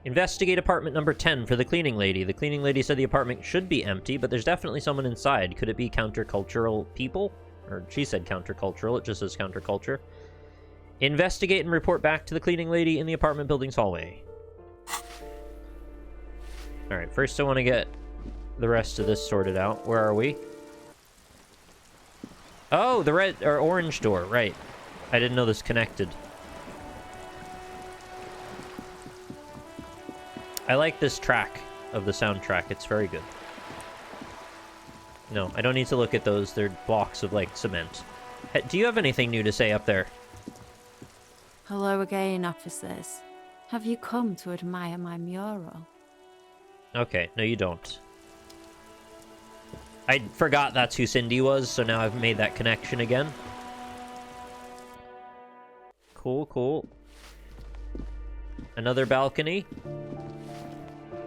Investigate apartment number 10 for the cleaning lady. The cleaning lady said the apartment should be empty, but there's definitely someone inside. Could it be countercultural people? Or she said countercultural, it just says counterculture. Investigate and report back to the cleaning lady in the apartment building's hallway. Alright, first I want to get the rest of this sorted out. Where are we? Oh, the red or orange door, right. I didn't know this connected. I like this track of the soundtrack. It's very good. No, I don't need to look at those. They're blocks of, like, cement. Hey, do you have anything new to say up there? Hello again, officers. Have you come to admire my mural? Okay, no you don't. I forgot that's who Cindy was, so now I've made that connection again. Cool, cool. Another balcony.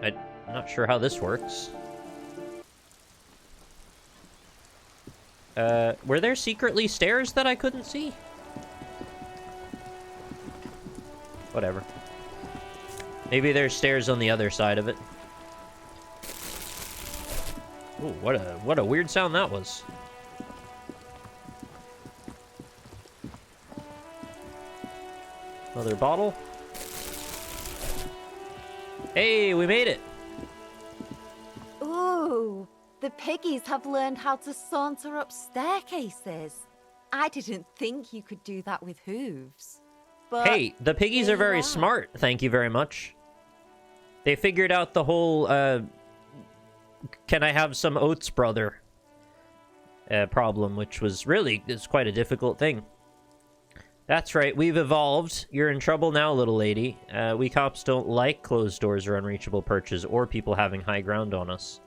I'm not sure how this works. Were there secretly stairs that I couldn't see? Whatever. Maybe there's stairs on the other side of it. Ooh, what a weird sound that was. Another bottle. Hey, we made it! Ooh, the piggies have learned how to saunter up staircases. I didn't think you could do that with hooves. But hey, the piggies are very smart, thank you very much. They figured out the whole, can I have some oats, brother? Problem, which was really, it's quite a difficult thing. That's right, we've evolved. You're in trouble now, little lady. We cops don't like closed doors or unreachable perches or people having high ground on us.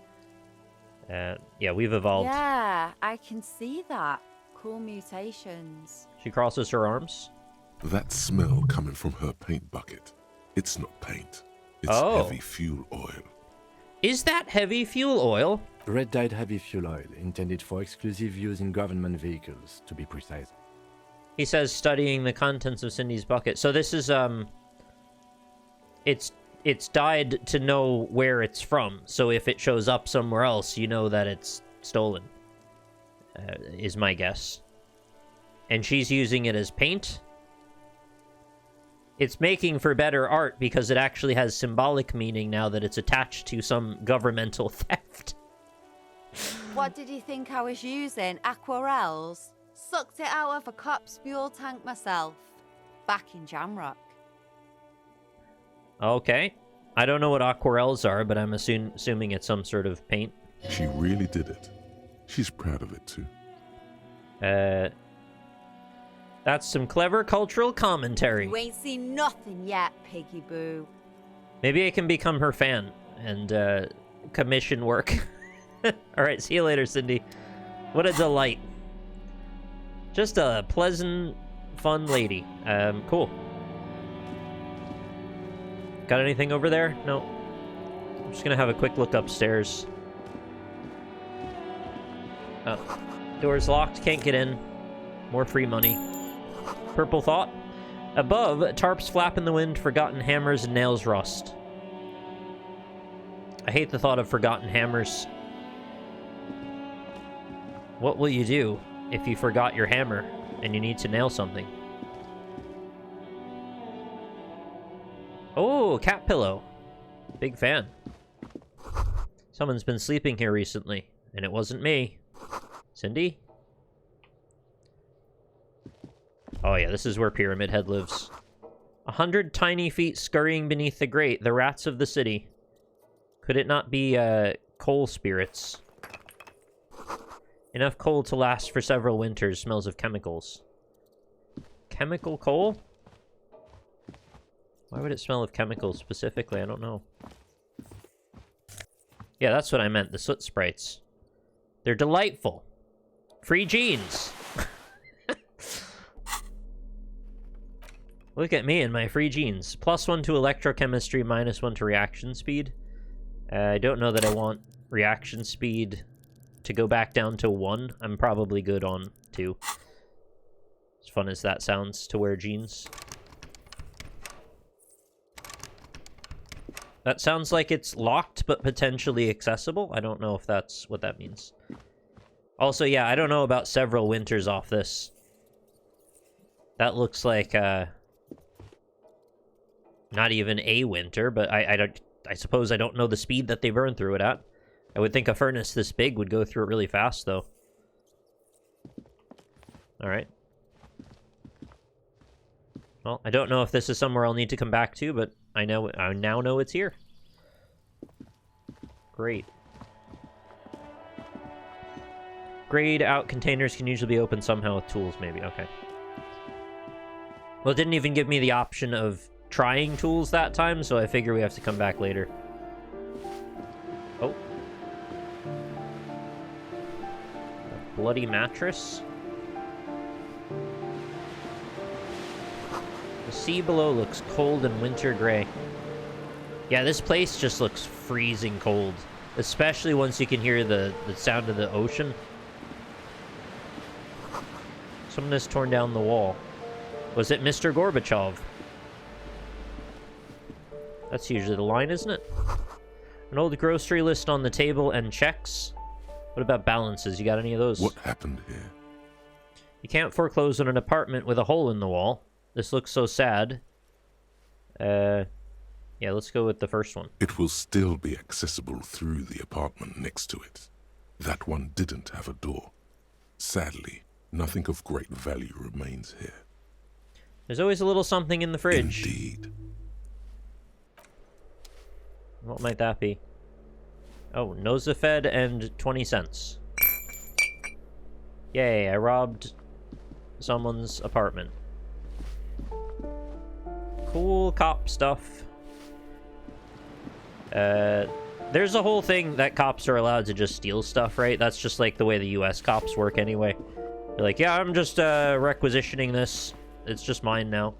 Yeah, we've evolved. Yeah, I can see that. Cool mutations. She crosses her arms. That smell coming from her paint bucket. It's not paint. It's heavy fuel oil. Is that heavy fuel oil? Red-dyed heavy fuel oil, intended for exclusive use in government vehicles, to be precise. He says studying the contents of Cindy's bucket. So this is, it's dyed to know where it's from. So if it shows up somewhere else, you know that it's stolen. Is my guess. And she's using it as paint? It's making for better art because it actually has symbolic meaning now that it's attached to some governmental theft. What did you think I was using? Aquarels? Sucked it out of a cop's fuel tank myself. Back in Jamrock. Okay. I don't know what aquarels are, but I'm assuming it's some sort of paint. She really did it. She's proud of it, too. That's some clever cultural commentary. You ain't seen nothing yet, Piggy Boo. Maybe I can become her fan and commission work. Alright, see you later, Cindy. What a delight. Just a pleasant, fun lady. Cool. Got anything over there? No. I'm just gonna have a quick look upstairs. Oh. Door's locked, can't get in. More free money. Purple thought. Above, tarps flap in the wind, forgotten hammers and nails rust. I hate the thought of forgotten hammers. What will you do if you forgot your hammer and you need to nail something? Oh, cat pillow. Big fan. Someone's been sleeping here recently, and it wasn't me. Cindy? Oh yeah, this is where Pyramid Head lives. 100 tiny feet scurrying beneath the grate, the rats of the city. Could it not be, coal spirits? Enough coal to last for several winters, smells of chemicals. Chemical coal? Why would it smell of chemicals specifically? I don't know. Yeah, that's what I meant, the soot sprites. They're delightful. Free jeans! Look at me and my free jeans. +1 to electrochemistry, -1 to reaction speed. I don't know that I want reaction speed to go back down to 1. I'm probably good on 2. As fun as that sounds to wear jeans. That sounds like it's locked, but potentially accessible. I don't know if that's what that means. Also, yeah, I don't know about several winters off this. That looks like, not even a winter, but I suppose I don't know the speed that they burn through it at. I would think a furnace this big would go through it really fast, though. Alright. Well, I don't know if this is somewhere I'll need to come back to, but I now know it's here. Great. Grayed out containers can usually be opened somehow with tools, maybe. Okay. Well, it didn't even give me the option of trying tools that time, so I figure we have to come back later. Oh. A bloody mattress. The sea below looks cold and winter gray. Yeah, this place just looks freezing cold. Especially once you can hear the sound of the ocean. Someone has torn down the wall. Was it Mr. Gorbachev? That's usually the line, isn't it? An old grocery list on the table and checks. What about balances? You got any of those? What happened here? You can't foreclose on an apartment with a hole in the wall. This looks so sad. Yeah, let's go with the first one. It will still be accessible through the apartment next to it. That one didn't have a door. Sadly, nothing of great value remains here. There's always a little something in the fridge. Indeed. What might that be? Oh, Nosafed and 20 cents. Yay, I robbed someone's apartment. Cool cop stuff. There's a whole thing that cops are allowed to just steal stuff, right? That's just like the way the US cops work anyway. They're like, yeah, I'm just requisitioning this. It's just mine now.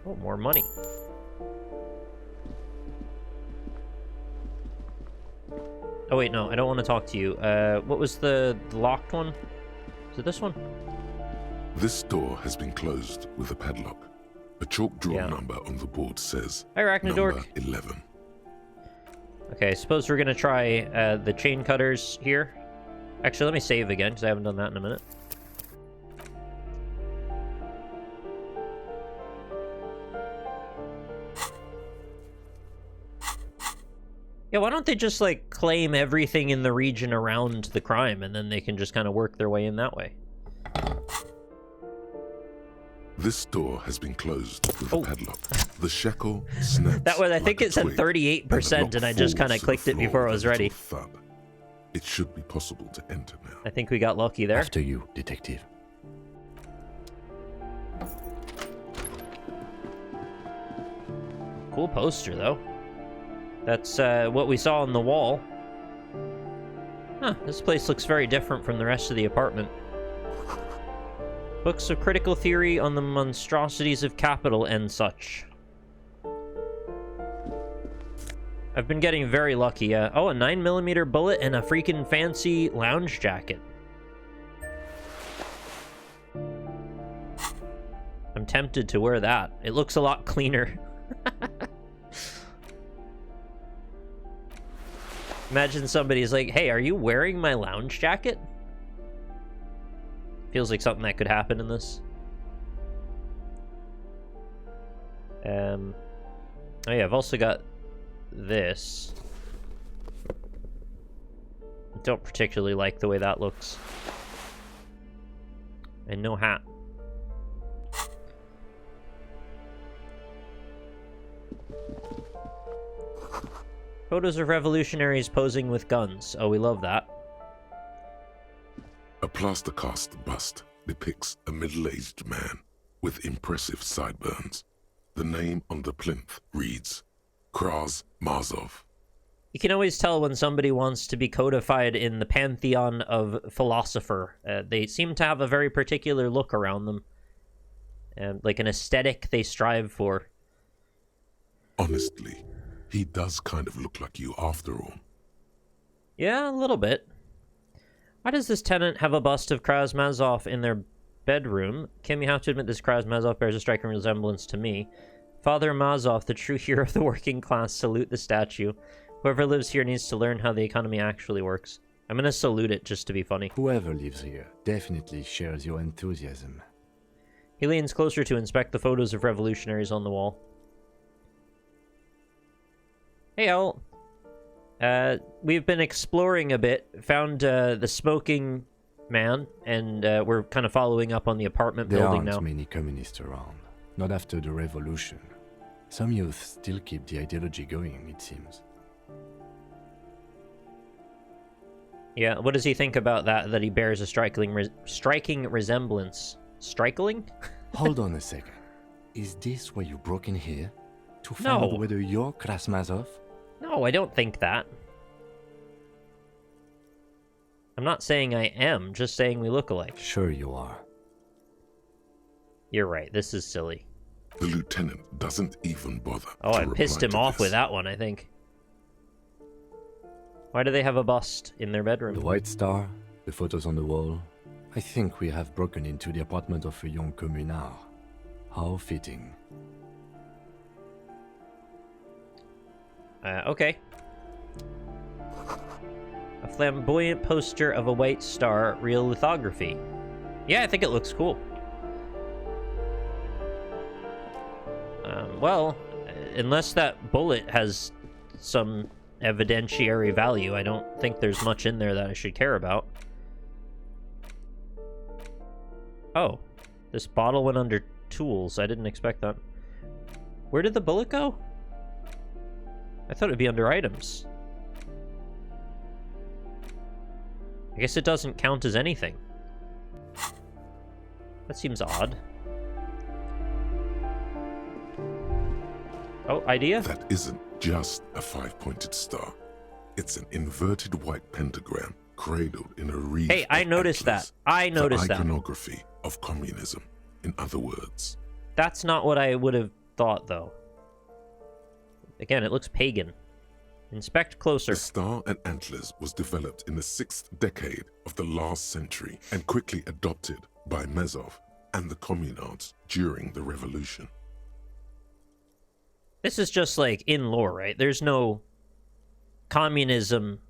Oh, more money. Oh wait, no, I don't want to talk to you. What was the locked one? Is it this one? This door has been closed with a padlock. A chalk-drawn number on the board says Hi, Arachnidork. number 11. Okay, I suppose we're gonna try the chain cutters here. Actually, let me save again, because I haven't done that in a minute. Yeah, why don't they just, like, claim everything in the region around the crime, and then they can just kind of work their way in that way? This door has been closed with a padlock. The shackle snaps. That was, I think like it said 38%, and I just kind of clicked it before I was ready. Thud. It should be possible to enter now. I think we got lucky there. After you, detective. Cool poster, though. That's what we saw on the wall. Huh, this place looks very different from the rest of the apartment. Books of critical theory on the monstrosities of capital and such. I've been getting very lucky. Oh, a 9mm bullet and a freaking fancy lounge jacket. I'm tempted to wear that. It looks a lot cleaner. Imagine somebody's like, hey, are you wearing my lounge jacket? Feels like something that could happen in this. Oh yeah, I've also got this. I don't particularly like the way that looks. And no hat. Photos of revolutionaries posing with guns. Oh, we love that. A plaster cast bust depicts a middle-aged man with impressive sideburns. The name on the plinth reads Kraz Mazov. You can always tell when somebody wants to be codified in the pantheon of philosopher. They seem to have a very particular look around them. Like an aesthetic they strive for. Honestly, he does kind of look like you after all. Yeah, a little bit. Why does this tenant have a bust of Kraz Mazov in their bedroom? Kim, you have to admit this Kraz Mazov bears a striking resemblance to me. Father Mazov, the true hero of the working class, salute the statue. Whoever lives here needs to learn how the economy actually works. I'm gonna salute it just to be funny. Whoever lives here definitely shares your enthusiasm. He leans closer to inspect the photos of revolutionaries on the wall. Hey, Al. We've been exploring a bit, found the smoking man, and we're kind of following up on the apartment building now. There aren't many communists around, not after the revolution. Some youth still keep the ideology going, it seems. Yeah, what does he think about that he bears a striking resemblance? Striking? Hold on a second. Is this why you broke in here? To find out whether you're Kraz Mazov? No, I don't think that. I'm not saying I am, just saying we look alike. Sure you are. You're right, this is silly. The lieutenant doesn't even bother. Oh, I pissed him off with that one, I think. Why do they have a bust in their bedroom? The White Star, the photos on the wall. I think we have broken into the apartment of a young communard. How fitting. Okay. A flamboyant poster of a White Star, real lithography. Yeah, I think it looks cool. Well, unless that bullet has some evidentiary value, I don't think there's much in there that I should care about. Oh, this bottle went under tools. I didn't expect that. Where did the bullet go? I thought it'd be under items. I guess it doesn't count as anything. That seems odd. Oh, idea? That isn't just a five-pointed star. It's an inverted white pentagram cradled in a wreath. Hey, I noticed that. I noticed that. Iconography of communism, in other words. That's not what I would have thought, though. Again, it looks pagan. Inspect closer. The star and antlers was developed in the 6th decade of the last century and quickly adopted by Mazov and the communards during the revolution. This is just like in lore, right? There's no communism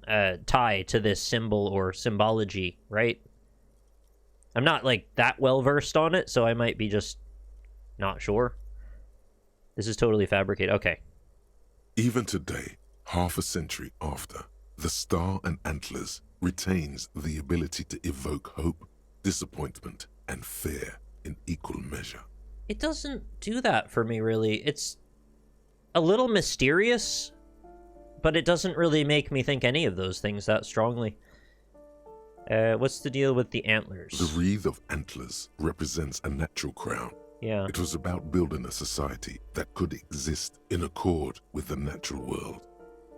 tie to this symbol or symbology, right? I'm not like that well versed on it, so I might be just not sure. This is totally fabricated. Okay. Even today, half a century after, the star and antlers retains the ability to evoke hope, disappointment, and fear in equal measure. It doesn't do that for me, really. It's a little mysterious, but it doesn't really make me think any of those things that strongly. What's the deal with the antlers? The wreath of antlers represents a natural crown, Yeah. It was about building a society that could exist in accord with the natural world,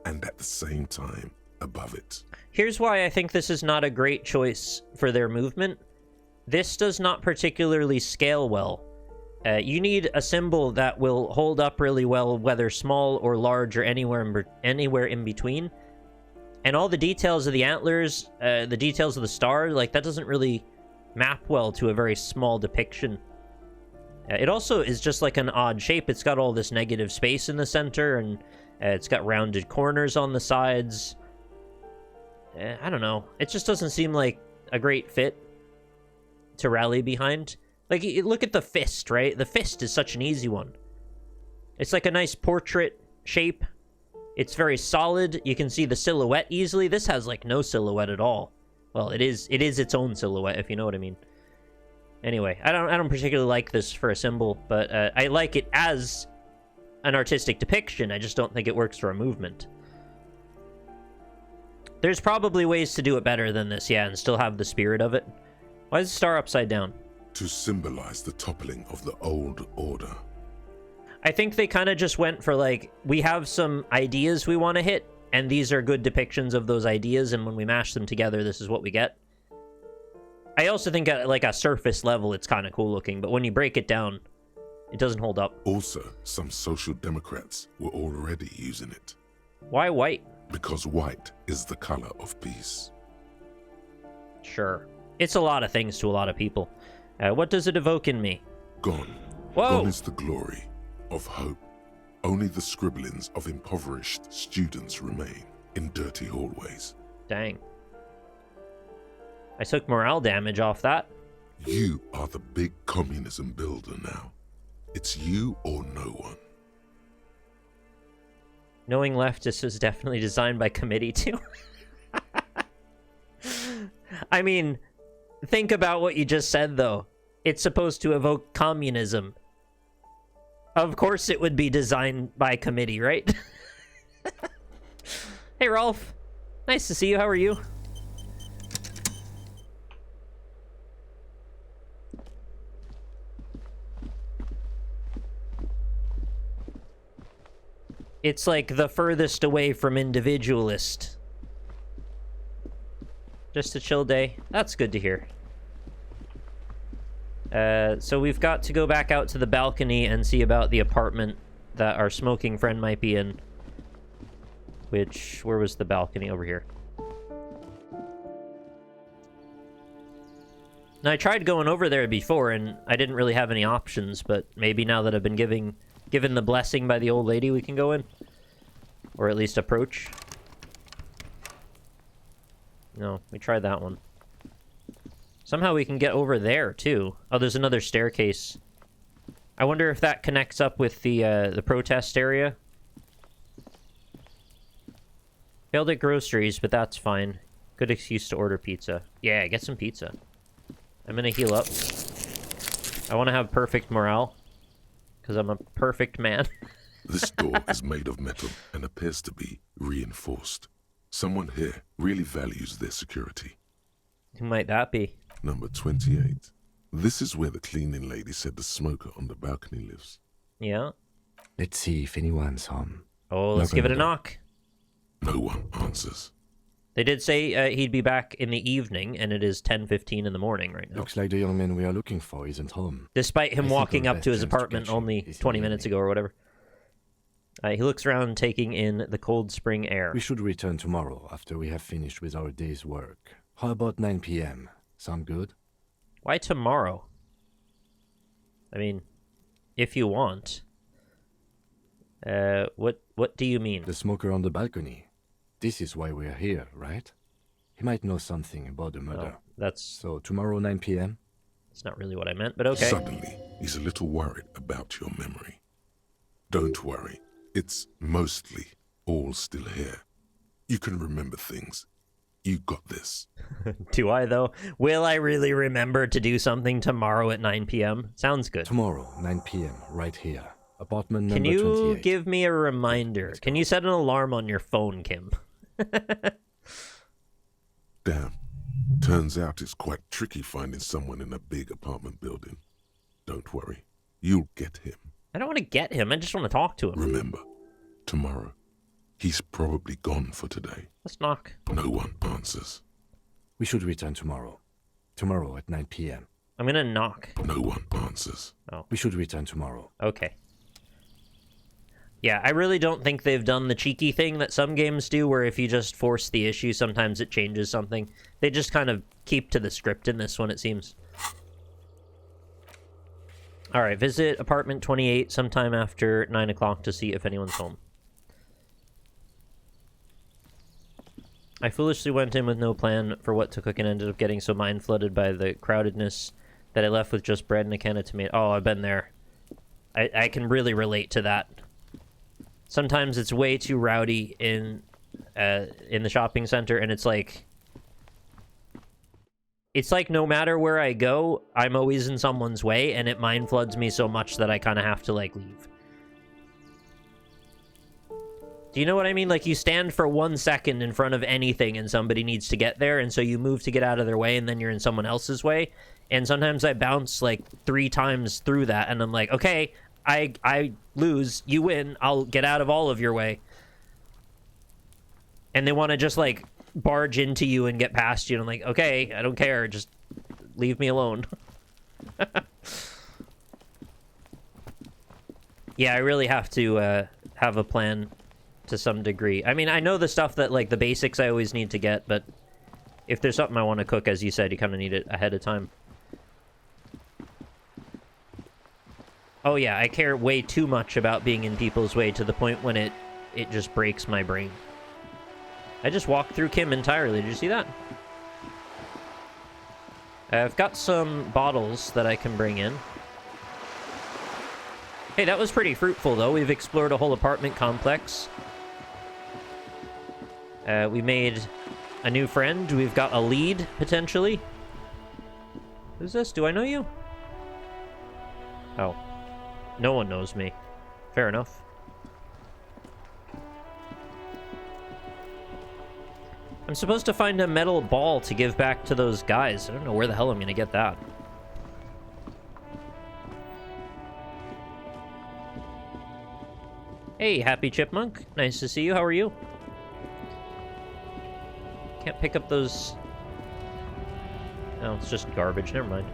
and at the same time above it. Here's why I think this is not a great choice for their movement. This does not particularly scale well. You need a symbol that will hold up really well, whether small or large or anywhere in between. And all the details of the antlers, the details of the star, like, that doesn't really map well to a very small depiction. It also is just like an odd shape. It's got all this negative space in the center, and it's got rounded corners on the sides. I don't know. It just doesn't seem like a great fit to rally behind. Like, look at the fist, right? The fist is such an easy one. It's like a nice portrait shape. It's very solid. You can see the silhouette easily. This has, like, no silhouette at all. Well, it is its own silhouette, if you know what I mean. Anyway, I don't particularly like this for a symbol, but I like it as an artistic depiction. I just don't think it works for a movement. There's probably ways to do it better than this, yeah, and still have the spirit of it. Why is the star upside down? To symbolize the toppling of the old order. I think they kind of just went for, like, we have some ideas we want to hit, and these are good depictions of those ideas, and when we mash them together, this is what we get. I also think at, like, a surface level, it's kind of cool looking, but when you break it down, it doesn't hold up. Also, some social democrats were already using it. Why white? Because white is the color of peace. Sure. It's a lot of things to a lot of people. What does it evoke in me? Gone. Whoa. Gone is the glory of hope. Only the scribblings of impoverished students remain in dirty hallways. Dang. I took morale damage off that. You are the big communism builder now. It's you or no one. Knowing leftists is definitely designed by committee too. I mean, think about what you just said, though. It's supposed to evoke communism. Of course it would be designed by committee, right? Hey, Rolf. Nice to see you. How are you? It's like the furthest away from individualist. Just a chill day. That's good to hear. So we've got to go back out to the balcony and see about the apartment that our smoking friend might be in. Where was the balcony? Over here. Now, I tried going over there before, and I didn't really have any options, but maybe now that I've been given the blessing by the old lady, we can go in. Or at least approach. No, we tried that one. Somehow we can get over there, too. Oh, there's another staircase. I wonder if that connects up with the protest area. Failed at groceries, but that's fine. Good excuse to order pizza. Yeah, get some pizza. I'm gonna heal up. I want to have perfect morale. Because I'm a perfect man. This door is made of metal and appears to be reinforced. Someone here really values their security. Who might that be? Number 28. This is where the cleaning lady said the smoker on the balcony lives. Yeah. Let's see if anyone's home. Oh, let's give it a knock. No one answers. They did say he'd be back in the evening, and it is 10:15 in the morning right now. Looks like the young man we are looking for isn't home. Despite him walking up to his apartment only 20 minutes ago or whatever. He looks around, taking in the cold spring air. We should return tomorrow after we have finished with our day's work. How about 9 p.m.? Sound good? Why tomorrow? I mean, if you want. What do you mean? The smoker on the balcony. This is why we're here, right? He might know something about the murder. That's... So tomorrow 9 p.m.? That's not really what I meant, but okay. Suddenly, he's a little worried about your memory. Don't worry. It's mostly all still here. You can remember things. You got this. Do I, though? Will I really remember to do something tomorrow at 9 p.m.? Sounds good. Tomorrow, 9 p.m., right here. Apartment number 28. Can you give me a reminder? Can you set an alarm on your phone, Kim? Damn. Turns out it's quite tricky finding someone in a big apartment building. Don't worry. You'll get him. I don't want to get him. I just want to talk to him. Remember, tomorrow, he's probably gone for today. Let's knock. No one answers. We should return tomorrow. Tomorrow at 9 p.m. I'm gonna knock. No one answers. Oh. We should return tomorrow. Okay. Yeah, I really don't think they've done the cheeky thing that some games do, where if you just force the issue, sometimes it changes something. They just kind of keep to the script in this one, it seems. Alright, visit apartment 28 sometime after 9 o'clock to see if anyone's home. I foolishly went in with no plan for what to cook and ended up getting so mind-flooded by the crowdedness that I left with just bread and a can of tomato. Oh, I've been there. I can really relate to that. Sometimes it's way too rowdy in the shopping center, and it's like no matter where I go, I'm always in someone's way, and it mind floods me so much that I kind of have to, like, leave. Do you know what I mean? Like, you stand for 1 second in front of anything, and somebody needs to get there, and so you move to get out of their way, and then you're in someone else's way. And sometimes I bounce, like, 3 times through that, and I'm like, okay, I lose, you win, I'll get out of all of your way. And they want to just, like, barge into you and get past you, and I'm like, okay, I don't care, just leave me alone. Yeah, I really have to have a plan to some degree. I mean, I know the stuff that, like, the basics I always need to get, but if there's something I want to cook, as you said, you kind of need it ahead of time. Oh yeah, I care way too much about being in people's way to the point when it just breaks my brain. I just walked through Kim entirely. Did you see that? I've got some bottles that I can bring in. Hey, that was pretty fruitful, though. We've explored a whole apartment complex. We made a new friend. We've got a lead, potentially. Who's this? Do I know you? Oh. No one knows me. Fair enough. I'm supposed to find a metal ball to give back to those guys. I don't know where the hell I'm gonna get that. Hey, Happy Chipmunk. Nice to see you. How are you? Can't pick up those... Oh, it's just garbage. Never mind.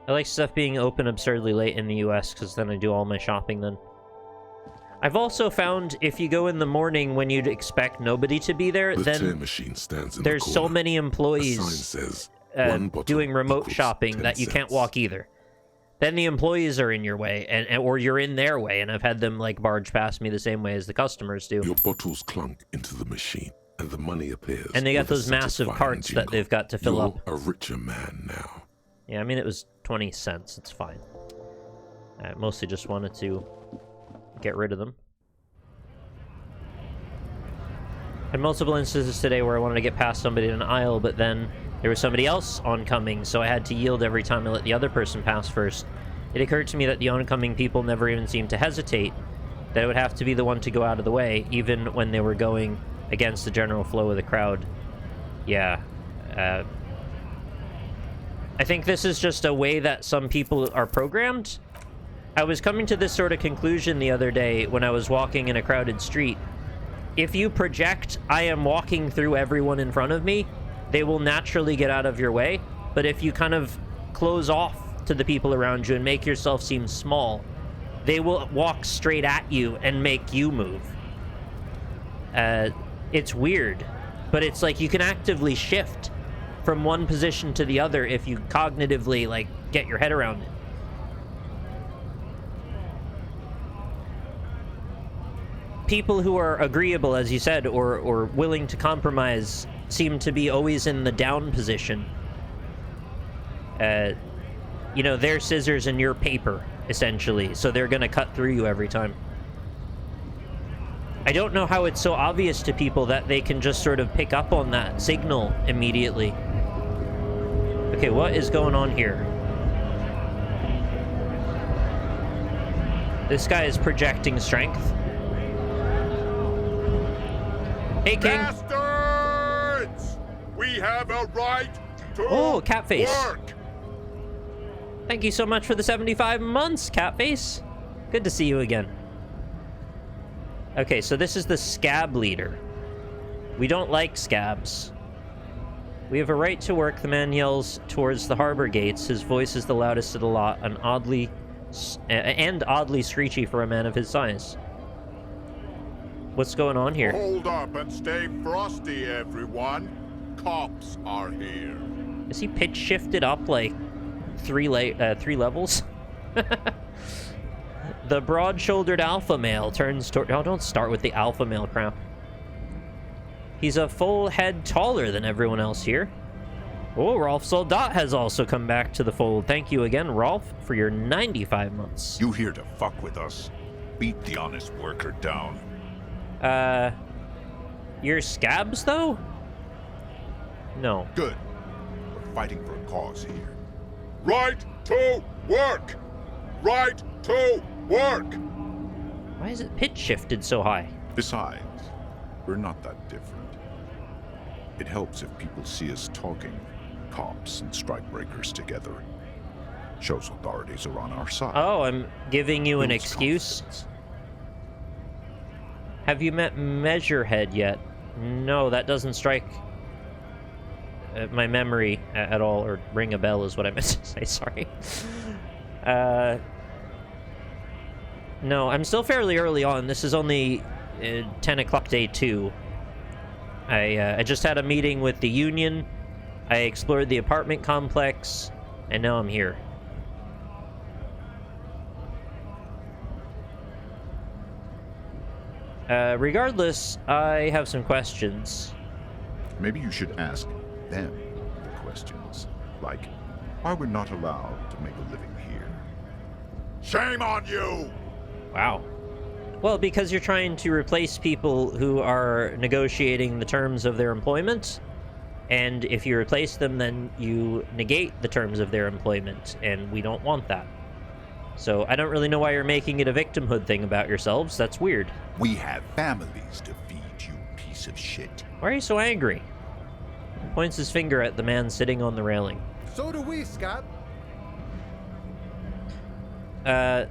I like stuff being open absurdly late in the US, because then I do all my shopping then. I've also found if you go in the morning when you'd expect nobody to be there, then machine stands in there's the so corner. many employees Says, doing remote shopping that you can't walk either. Then the employees are in your way, or you're in their way, and I've had them, like, barge past me the same way as the customers do. Your bottles clunk into the machine, and the money appears. And they got those massive carts that they've got to fill up. You're a richer man now. Yeah, I mean, it was 20 cents. It's fine. I mostly just wanted to get rid of them. Had multiple instances today where I wanted to get past somebody in an aisle, but then there was somebody else oncoming, so I had to yield every time I let the other person pass first. It occurred to me that the oncoming people never even seemed to hesitate, that I would have to be the one to go out of the way, even when they were going against the general flow of the crowd. Yeah. I think this is just a way that some people are programmed. I was coming to this sort of conclusion the other day when I was walking in a crowded street. If you project, I am walking through everyone in front of me, they will naturally get out of your way. But if you kind of close off to the people around you and make yourself seem small, they will walk straight at you and make you move. It's weird, but it's like you can actively shift from one position to the other if you cognitively, like, get your head around it. People who are agreeable, as you said, or willing to compromise seem to be always in the down position. You know, they're scissors and you're paper, essentially, so they're gonna cut through you every time. I don't know how it's so obvious to people that they can just sort of pick up on that signal immediately. Okay, what is going on here? This guy is projecting strength. Hey, King. Bastards! We have a right Oh, Catface. Work! Thank you so much for the 75 months, Catface. Good to see you again. Okay, so this is the scab leader. We don't like scabs. We have a right to work, the man yells towards the harbor gates. His voice is the loudest of the lot, and oddly screechy for a man of his size. What's going on here? Hold up and stay frosty, everyone. Cops are here. Is he pitch shifted up like three levels? The broad-shouldered alpha male turns toward... Oh, don't start with the alpha male crap. He's a full head taller than everyone else here. Oh, Rolf Soldat has also come back to the fold. Thank you again, Rolf, for your 95 months. You here to fuck with us? Beat the honest worker down. You're scabs, though? No. Good. We're fighting for a cause here. Right to work! Right to work! Why is it pitch shifted so high? Besides, we're not that different. It helps if people see us talking, cops and strikebreakers together. Shows authorities are on our side. Oh, I'm giving you an Builds excuse? confidence. Have you met Measurehead yet? No, that doesn't strike my memory at all, or ring a bell is what I meant to say, sorry. No, I'm still fairly early on. This is only 10 o'clock day 2. I just had a meeting with the union. I explored the apartment complex, and now I'm here. Regardless, I have some questions. Maybe you should ask them the questions. Like, why we're not allowed to make a living here. Shame on you! Wow. Well, because you're trying to replace people who are negotiating the terms of their employment, and if you replace them, then you negate the terms of their employment, and we don't want that. So I don't really know why you're making it a victimhood thing about yourselves. That's weird. We have families to feed, you piece of shit. Why are you so angry? Points his finger at the man sitting on the railing. So do we, Scott. I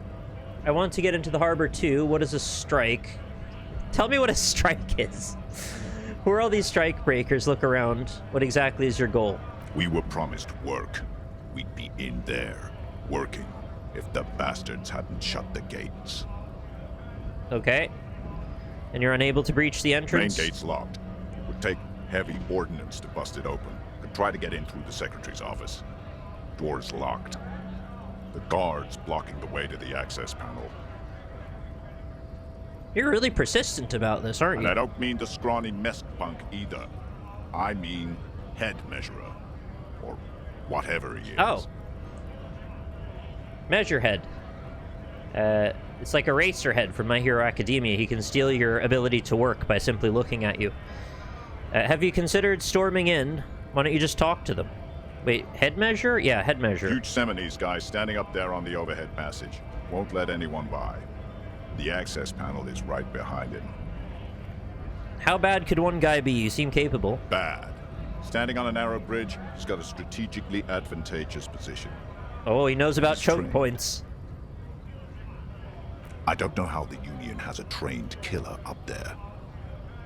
want to get into the harbor too. What is a strike? Tell me what a strike is. Who are all these strike breakers? Look around. What exactly is your goal? We were promised work. We'd be in there, working, if the bastards hadn't shut the gates. Okay. And you're unable to breach the entrance? Main gate's locked. Would take heavy ordnance to bust it open. Could try to get in through the secretary's office. Door's locked. The guards blocking the way to the access panel. You're really persistent about this, aren't you? And I don't mean the scrawny mess punk either. I mean head measurer. Or whatever he is. Oh. Measurehead. It's like a racer head from My Hero Academia. He can steal your ability to work by simply looking at you. Have you considered storming in? Why don't you just talk to them? Wait, head measure? Yeah, head measure. Huge Seminese guy standing up there on the overhead passage. Won't let anyone by. The access panel is right behind him. How bad could one guy be? You seem capable. Bad. Standing on a narrow bridge, he's got a strategically advantageous position. Oh, he knows about He's choke trained. points. I don't know how the Union has a trained killer up there,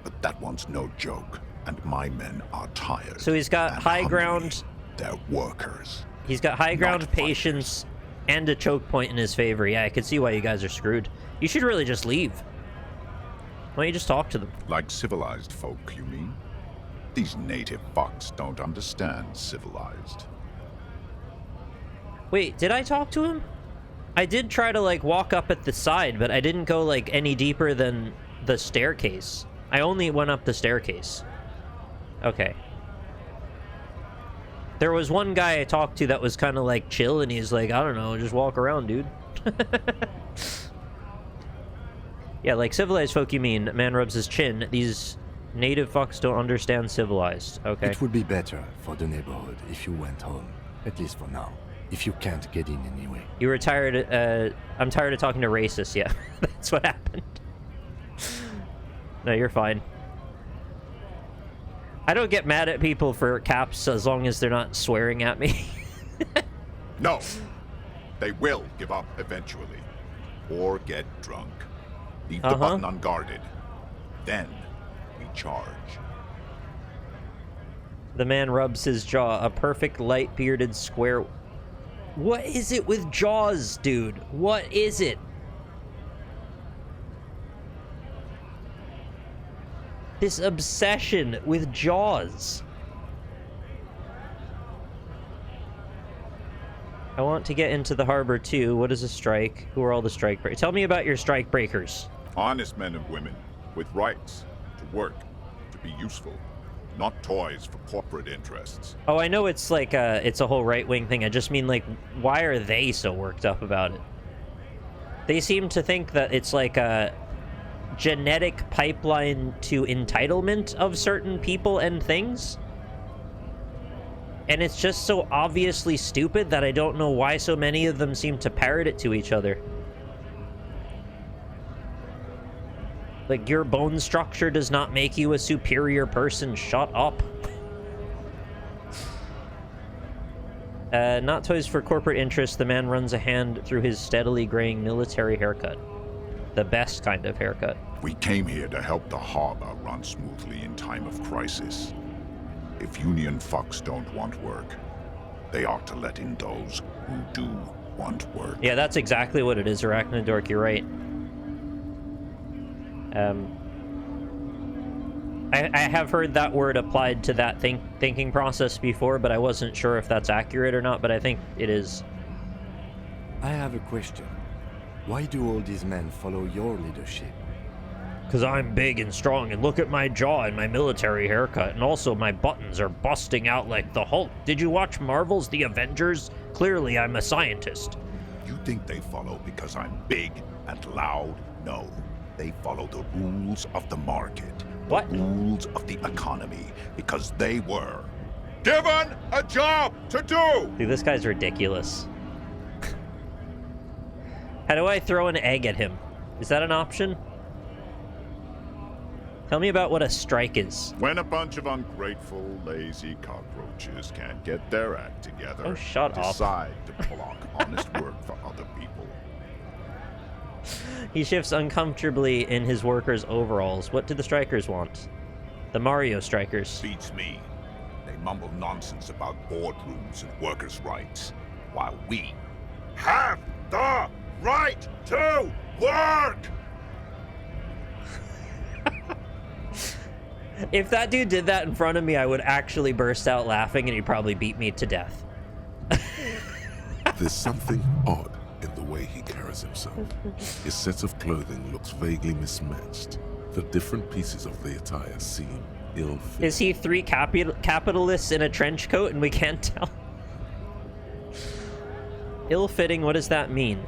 but that one's no joke, and my men are tired. So he's got high ground. They're workers. He's got high ground, patience, and a choke point in his favor. Yeah, I can see why you guys are screwed. You should really just leave. Why don't you just talk to them? Like civilized folk, you mean? These native fucks don't understand civilized. Wait, did I talk to him? I did try to, like, walk up at the side, but I didn't go, like, any deeper than the staircase. I only went up the staircase. Okay. There was one guy I talked to that was kind of, like, chill, and he's like, I don't know, just walk around, dude. Yeah, like, civilized folk, you mean. Man rubs his chin. These native fucks don't understand civilized. Okay. It would be better for the neighborhood if you went home, at least for now. If you can't get in anyway. You were tired, I'm tired of talking to racists, yeah. That's what happened. No, you're fine. I don't get mad at people for caps as long as they're not swearing at me. No. They will give up eventually. Or get drunk. Leave the button unguarded. Then we charge. The man rubs his jaw. A perfect light-bearded square... What is it with jaws, dude? What is it? This obsession with jaws. I want to get into the harbor too. What is a strike? Who are all the strike breakers? Tell me about your strike breakers. Honest men and women with rights to work, to be useful, not toys for corporate interests. Oh, I know it's like it's a whole right-wing thing. I just mean, like, why are they so worked up about it? They seem to think that it's like a genetic pipeline to entitlement of certain people and things. And it's just so obviously stupid that I don't know why so many of them seem to parrot it to each other. Like, your bone structure does not make you a superior person. Shut up. Not toys for corporate interest. The man runs a hand through his steadily graying military haircut. The best kind of haircut. We came here to help the harbor run smoothly in time of crisis. If union fucks don't want work, they ought to let in those who do want work. Yeah, that's exactly what it is, Arachnidork. You're right. I have heard that word applied to that thinking process before, but I wasn't sure if that's accurate or not, but I think it is. I have a question. Why do all these men follow your leadership? Because I'm big and strong, and look at my jaw and my military haircut, and also my buttons are busting out like the Hulk. Did you watch Marvel's The Avengers? Clearly I'm a scientist. You think they follow because I'm big and loud? No. They follow the rules of the market. What? The rules of the economy. Because they were given a job to do! Dude, this guy's ridiculous. How do I throw an egg at him? Is that an option? Tell me about what a strike is. When a bunch of ungrateful, lazy cockroaches can't get their act together, oh, shut up. Decide to block honest work for other people. He shifts uncomfortably in his workers' overalls. What do the strikers want? The Mario strikers. Beats me. They mumble nonsense about boardrooms and workers' rights, while we have the right to work! If that dude did that in front of me, I would actually burst out laughing and he'd probably beat me to death. There's something odd in the way he carries himself. His set of clothing looks vaguely mismatched. The different pieces of the attire seem ill-fitting. Is he three capitalists in a trench coat and we can't tell? Ill-fitting, what does that mean?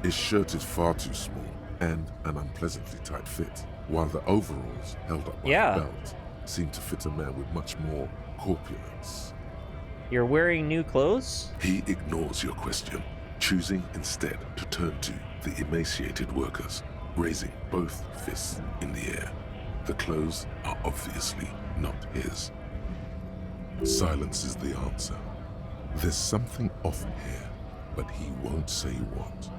His shirt is far too small and an unpleasantly tight fit, while the overalls held up by the belt seem to fit a man with much more corpulence. You're wearing new clothes? He ignores your question, choosing instead to turn to the emaciated workers, raising both fists in the air. The clothes are obviously not his. Silence is the answer. There's something off here, but he won't say what.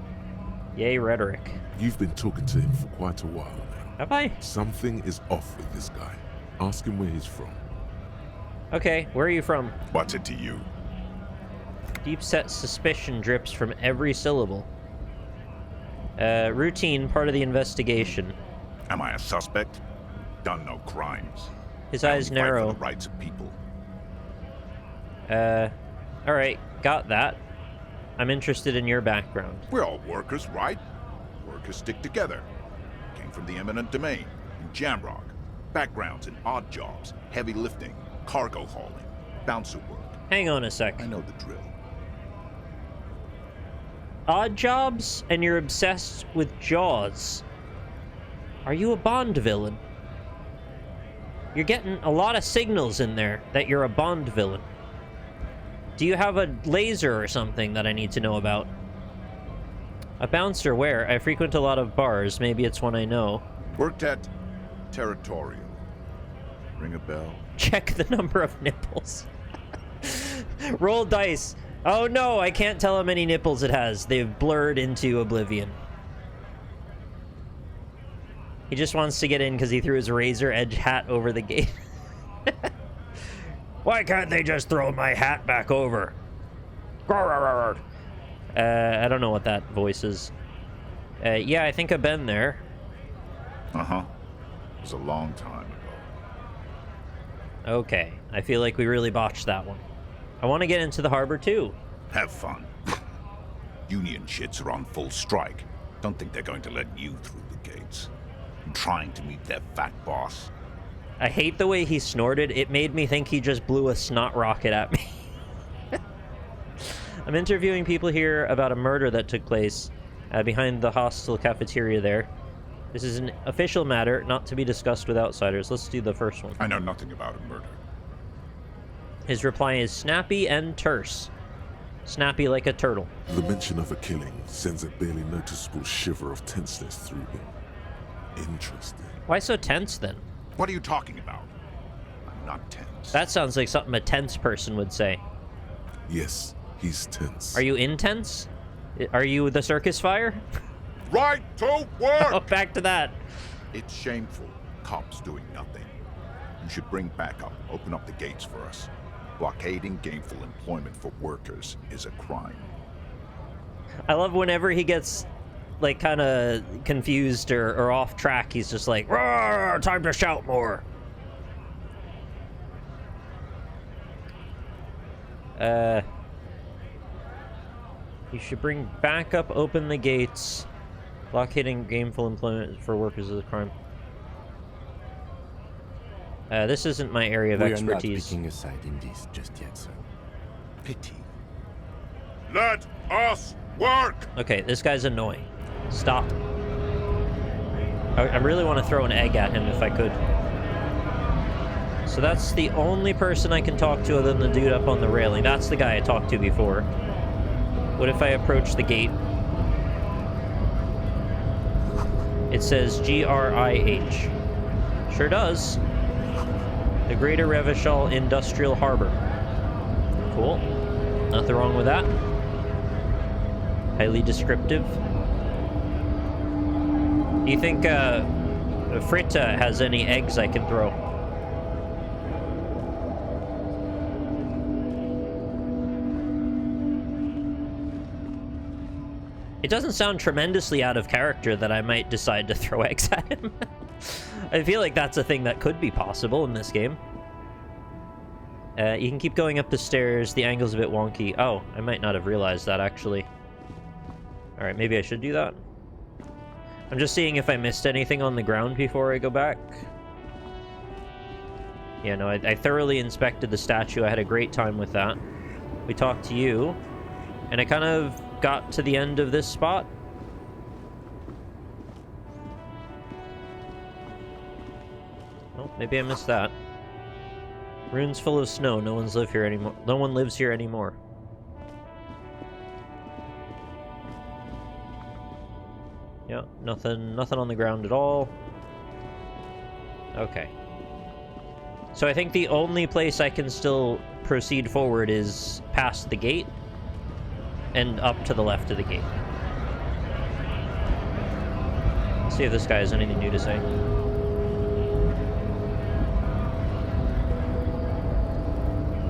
Yay, rhetoric. You've been talking to him for quite a while now. Have I? Something is off with this guy. Ask him where he's from. Okay, where are you from? What's it to you? Deep-set suspicion drips from every syllable. Routine, part of the investigation. Am I a suspect? Done no crimes. His eyes narrow. Fight for the rights of people. Alright, got that. I'm interested in your background. We're all workers, right? Workers stick together. Came from the eminent domain, in Jamrock. Backgrounds in odd jobs, heavy lifting, cargo hauling, bouncer work. Hang on a sec. I know the drill. Odd jobs, and you're obsessed with Jaws. Are you a Bond villain? You're getting a lot of signals in there that you're a Bond villain. Do you have a laser or something that I need to know about? A bouncer where? I frequent a lot of bars. Maybe it's one I know. Worked at Territorial. Ring a bell? Check the number of nipples. Roll dice. Oh no, I can't tell how many nipples it has. They've blurred into oblivion. He just wants to get in because he threw his razor edge hat over the gate. Why can't they just throw my hat back over? I don't know what that voice is. Yeah, I think I've been there. Uh-huh. It was a long time ago. Okay, I feel like we really botched that one. I want to get into the harbor too. Have fun. Union shits are on full strike. Don't think they're going to let you through the gates. I'm trying to meet their fat boss. I hate the way he snorted. It made me think he just blew a snot rocket at me. I'm interviewing people here about a murder that took place behind the hostel cafeteria there. This is an official matter, not to be discussed with outsiders. Let's do the first one. I know nothing about a murder. His reply is snappy and terse. Snappy like a turtle. The mention of a killing sends a barely noticeable shiver of tenseness through him. Interesting. Why so tense then? What are you talking about? I'm not tense. That sounds like something a tense person would say. Yes, he's tense. Are you intense? Are you the circus fire? Right to work! Oh, back to that. It's shameful. Cops doing nothing. You should bring backup. Open up the gates for us. Blockading gainful employment for workers is a crime. I love whenever he gets, like, kind of confused or off track, he's just like, "Roar, time to shout more." You should bring backup, open the gates. Blockading gainful employment for workers is a crime. This isn't my area of expertise. We are not picking a side in this just yet, sir. Pity. Let us work! Okay, this guy's annoying. Stop. I really want to throw an egg at him if I could. So that's the only person I can talk to other than the dude up on the railing. That's the guy I talked to before. What if I approach the gate? It says GRIH. Sure does. The Greater Revachol Industrial Harbor. Cool. Nothing wrong with that. Highly descriptive. Do you think Fritta has any eggs I can throw? It doesn't sound tremendously out of character that I might decide to throw eggs at him. I feel like that's a thing that could be possible in this game. You can keep going up the stairs. The angle's a bit wonky. Oh, I might not have realized that, actually. Alright, maybe I should do that. I'm just seeing if I missed anything on the ground before I go back. Yeah, no, I thoroughly inspected the statue. I had a great time with that. We talked to you, and I kind of got to the end of this spot. Oh, maybe I missed that. Ruins full of snow. No one's live here anymore. No one lives here anymore. Yeah, nothing on the ground at all. Okay. So I think the only place I can still proceed forward is past the gate and up to the left of the gate. Let's see if this guy has anything new to say.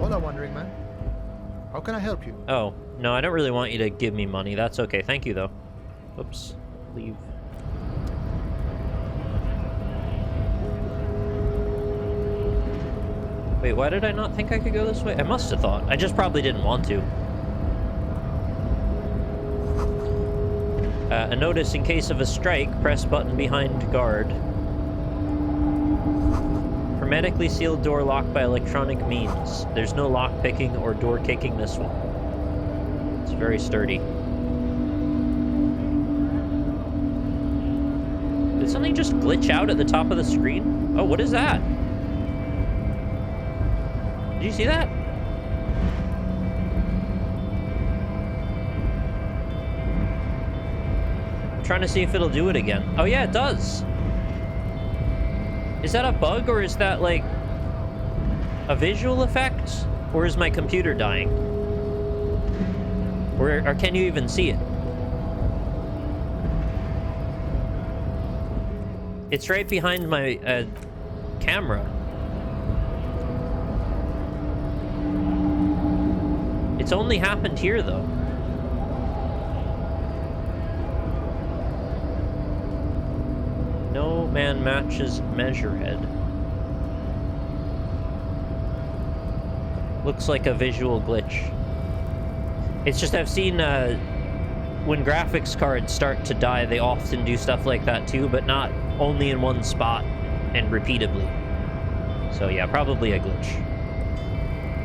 All I'm wondering, man. How can I help you? Oh, no, I don't really want you to give me money. That's okay. Thank you, though. Oops. Leave. Wait, why did I not think I could go this way? I must have thought. I just probably didn't want to. A notice: in case of a strike, press button behind guard. Hermetically sealed door locked by electronic means. There's no lock picking or door kicking this one. It's very sturdy. Did something just glitch out at the top of the screen? Oh, what is that? Did you see that? I'm trying to see if it'll do it again. Oh yeah, it does. Is that a bug, or is that like... a visual effect? Or is my computer dying? Or can you even see it? It's right behind my camera. It's only happened here, though. No man matches Measurehead. Looks like a visual glitch. It's just I've seen when graphics cards start to die, they often do stuff like that too, but not only in one spot and repeatedly. So yeah, probably a glitch.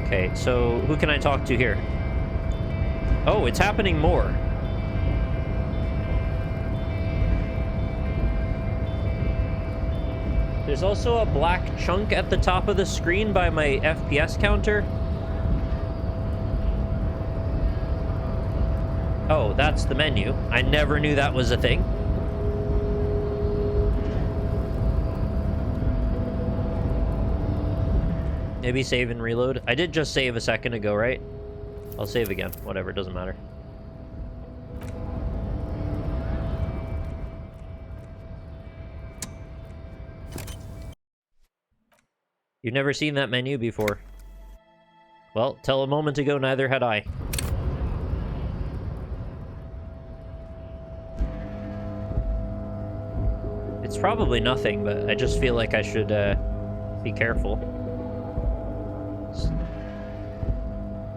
Okay, so who can I talk to here? Oh, it's happening more. There's also a black chunk at the top of the screen by my FPS counter. Oh, that's the menu. I never knew that was a thing. Maybe save and reload. I did just save a second ago, right? I'll save again. Whatever, it doesn't matter. You've never seen that menu before. Well, till a moment ago, neither had I. It's probably nothing, but I just feel like I should be careful.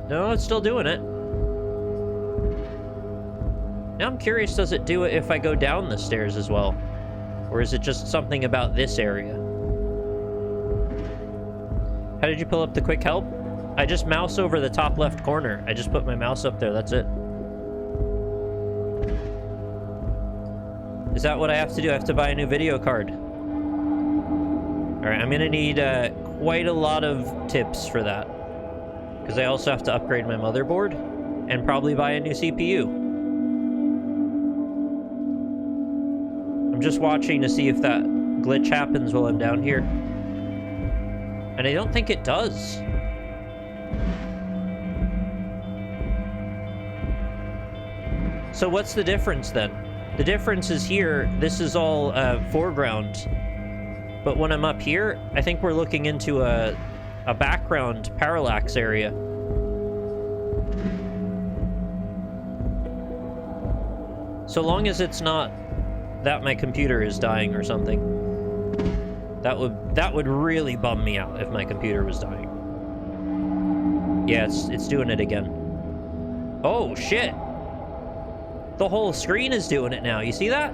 No, it's still doing it. Now I'm curious, does it do it if I go down the stairs as well? Or is it just something about this area? How did you pull up the quick help? I just mouse over the top left corner. I just put my mouse up there, that's it. Is that what I have to do? I have to buy a new video card. Alright, I'm gonna need quite a lot of tips for that. Because I also have to upgrade my motherboard and probably buy a new CPU. I'm just watching to see if that glitch happens while I'm down here. And I don't think it does. So what's the difference then? The difference is here, this is all foreground. But when I'm up here, I think we're looking into a background parallax area. So long as it's not that my computer is dying or something. That would really bum me out if my computer was dying. Yeah, it's doing it again. Oh shit! The whole screen is doing it now. You see that?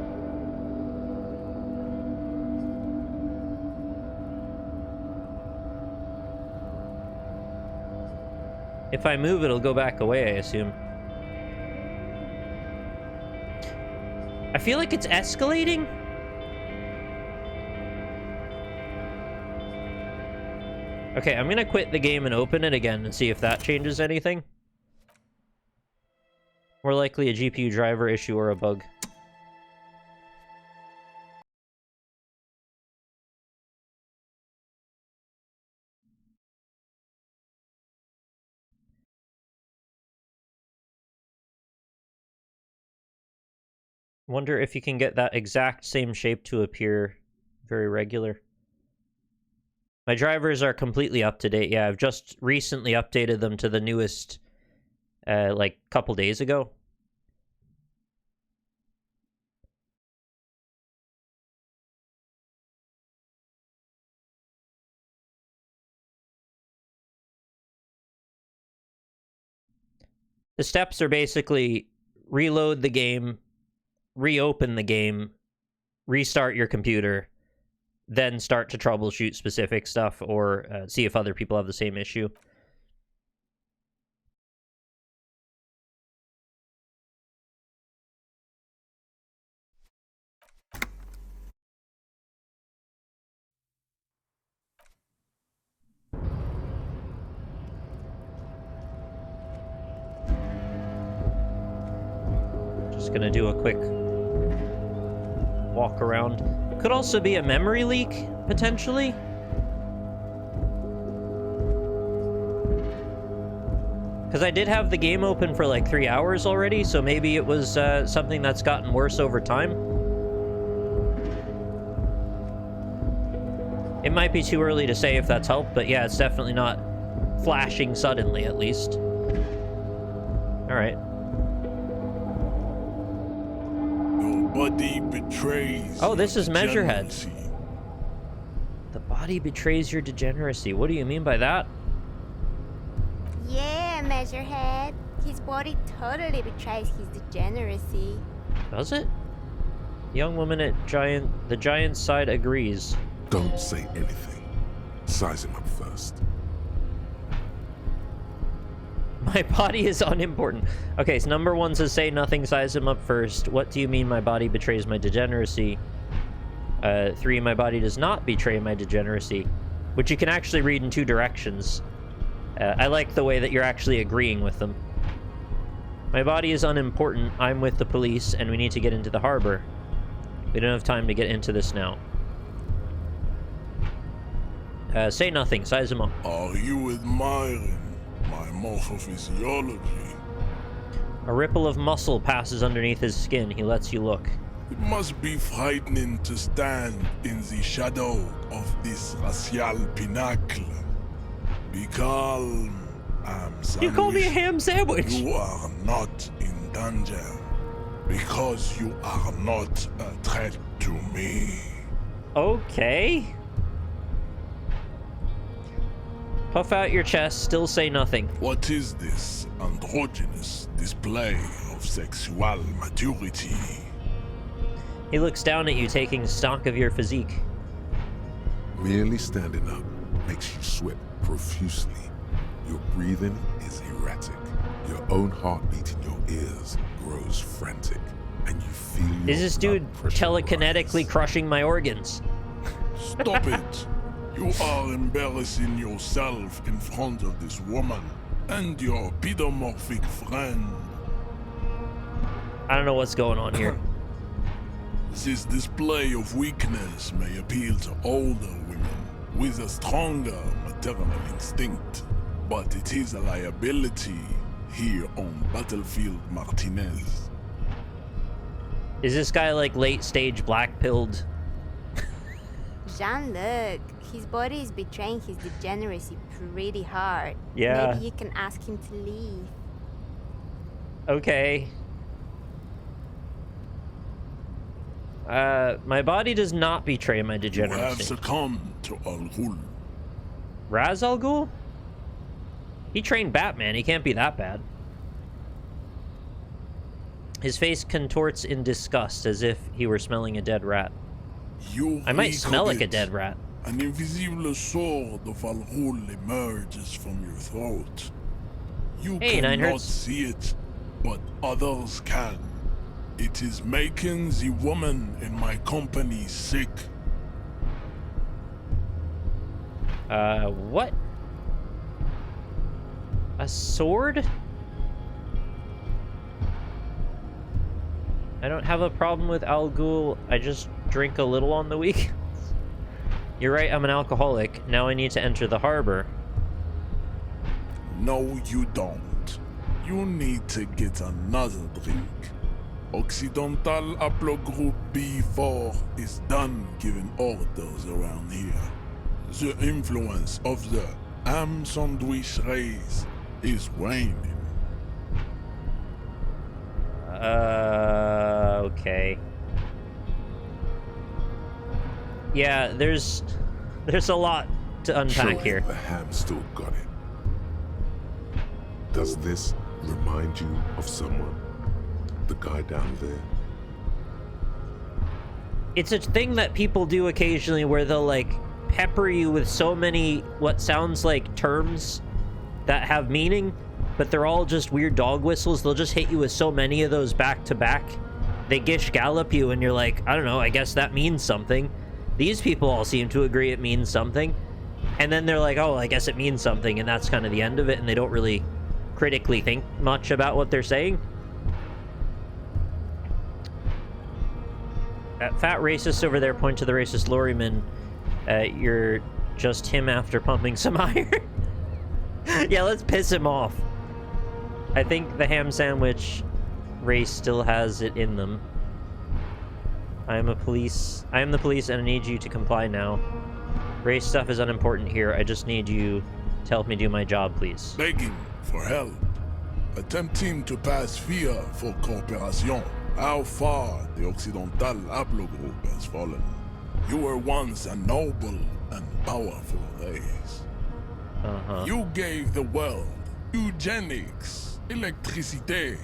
If I move, it'll go back away, I assume. I feel like it's escalating. Okay, I'm gonna quit the game and open it again and see if that changes anything. More likely a GPU driver issue or a bug. Wonder if you can get that exact same shape to appear very regular. My drivers are completely up to date. Yeah, I've just recently updated them to the newest, like, couple days ago. The steps are basically reload the game, reopen the game, restart your computer, then start to troubleshoot specific stuff or see if other people have the same issue. Just gonna do a quick walk around. Could also be a memory leak, potentially. Because I did have the game open for like 3 hours already, so maybe it was something that's gotten worse over time. It might be too early to say if that's helped, but yeah, it's definitely not flashing suddenly, at least. Alright. Your body betrays. Oh, this is Measurehead. degeneracy. The body betrays your degeneracy. What do you mean by that? Yeah, Measurehead. His body totally betrays his degeneracy. Does it? Young woman at the giant side agrees. Don't say anything. Size him up first. My body is unimportant. Okay, so number 1 says say nothing, size him up first. What do you mean my body betrays my degeneracy? 3, my body does not betray my degeneracy. Which you can actually read in 2 directions. I like the way that you're actually agreeing with them. My body is unimportant. I'm with the police, and we need to get into the harbor. We don't have time to get into this now. Say nothing. Size him up. Are you admiring my morphophysiology? A ripple of muscle passes underneath his skin. He lets you look. It must be frightening to stand in the shadow of this racial pinnacle. Be calm. You call me a ham sandwich. You are not in danger because you are not a threat to me. Okay. Puff out your chest, still say nothing. What is this androgynous display of sexual maturity? He looks down at you, taking stock of your physique. Merely standing up makes you sweat profusely. Your breathing is erratic. Your own heartbeat in your ears grows frantic, and you feel your Is this dude blood pressure telekinetically crushing my organs? Stop it! You are embarrassing yourself in front of this woman and your pedomorphic friend. I don't know what's going on here. This display of weakness may appeal to older women with a stronger maternal instinct, but it is a liability here on Battlefield Martinez. Is this guy like late stage black-pilled? Jean-Luc, his body is betraying his degeneracy pretty hard. Yeah. Maybe you can ask him to leave. Okay. My body does not betray my You have degeneracy. succumbed to Al Ghul. Raz Al Ghul? He trained Batman. He can't be that bad. His face contorts in disgust as if he were smelling a dead rat. I might smell like a dead rat. An invisible sword of Al Ghul emerges from your throat. You Hey, cannot Ninehertz. see it, but others can. It is making the woman in my company sick. What? A sword? I don't have a problem with Al Ghul. I just drink a little on the weekends. You're right, I'm an alcoholic. Now I need to enter the harbor. No, you don't. You need to get another drink. Occidental Haplogroup B4 is done giving orders around here. The influence of the ham sandwich race is waning. Okay. Yeah, there's a lot to unpack Sure, here. the ham still got it. Does this remind you of someone? The guy down there? It's a thing that people do occasionally where they'll like pepper you with so many what sounds like terms that have meaning, but they're all just weird dog whistles. They'll just hit you with so many of those back to back. They gish gallop you and you're like, I don't know, I guess that means something. These people all seem to agree it means something. And then they're like, oh, I guess it means something, and that's kind of the end of it, and they don't really critically think much about what they're saying. That fat racist over there, point to the racist lorryman. You're just him after pumping some iron. Yeah, let's piss him off. I think the ham sandwich race still has it in them. I am the police and I need you to comply now. Race stuff is unimportant here. I just need you to help me do my job, please. Begging for help. Attempting to pass via for cooperation. How far the Occidental haplogroup has fallen. You were once a noble and powerful race. You gave the world eugenics, electricity,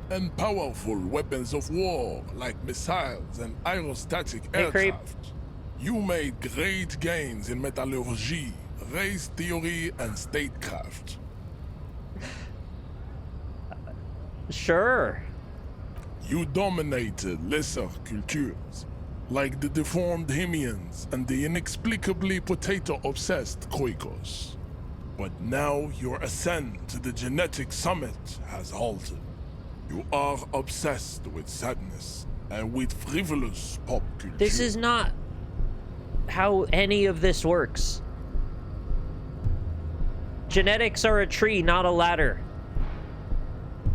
and powerful weapons of war like missiles and aerostatic aircraft. You made great gains in metallurgy, race theory, and statecraft. Sure. You dominated lesser cultures, like the deformed Hemians and the inexplicably potato-obsessed Khoikos. But now your ascent to the genetic summit has halted. You are obsessed with sadness and with frivolous pop culture. This is not how any of this works. Genetics are a tree, not a ladder.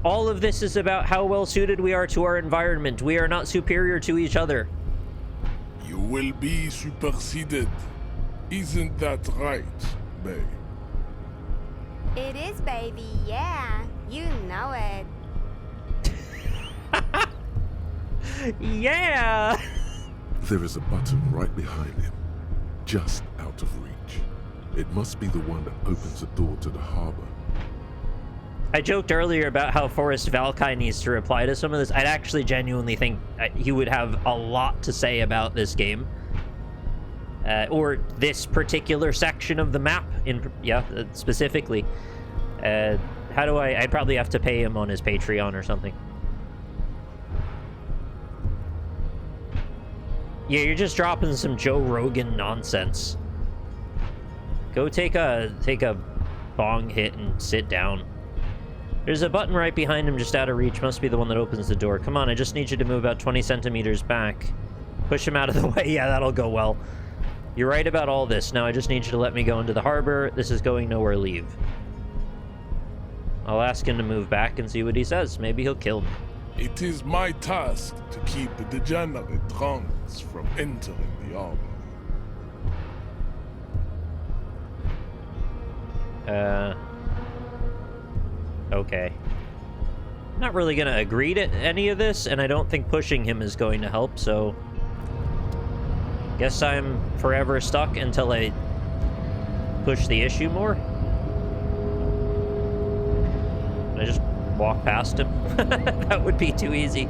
All of this is about how well suited we are to our environment. We are not superior to each other. You will be superseded. Isn't that right, babe? It is, baby, yeah. You know it. Yeah! There is a button right behind him, just out of reach. It must be the one that opens the door to the harbor. I joked earlier about how Forrest Valkai needs to reply to some of this. I'd actually genuinely think he would have a lot to say about this game. Or this particular section of the map, specifically. How do I'd probably have to pay him on his Patreon or something. Yeah, you're just dropping some Joe Rogan nonsense. Go take a bong hit and sit down. There's a button right behind him just out of reach. Must be the one that opens the door. Come on, I just need you to move about 20 centimeters back. Push him out of the way. Yeah, that'll go well. You're right about all this. Now I just need you to let me go into the harbor. This is going nowhere. Leave. I'll ask him to move back and see what he says. Maybe he'll kill me. It is my task to keep the degenerate drunks from entering the harbor. Okay. Not really gonna agree to any of this, and I don't think pushing him is going to help, so... Guess I'm forever stuck until I push the issue more. Can I just walk past him? That would be too easy.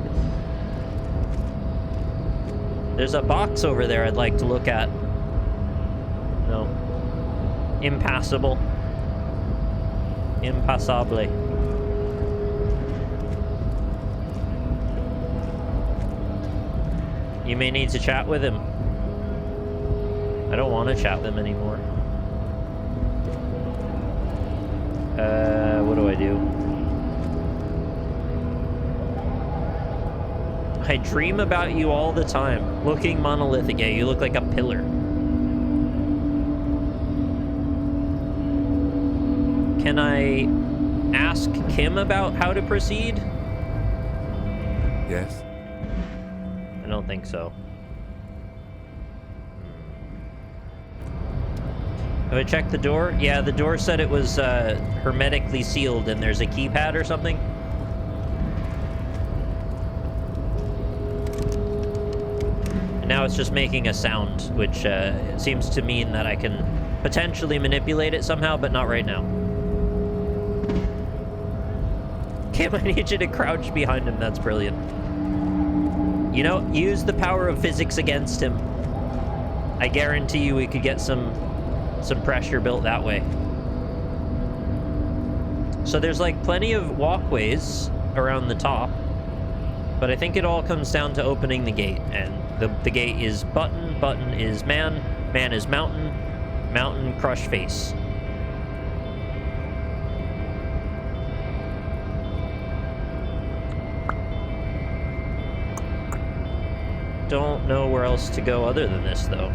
There's a box over there I'd like to look at. No. Impassable. Impassable. You may need to chat with him. I don't want to chat with him anymore. What do I do? I dream about you all the time. Looking monolithic. Yeah, you look like a pillar. Can I ask Kim about how to proceed? Yes? I don't think so. Have I checked the door? Yeah, the door said it was hermetically sealed and there's a keypad or something. And now it's just making a sound, which seems to mean that I can potentially manipulate it somehow, but not right now. Kim, I need you to crouch behind him. That's brilliant. You know, use the power of physics against him. I guarantee you we could get some pressure built that way. So there's like plenty of walkways around the top, but I think it all comes down to opening the gate, and the gate is button, button is man, man is mountain, mountain crush face. Don't know where else to go other than this, though.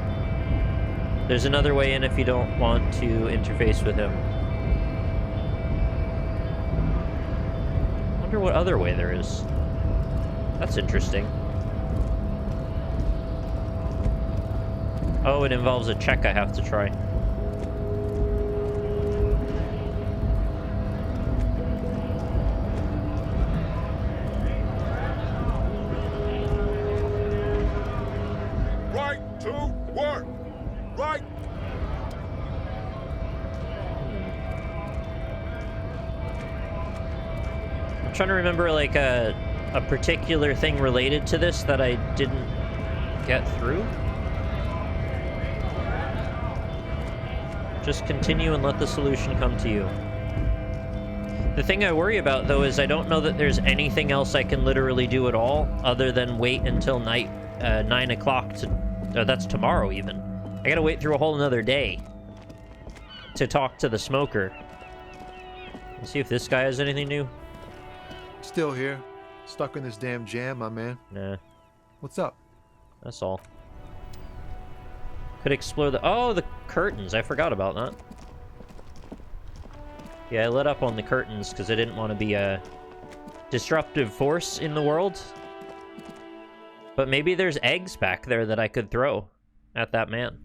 There's another way in if you don't want to interface with him. wonder what other way there is. That's interesting. Oh, it involves a check I have to try. Right to work! Right! I'm trying to remember, like, a particular thing related to this that I didn't get through. Just continue and let the solution come to you. The thing I worry about, though, is I don't know that there's anything else I can literally do at all other than wait until 9 o'clock to... that's tomorrow, even. I gotta wait through a whole another day to talk to the smoker. Let's see if this guy has anything new. Still here. Stuck in this damn jam, my man. Nah. What's up? That's all. Could explore the... Oh, the curtains. I forgot about that. Yeah, I lit up on the curtains because I didn't want to be a disruptive force in the world. But maybe there's eggs back there that I could throw at that man.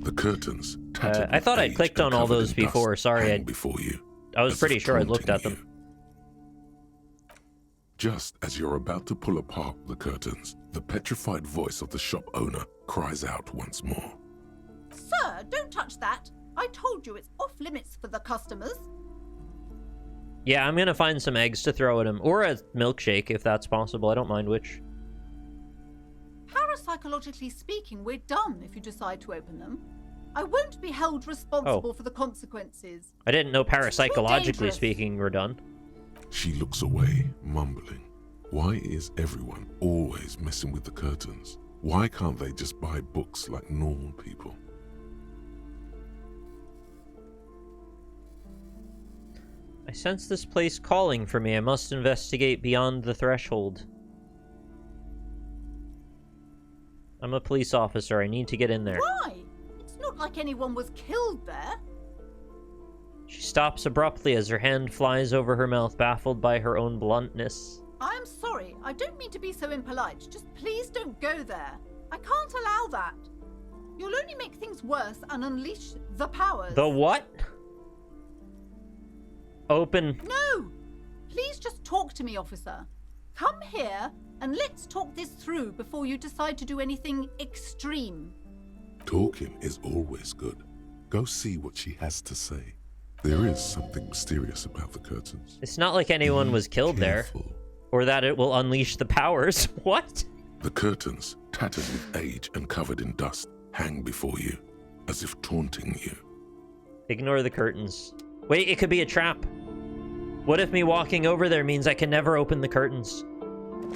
The curtains. I thought I'd clicked on all those before. Sorry, before you. I was pretty sure I'd looked at them. Just as you're about to pull apart the curtains, the petrified voice of the shop owner cries out once more. Sir, don't touch that. I told you it's off limits for the customers. Yeah, I'm gonna find some eggs to throw at him. Or a milkshake, if that's possible. I don't mind which. Parapsychologically speaking, we're done if you decide to open them. I won't be held responsible for the consequences. I didn't know parapsychologically speaking we're done. She looks away, mumbling. Why is everyone always messing with the curtains? Why can't they just buy books like normal people? I sense this place calling for me. I must investigate beyond the threshold. I'm a police officer. I need to get in there. Why? It's not like anyone was killed there. She stops abruptly as her hand flies over her mouth, baffled by her own bluntness. I'm sorry. I don't mean to be so impolite. Just please don't go there. I can't allow that. You'll only make things worse and unleash the powers. The what? Open. No! Please just talk to me, officer. Come here and let's talk this through before you decide to do anything extreme. Talking is always good. Go see what she has to say. There is something mysterious about the curtains. It's not like anyone was killed there. Or that it will unleash the powers. What? The curtains, tattered with age and covered in dust, hang before you, as if taunting you. Ignore the curtains. Wait, it could be a trap. What if me walking over there means I can never open the curtains?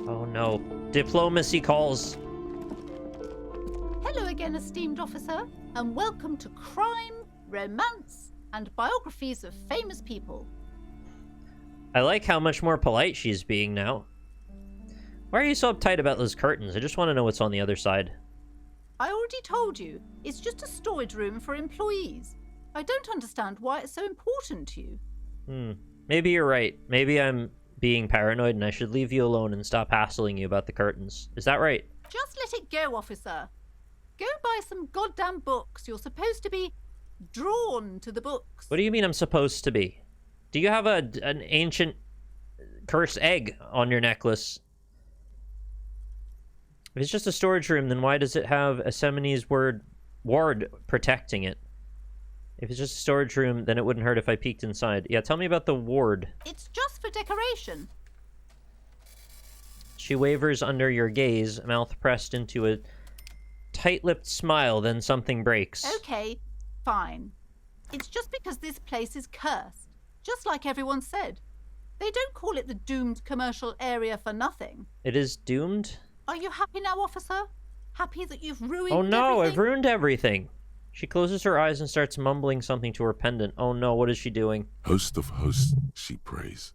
Oh no. Diplomacy calls. Hello again, esteemed officer, and welcome to Crime, Romance, and Biographies of Famous People. I like how much more polite she's being now. Why are you so uptight about those curtains? I just want to know what's on the other side. I already told you, it's just a storage room for employees. I don't understand why it's so important to you. Maybe you're right. Maybe I'm being paranoid and I should leave you alone and stop hassling you about the curtains. Is that right? Just let it go, officer. Go buy some goddamn books. You're supposed to be drawn to the books. What do you mean I'm supposed to be? Do you have an ancient cursed egg on your necklace? If it's just a storage room, then why does it have a Semini's ward protecting it? If it's just a storage room, then it wouldn't hurt if I peeked inside. Yeah, tell me about the ward. It's just for decoration. She wavers under your gaze, mouth pressed into a tight-lipped smile, then something breaks. Okay, fine. It's just because this place is cursed, just like everyone said. They don't call it the doomed commercial area for nothing. It is doomed? Are you happy now, officer? Happy that you've ruined Oh no, everything? I've ruined everything. She closes her eyes and starts mumbling something to her pendant. Oh no, what is she doing? Host of hosts, she prays.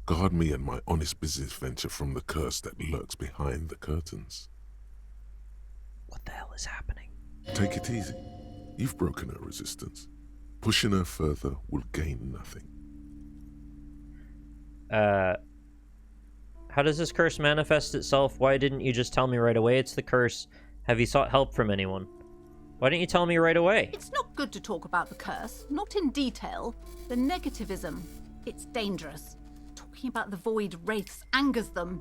Guard me and my honest business venture from the curse that lurks behind the curtains. What the hell is happening? Take it easy. You've broken her resistance. Pushing her further will gain nothing. How does this curse manifest itself? Why didn't you just tell me right away it's the curse? Have you sought help from anyone? Why didn't you tell me right away? It's not good to talk about the curse, not in detail. The negativism, it's dangerous. Talking about the void wraiths angers them.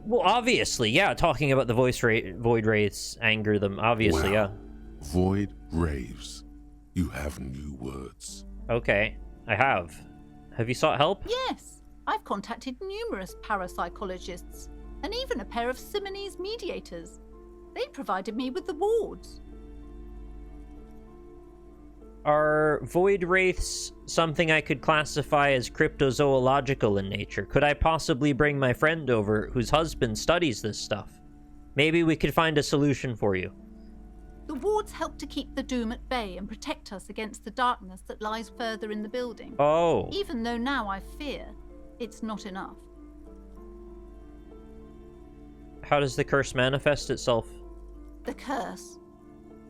Well, obviously, yeah. Talking about the void wraiths anger them, obviously, Wow. yeah. Void raves. You have new words. Okay, I have. Have you sought help? Yes, I've contacted numerous parapsychologists and even a pair of Simonese mediators. They provided me with the wards. Are void wraiths something I could classify as cryptozoological in nature? Could I possibly bring my friend over whose husband studies this stuff? Maybe we could find a solution for you. The wards help to keep the doom at bay and protect us against the darkness that lies further in the building. Oh. Even though now I fear it's not enough. How does the curse manifest itself? The curse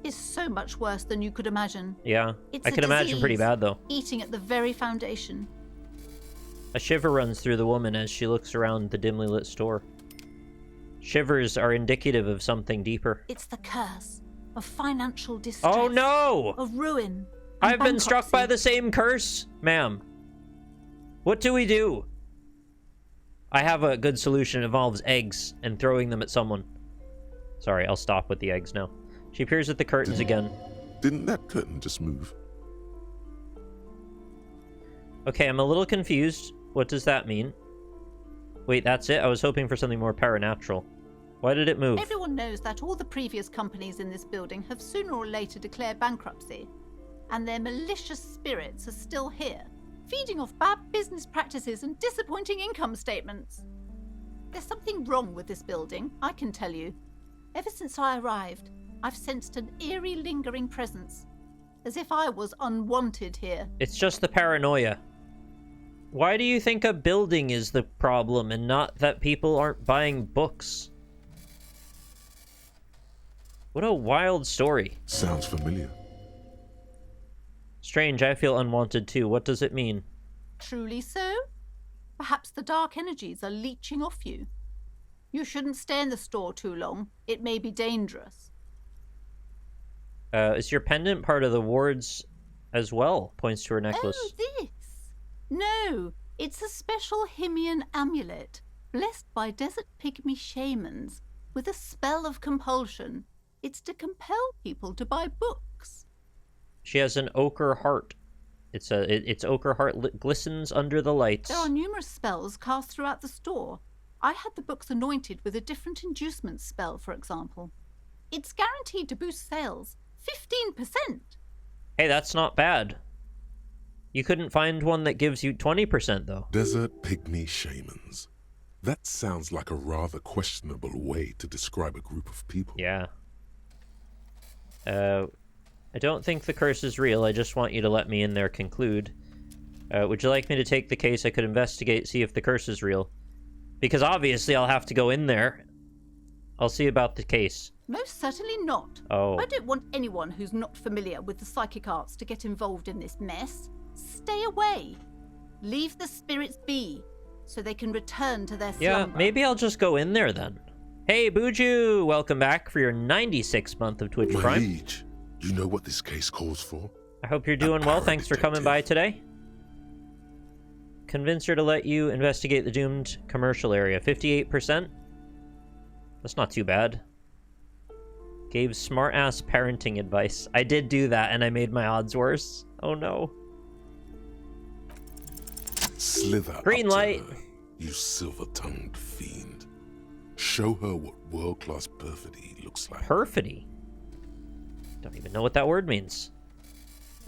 is so much worse than you could imagine. Yeah, It's I a can imagine pretty disease bad, though. Eating at the very foundation. A shiver runs through the woman as she looks around the dimly lit store. Shivers are indicative of something deeper. It's the curse of financial distress. Oh no! Of ruin. I've been struck by the same curse, ma'am. What do we do? I have a good solution. It involves eggs and throwing them at someone. Sorry, I'll stop with the eggs now. She peers at the curtains again. Didn't that curtain just move? Okay, I'm a little confused. What does that mean? Wait, that's it? I was hoping for something more paranatural. Why did it move? Everyone knows that all the previous companies in this building have sooner or later declared bankruptcy, and their malicious spirits are still here, feeding off bad business practices and disappointing income statements. There's something wrong with this building, I can tell you. Ever since I arrived, I've sensed an eerie lingering presence, as if I was unwanted here. It's just the paranoia. Why do you think a building is the problem and not that people aren't buying books? What a wild story. Sounds familiar. Strange, I feel unwanted too. What does it mean? Truly so? Perhaps the dark energies are leeching off you. You shouldn't stay in the store too long. It may be dangerous. Is your pendant part of the wards as well? Points to her necklace. Oh, this? No, it's a special Himian amulet, blessed by desert pygmy shamans, with a spell of compulsion. It's to compel people to buy books. She has an ochre heart. Its ochre heart glistens under the lights. There are numerous spells cast throughout the store. I had the books anointed with a different inducement spell, for example. It's guaranteed to boost sales 15%. Hey, that's not bad. You couldn't find one that gives you 20%, though. Desert pygmy shamans. That sounds like a rather questionable way to describe a group of people. Yeah. I don't think the curse is real. I just want you to let me in there conclude. Would you like me to take the case? I could investigate, see if the curse is real. Because obviously I'll have to go in there. I'll see about the case. Most certainly not. Oh. I don't want anyone who's not familiar with the psychic arts to get involved in this mess. Stay away. Leave the spirits be, so they can return to their slumber. Yeah, maybe I'll just go in there then. Hey, Buju! Welcome back for your 96th month of Twitch My Prime. liege, you know what this case calls for? I hope you're doing well. Thanks for coming by today. Convince her to let you investigate the doomed commercial area. 58%? That's not too bad. Gave smart-ass parenting advice. I did do that, and I made my odds worse. Oh no. Slither Green up to light. her, you silver-tongued fiend. Show her what world-class perfidy looks like. Perfidy? Don't even know what that word means.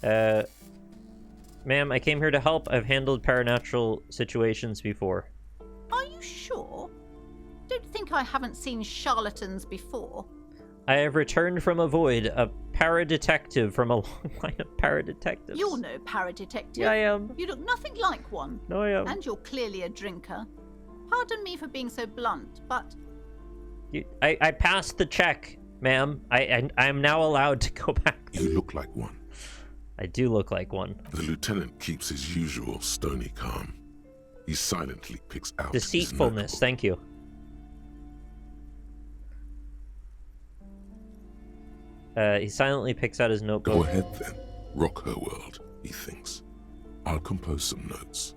Ma'am, I came here to help. I've handled paranatural situations before. Are you sure? Don't think I haven't seen charlatans before. I have returned from a void, a paradetective from a long line of paradetectives. You're no paradetective. Yeah, I am. You look nothing like one. No, I am. And you're clearly a drinker. Pardon me for being so blunt, but... I passed the check, ma'am. I'm now allowed to go back. You look like one. I do look like one. The lieutenant keeps his usual stony calm. He silently picks out Deceitfulness, thank you. He silently picks out his notebook. Go ahead then. Rock her world, he thinks. I'll compose some notes.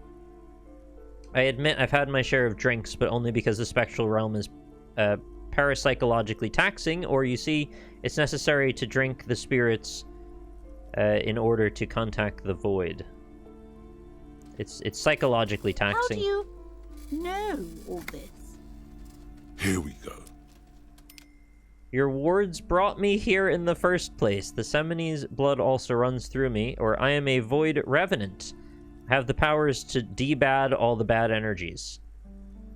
I admit I've had my share of drinks, but only because the spectral realm is parapsychologically taxing, or you see, it's necessary to drink the spirits in order to contact the void. It's psychologically taxing. How do you know all this? Here we go. Your wards brought me here in the first place. The Semini's blood also runs through me, or I am a void revenant. I have the powers to debad all the bad energies.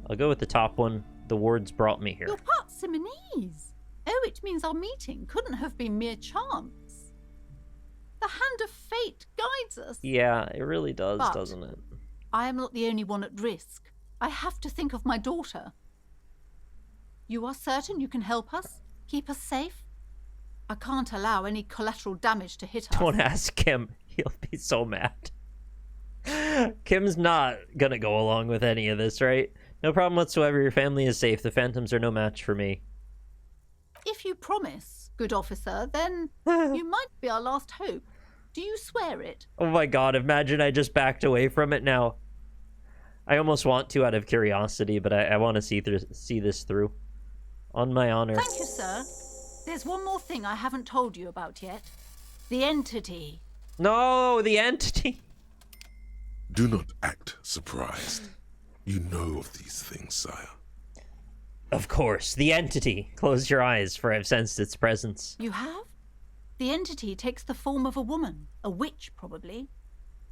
I'll go with the top one. The wards brought me here. You're part Simonese. Oh, it means our meeting couldn't have been mere chance. The hand of fate guides us. Yeah, it really does, But doesn't it? I am not the only one at risk. I have to think of my daughter. You are certain you can help us? Keep us safe? I can't allow any collateral damage to hit us. Don't ask Kim. He'll be so mad. Kim's not gonna go along with any of this, right? No problem whatsoever. Your family is safe. The phantoms are no match for me. If you promise, good officer, then you might be our last hope. Do you swear it? Oh my god, imagine I just backed away from it now. I almost want to out of curiosity, but I want to see this through. On my honor. Thank you, sir. There's one more thing I haven't told you about yet. The entity. No, the entity. Do not act surprised. You know of these things, sire. Of course, the entity. Close your eyes, for I've sensed its presence. You have? The entity takes the form of a woman, a witch probably.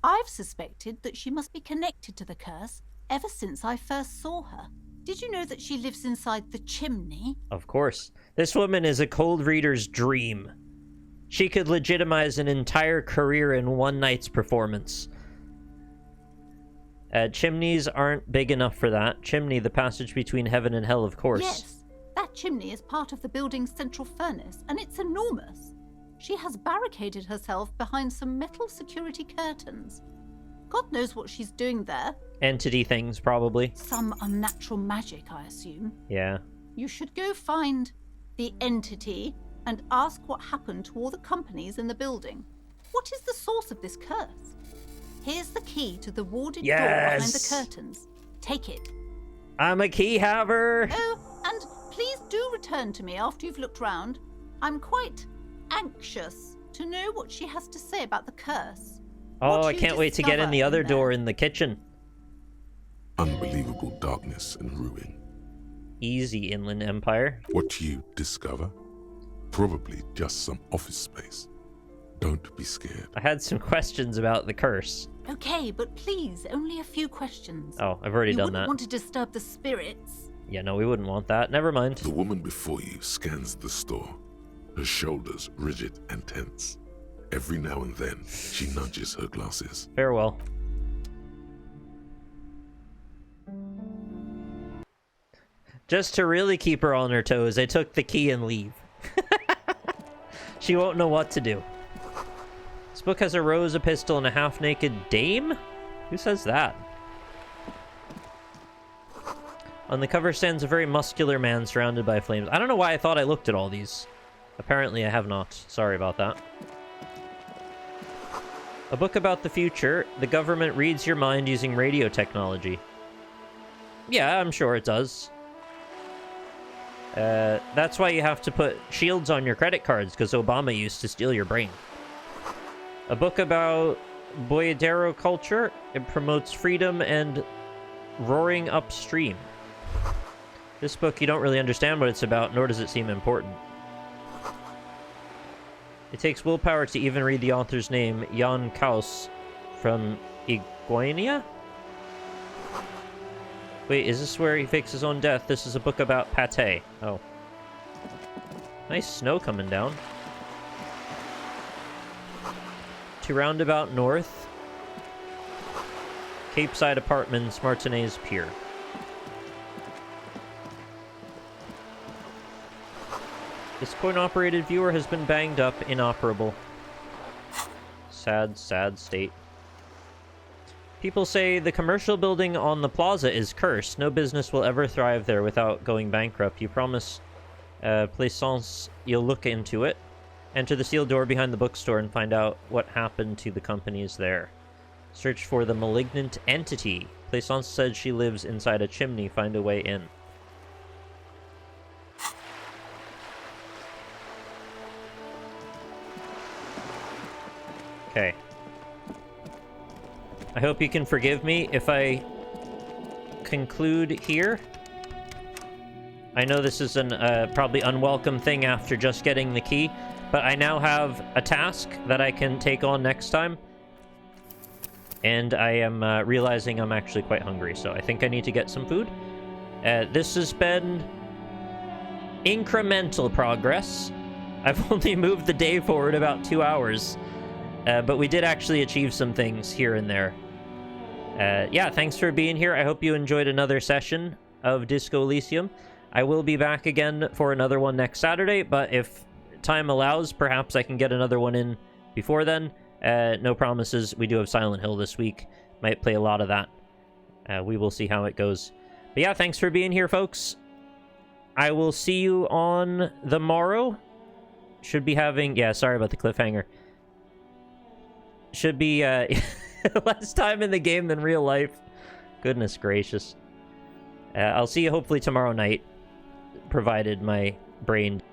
I've suspected that she must be connected to the curse ever since I first saw her. Did you know that she lives inside the chimney? Of course. This woman is a cold reader's dream. She could legitimize an entire career in one night's performance. Chimneys aren't big enough for that. Chimney, the passage between heaven and hell, of course. Yes, that chimney is part of the building's central furnace, and it's enormous. She has barricaded herself behind some metal security curtains. God knows what she's doing there. Entity things, probably. Some unnatural magic, I assume. Yeah. You should go find the entity and ask what happened to all the companies in the building. What is the source of this curse? Here's the key to the warded door behind the curtains. Take it. I'm a key haver. Oh, and please do return to me after you've looked round. I'm quite anxious to know what she has to say about the curse. Oh, I can't wait to get in the other door in the kitchen. Unbelievable darkness and ruin. Easy, Inland Empire. What you discover? Probably just some office space. Don't be scared. I had some questions about the curse. Okay, but please, only a few questions. Oh, I've already done that. You wouldn't want to disturb the spirits. Yeah, no, we wouldn't want that. Never mind. The woman before you scans the store, her shoulders rigid and tense. Every now and then, she nudges her glasses. Farewell. Just to really keep her on her toes, I took the key and leave. She won't know what to do. This book has a rose, a pistol, and a half-naked dame? Who says that? On the cover stands a very muscular man surrounded by flames. I don't know why I thought I looked at all these. Apparently I have not. Sorry about that. A book about the future. The government reads your mind using radio technology. Yeah, I'm sure it does. That's why you have to put shields on your credit cards, because Obama used to steal your brain. A book about Boyadero culture. It promotes freedom and roaring upstream. This book, you don't really understand what it's about, nor does it seem important. It takes willpower to even read the author's name, Jan Kaus, from Iguania? Wait, is this where he fakes his own death? This is a book about pate. Oh. Nice snow coming down. To Roundabout North. Cape Side Apartments, Martinez Pier. This coin-operated viewer has been banged up, inoperable. Sad, sad state. People say the commercial building on the plaza is cursed. No business will ever thrive there without going bankrupt. You promise Plaisance you'll look into it. Enter the sealed door behind the bookstore and find out what happened to the companies there. Search for the malignant entity. Plaisance said she lives inside a chimney. Find a way in. Okay. I hope you can forgive me if I conclude here. I know this is an probably unwelcome thing after just getting the key, but I now have a task that I can take on next time. And I am realizing I'm actually quite hungry, so I think I need to get some food. This has been incremental progress. I've only moved the day forward about 2 hours. But we did actually achieve some things here and there. Yeah, thanks for being here. I hope you enjoyed another session of Disco Elysium. I will be back again for another one next Saturday, but if time allows, perhaps I can get another one in before then. No promises. We do have Silent Hill this week. Might play a lot of that. We will see how it goes. But yeah, thanks for being here, folks. I will see you on the morrow. Should be having... Yeah, sorry about the cliffhanger. Should be less time in the game than real life. Goodness gracious. I'll see you hopefully tomorrow night, provided my brain